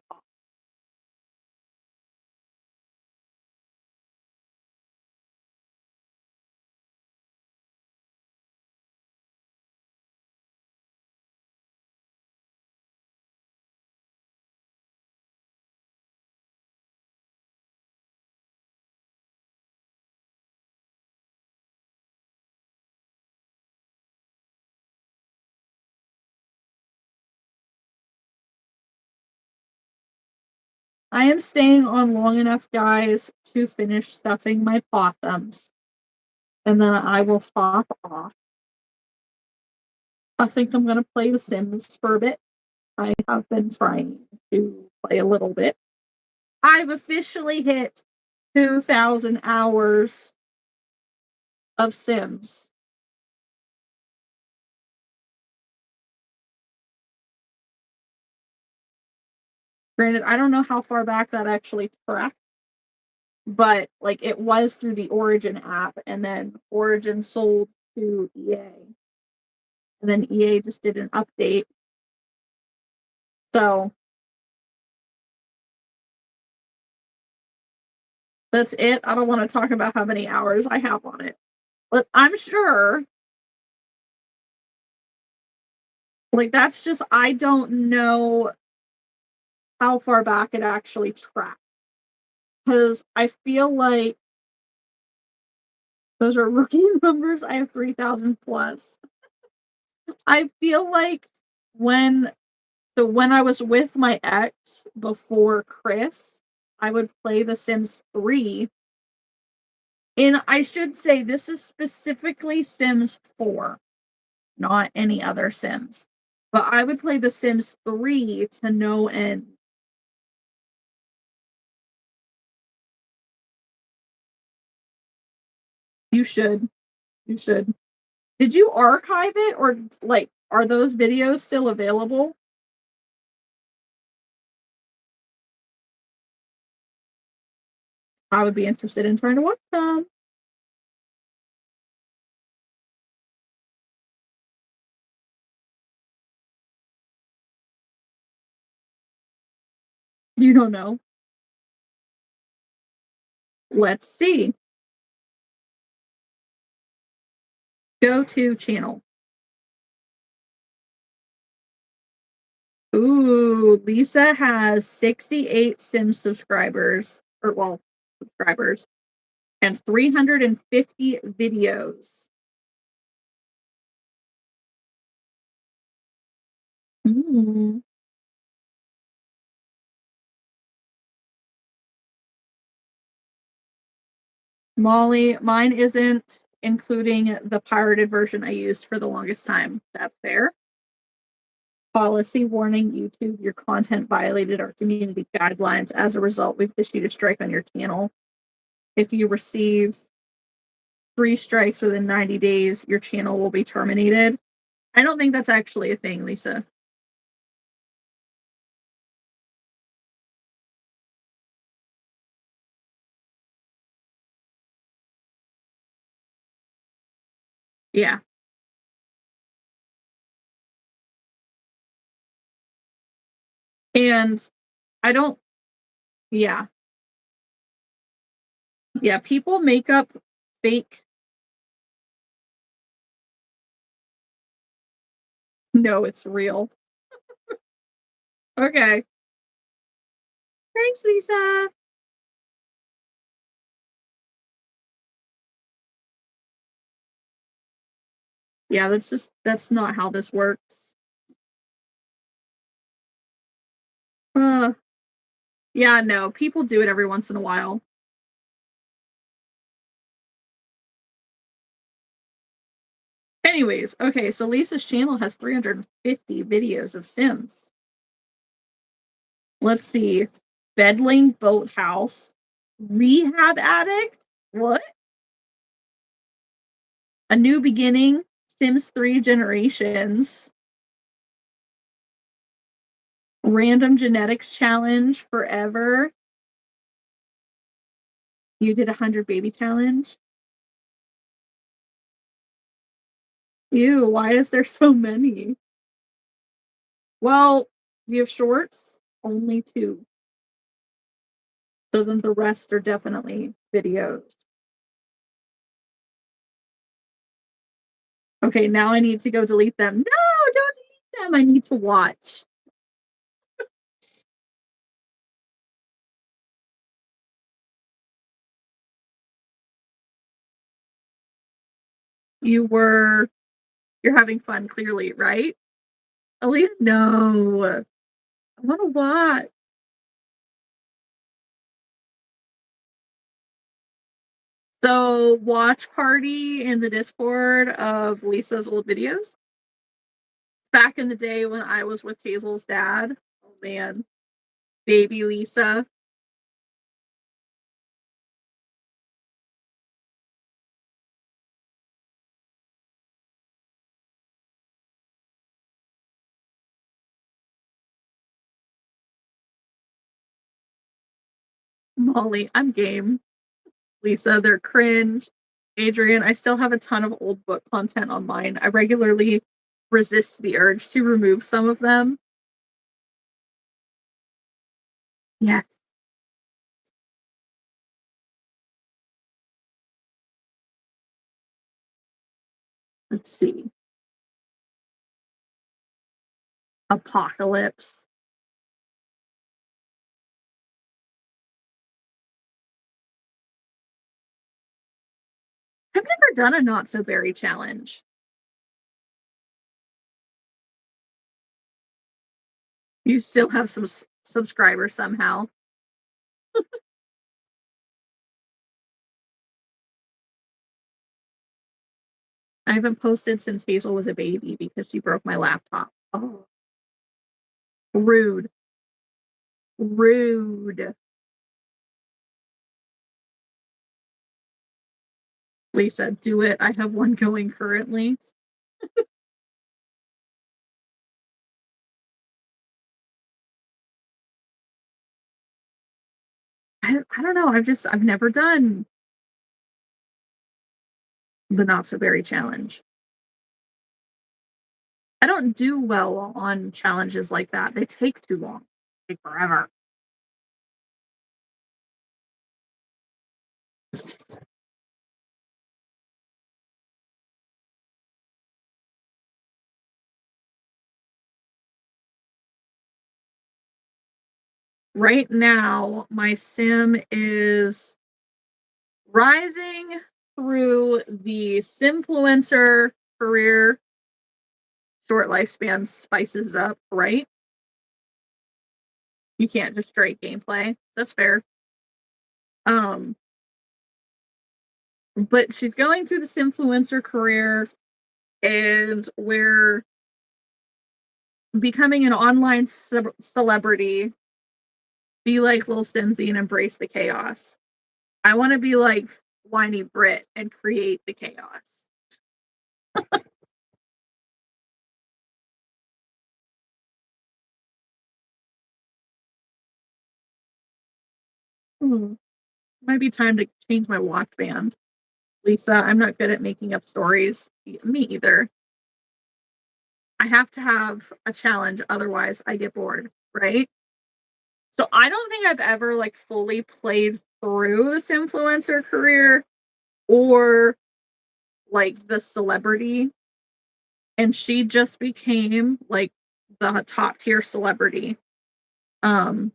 I am staying on long enough, guys, to finish stuffing my possums, and then I will hop off. I think I'm gonna play The Sims for a bit. I have been trying to play a little bit. I've officially hit 2,000 hours of Sims. Granted, I don't know how far back that actually tracked, but like it was through the Origin app, and then Origin sold to EA, and then EA just did an update. So that's it. I don't want to talk about how many hours I have on it, but I'm sure, like, that's just, I don't know how far back it actually tracked because I feel like those are rookie numbers. I have 3,000 plus. I feel like when when I was with my ex before Chris, I would play The Sims 3. And I should say this is specifically Sims 4, not any other Sims. But I would play The Sims 3 to no end. You should. You should. Did you archive it, or like are those videos still available? I would be interested in trying to watch them. You don't know. Let's see. Go to channel. Ooh, Lisa has 68 Sims subscribers, or well, subscribers, and 350 videos. Mm. Molly, mine isn't including the pirated version I used for the longest time. That's fair. Policy warning: YouTube, your content violated our community guidelines. As a result, we've issued a strike on your channel. If you receive 3 strikes within 90 days, your channel will be terminated. I don't think that's actually a thing, Lisa. Yeah. And I don't, yeah. Yeah. People make up fake. No, it's real. Okay. Thanks, Lisa. Yeah, that's not how this works. Uh, yeah, no, people do it every once in a while. Anyways, okay, so Lisa's channel has 350 videos of Sims. Let's see. Bedling Boathouse. Rehab Addict? What? A New Beginning. Sims 3 Generations. Random Genetics Challenge Forever. You did 100 baby challenge. Ew, why is there so many? Well, do you have shorts? Only 2. So then the rest are definitely videos. Okay, now I need to go delete them. No, don't delete them. I need to watch. You're having fun, clearly, right? Aaliyah, no. I want to watch. So, watch party in the Discord of Lisa's old videos. Back in the day when I was with Hazel's dad. Oh man, baby Lisa. Molly, I'm game. Lisa, they're cringe. Adrian, I still have a ton of old book content on mine. I regularly resist the urge to remove some of them. Yes. Let's see. Apocalypse. I've never done a not so berry challenge. You still have some subscribers somehow. I haven't posted since Hazel was a baby because she broke my laptop. Oh, rude. Rude. Lisa, do it. I have one going currently. I don't know. I've never done the not so berry challenge. I don't do well on challenges like that. They take too long. Take forever. Right now, my sim is rising through the simfluencer career. Short lifespan spices it up, right? You can't just straight gameplay. That's fair. Um, but she's going through this influencer career and we're becoming an online celebrity. Be like Little Simsy and embrace the chaos. I want to be like Whiny Brit and create the chaos. Hmm. Might be time to change my watch band. Lisa, I'm not good at making up stories. Me either. I have to have a challenge, otherwise I get bored, right? So I don't think I've ever like fully played through this influencer career or like the celebrity. And she just became like the top tier celebrity. Um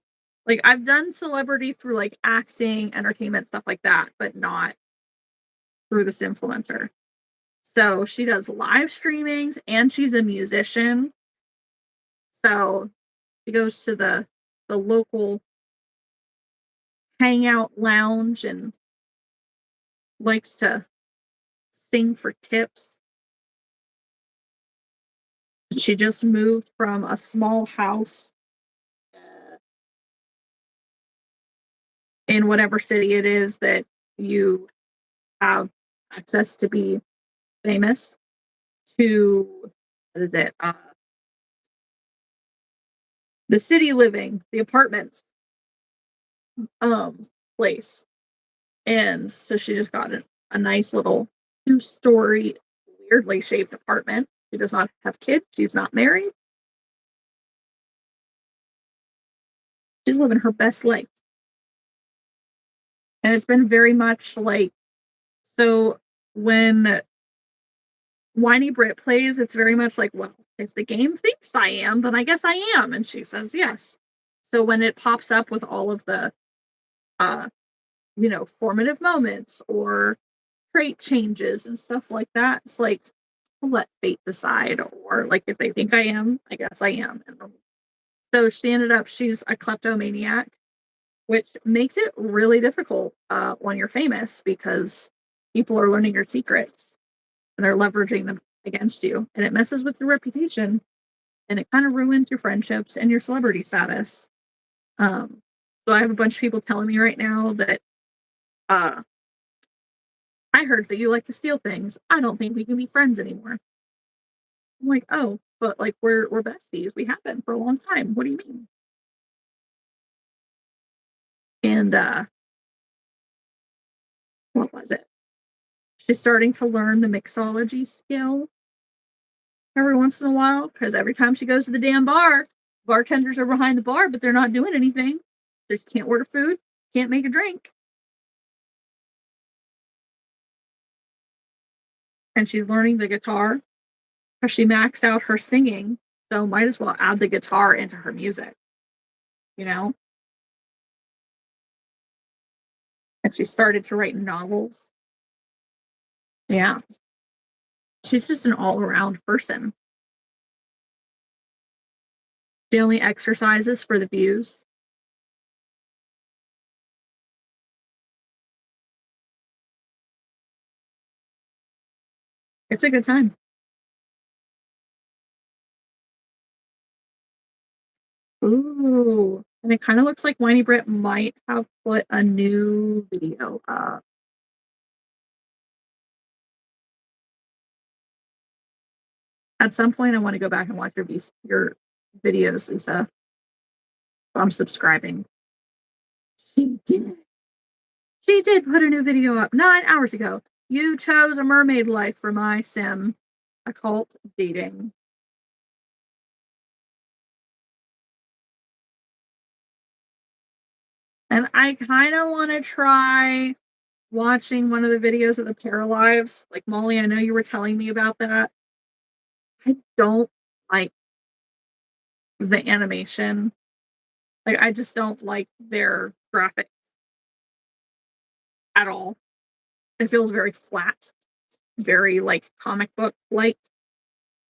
like I've done celebrity through like acting, entertainment, stuff like that, but not through this influencer. So she does live streamings and she's a musician. So she goes to the local hangout lounge and likes to sing for tips. She just moved from a small house in whatever city it is that you have access to be famous to what is it? The city living, the apartments place. And so she just got a nice little two-story, weirdly shaped apartment. She does not have kids. She's not married. She's living her best life. And it's been very much like so when Whiny Brit plays, it's very much like, well, if the game thinks I am, then I guess I am. And she says yes. So when it pops up with all of the uh, formative moments or trait changes and stuff like that, it's like I'll let fate decide. Or like if they think I am, I guess I am. And so she ended up she's a kleptomaniac, which makes it really difficult when you're famous because people are learning your secrets and they're leveraging them against you, and it messes with your reputation and it kind of ruins your friendships and your celebrity status. Um, so I have a bunch of people telling me right now that uh, I heard that you like to steal things. I don't think we can be friends anymore. I'm like, oh, but like we're besties. We have been for a long time. What do you mean? And what was it? She's starting to learn the mixology skill every once in a while because every time she goes to the damn bar, bartenders are behind the bar, but they're not doing anything. They can't order food, can't make a drink. And she's learning the guitar because she maxed out her singing. So might as well add the guitar into her music, you know? And she started to write novels. Yeah. She's just an all around person. She only exercises for the views. It's a good time. Ooh. And it kind of looks like Whiny Brit might have put a new video up. At some point, I want to go back and watch your videos, Lisa. I'm subscribing. She did. She did put a new video up 9 hours ago. You chose a mermaid life for my sim. Occult dating. And I kind of want to try watching one of the videos of the Paralives. Like, Molly, I know you were telling me about that. I don't like the animation. Like, I just don't like their graphics at all. It feels very flat, very like comic book like.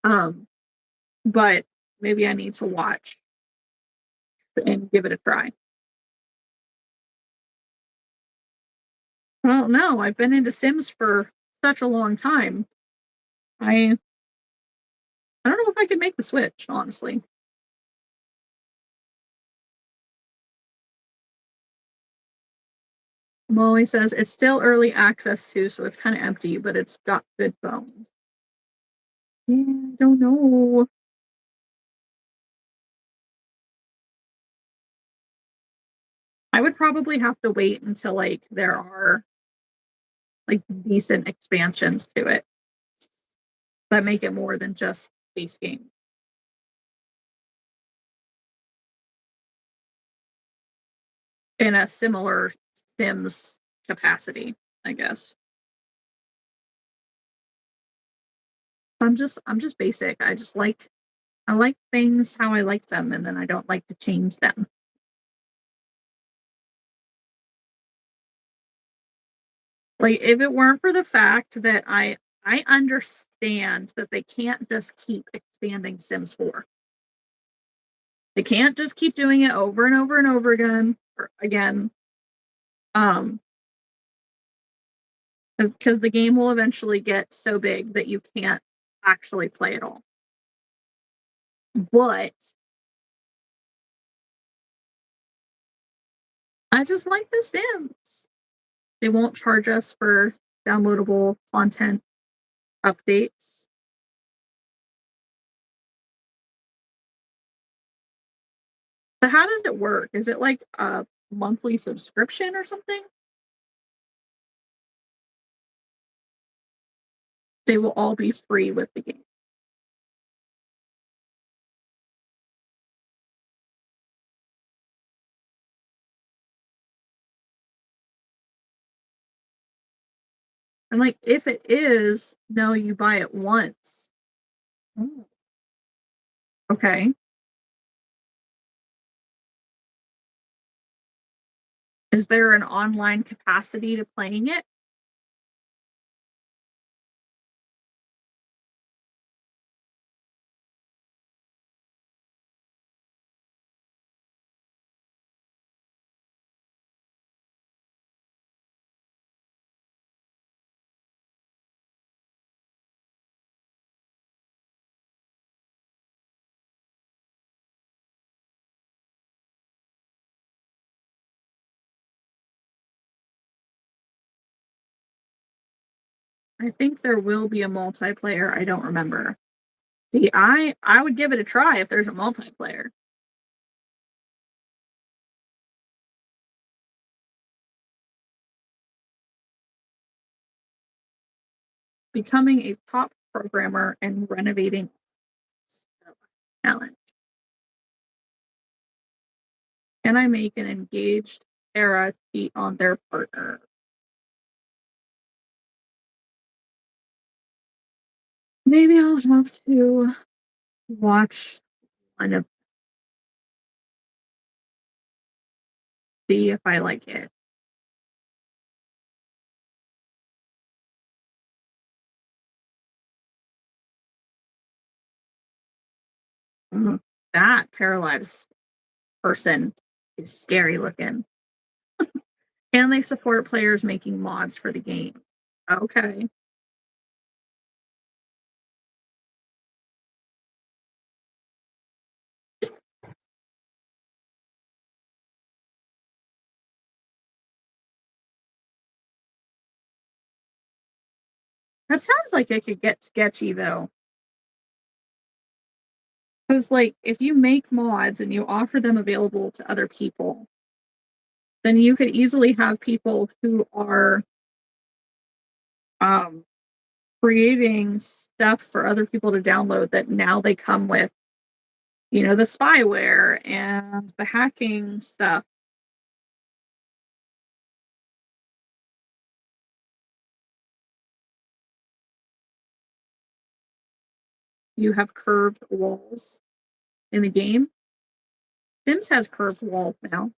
Um, but maybe I need to watch and give it a try. Well, no, I've been into Sims for such a long time. I I don't know if I could make the switch, honestly. Molly says it's still early access too, so it's kind of empty, but it's got good bones. Yeah, I don't know. I would probably have to wait until like there are like decent expansions to it that make it more than just base game in a similar Sims capacity, I guess. I'm just basic. I like things how I like them and then I don't like to change them. Like if it weren't for the fact that I understand that they can't just keep expanding Sims 4. They can't just keep doing it over and over and over again or again. Um because the game will eventually get so big that you can't actually play it all. But I just like the Sims. They won't charge us for downloadable content updates. So how does it work? Is it like a monthly subscription or something? They will all be free with the game. And like if it is, no, you buy it once. Oh, okay. Is there an online capacity to playing it? I think there will be a multiplayer, I don't remember. See, I would give it a try if there's a multiplayer. Becoming a top programmer and renovating talent. Can I make an engaged era cheat on their partner? Maybe I'll have to watch one of see if I like it. Mhm. That paralyzed person is scary looking. Can they support players making mods for the game? Okay. That sounds like it could get sketchy though. Because, like, if you make mods and you offer them available to other people, then you could easily have people who are um, creating stuff for other people to download that now they come with, the spyware and the hacking stuff. You have curved walls in the game. Sims has curved walls now.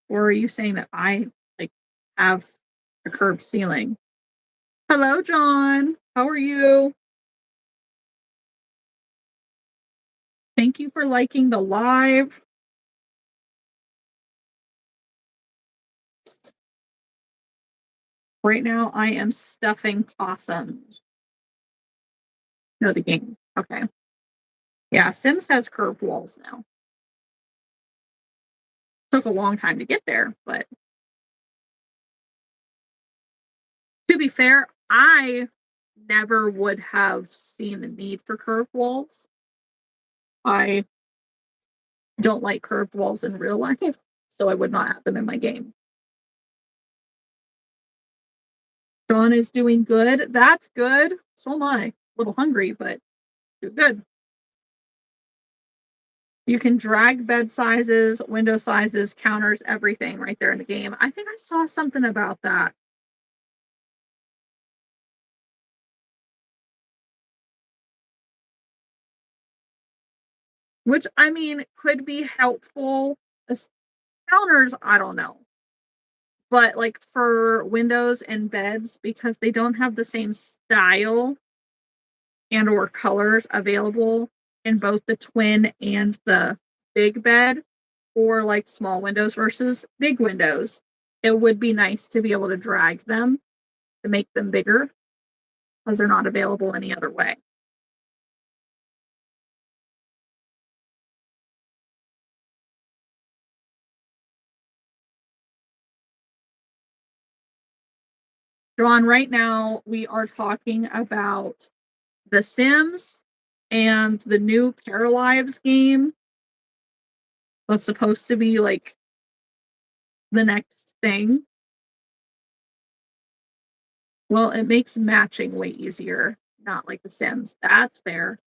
Or are you saying that I like have a curved ceiling? Hello, John. How are you? Thank you for liking the live. Right now, I am stuffing possums. No, the game. Okay. Yeah, Sims has curved walls now. Took a long time to get there, but to be fair, I never would have seen the need for curved walls. I don't like curved walls in real life, so I would not have them in my game. Dawn is doing good. That's good. So am I. A little hungry, but do good. You can drag bed sizes, window sizes, counters, everything right there in the game. I think I saw something about that. Which I mean could be helpful. As counters, I don't know. But like for windows and beds, because they don't have the same style and or colors available in both the twin and the big bed, or like small windows versus big windows, it would be nice to be able to drag them to make them bigger because they're not available any other way. John, right now we are talking about The Sims and the new Paralives game that's supposed to be like the next thing. Well, it makes matching way easier, not like The Sims. That's fair.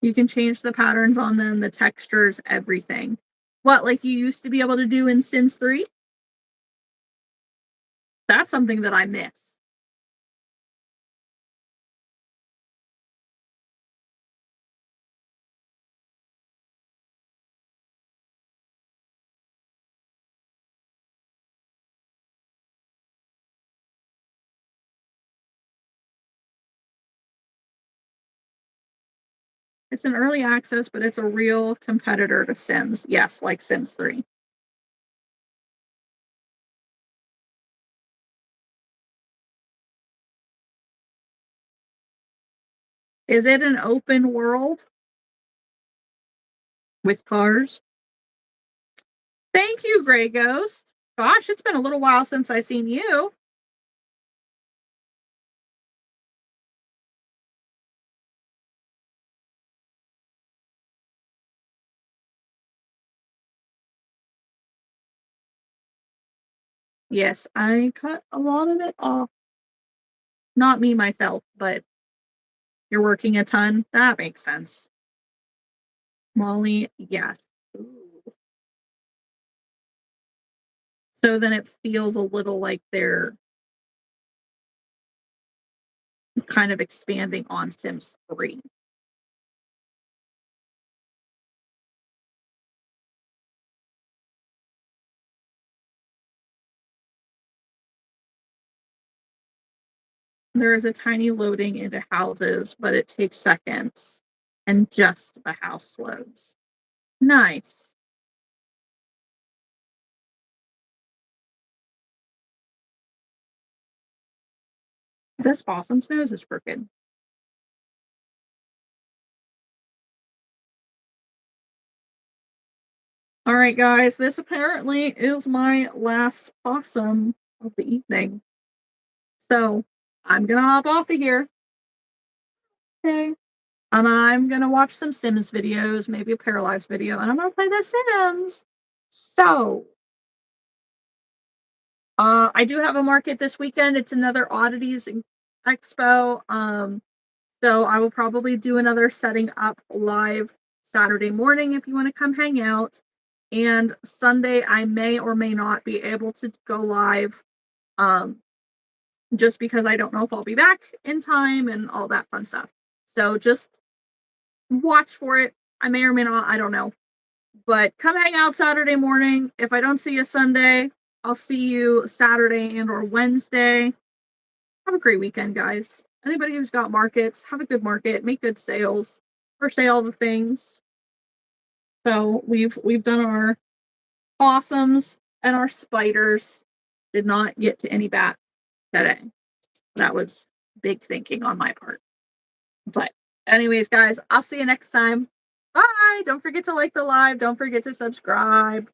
You can change the patterns on them, the textures, everything. What, like you used to be able to do in Sims 3? That's something that I miss. It's an early access, but it's a real competitor to Sims. Yes, like Sims 3. Is it an open world with cars? Thank you, Gray Ghost. Gosh, it's been a little while since I seen you. Yes, I cut a lot of it off. Not me myself, but you're working a ton. That makes sense. Molly, yes. Ooh. So then it feels a little like they're kind of expanding on Sims 3. There is a tiny loading into houses, but it takes seconds and just the house loads. Nice. This possum's nose is crooked. All right, guys, this apparently is my last possum of the evening. So I'm gonna hop off of here. Okay. And I'm gonna watch some Sims videos, maybe a Parallax video, and I'm gonna play The Sims. So I do have a market this weekend. It's another oddities expo. So I will probably do another setting up live Saturday morning if you want to come hang out. And Sunday I may or may not be able to go live. Um, just because I don't know if I'll be back in time and all that fun stuff. So just watch for it. I may or may not, I don't know. But come hang out Saturday morning. If I don't see you Sunday, I'll see you Saturday and or Wednesday. Have a great weekend, guys. Anybody who's got markets, have a good market, make good sales, or say all the things. So we've done our possums and our spiders. Did not get to any bat today. That was big thinking on my part. But anyways, guys, I'll see you next time. Bye. Don't forget to like the live. Don't forget to subscribe.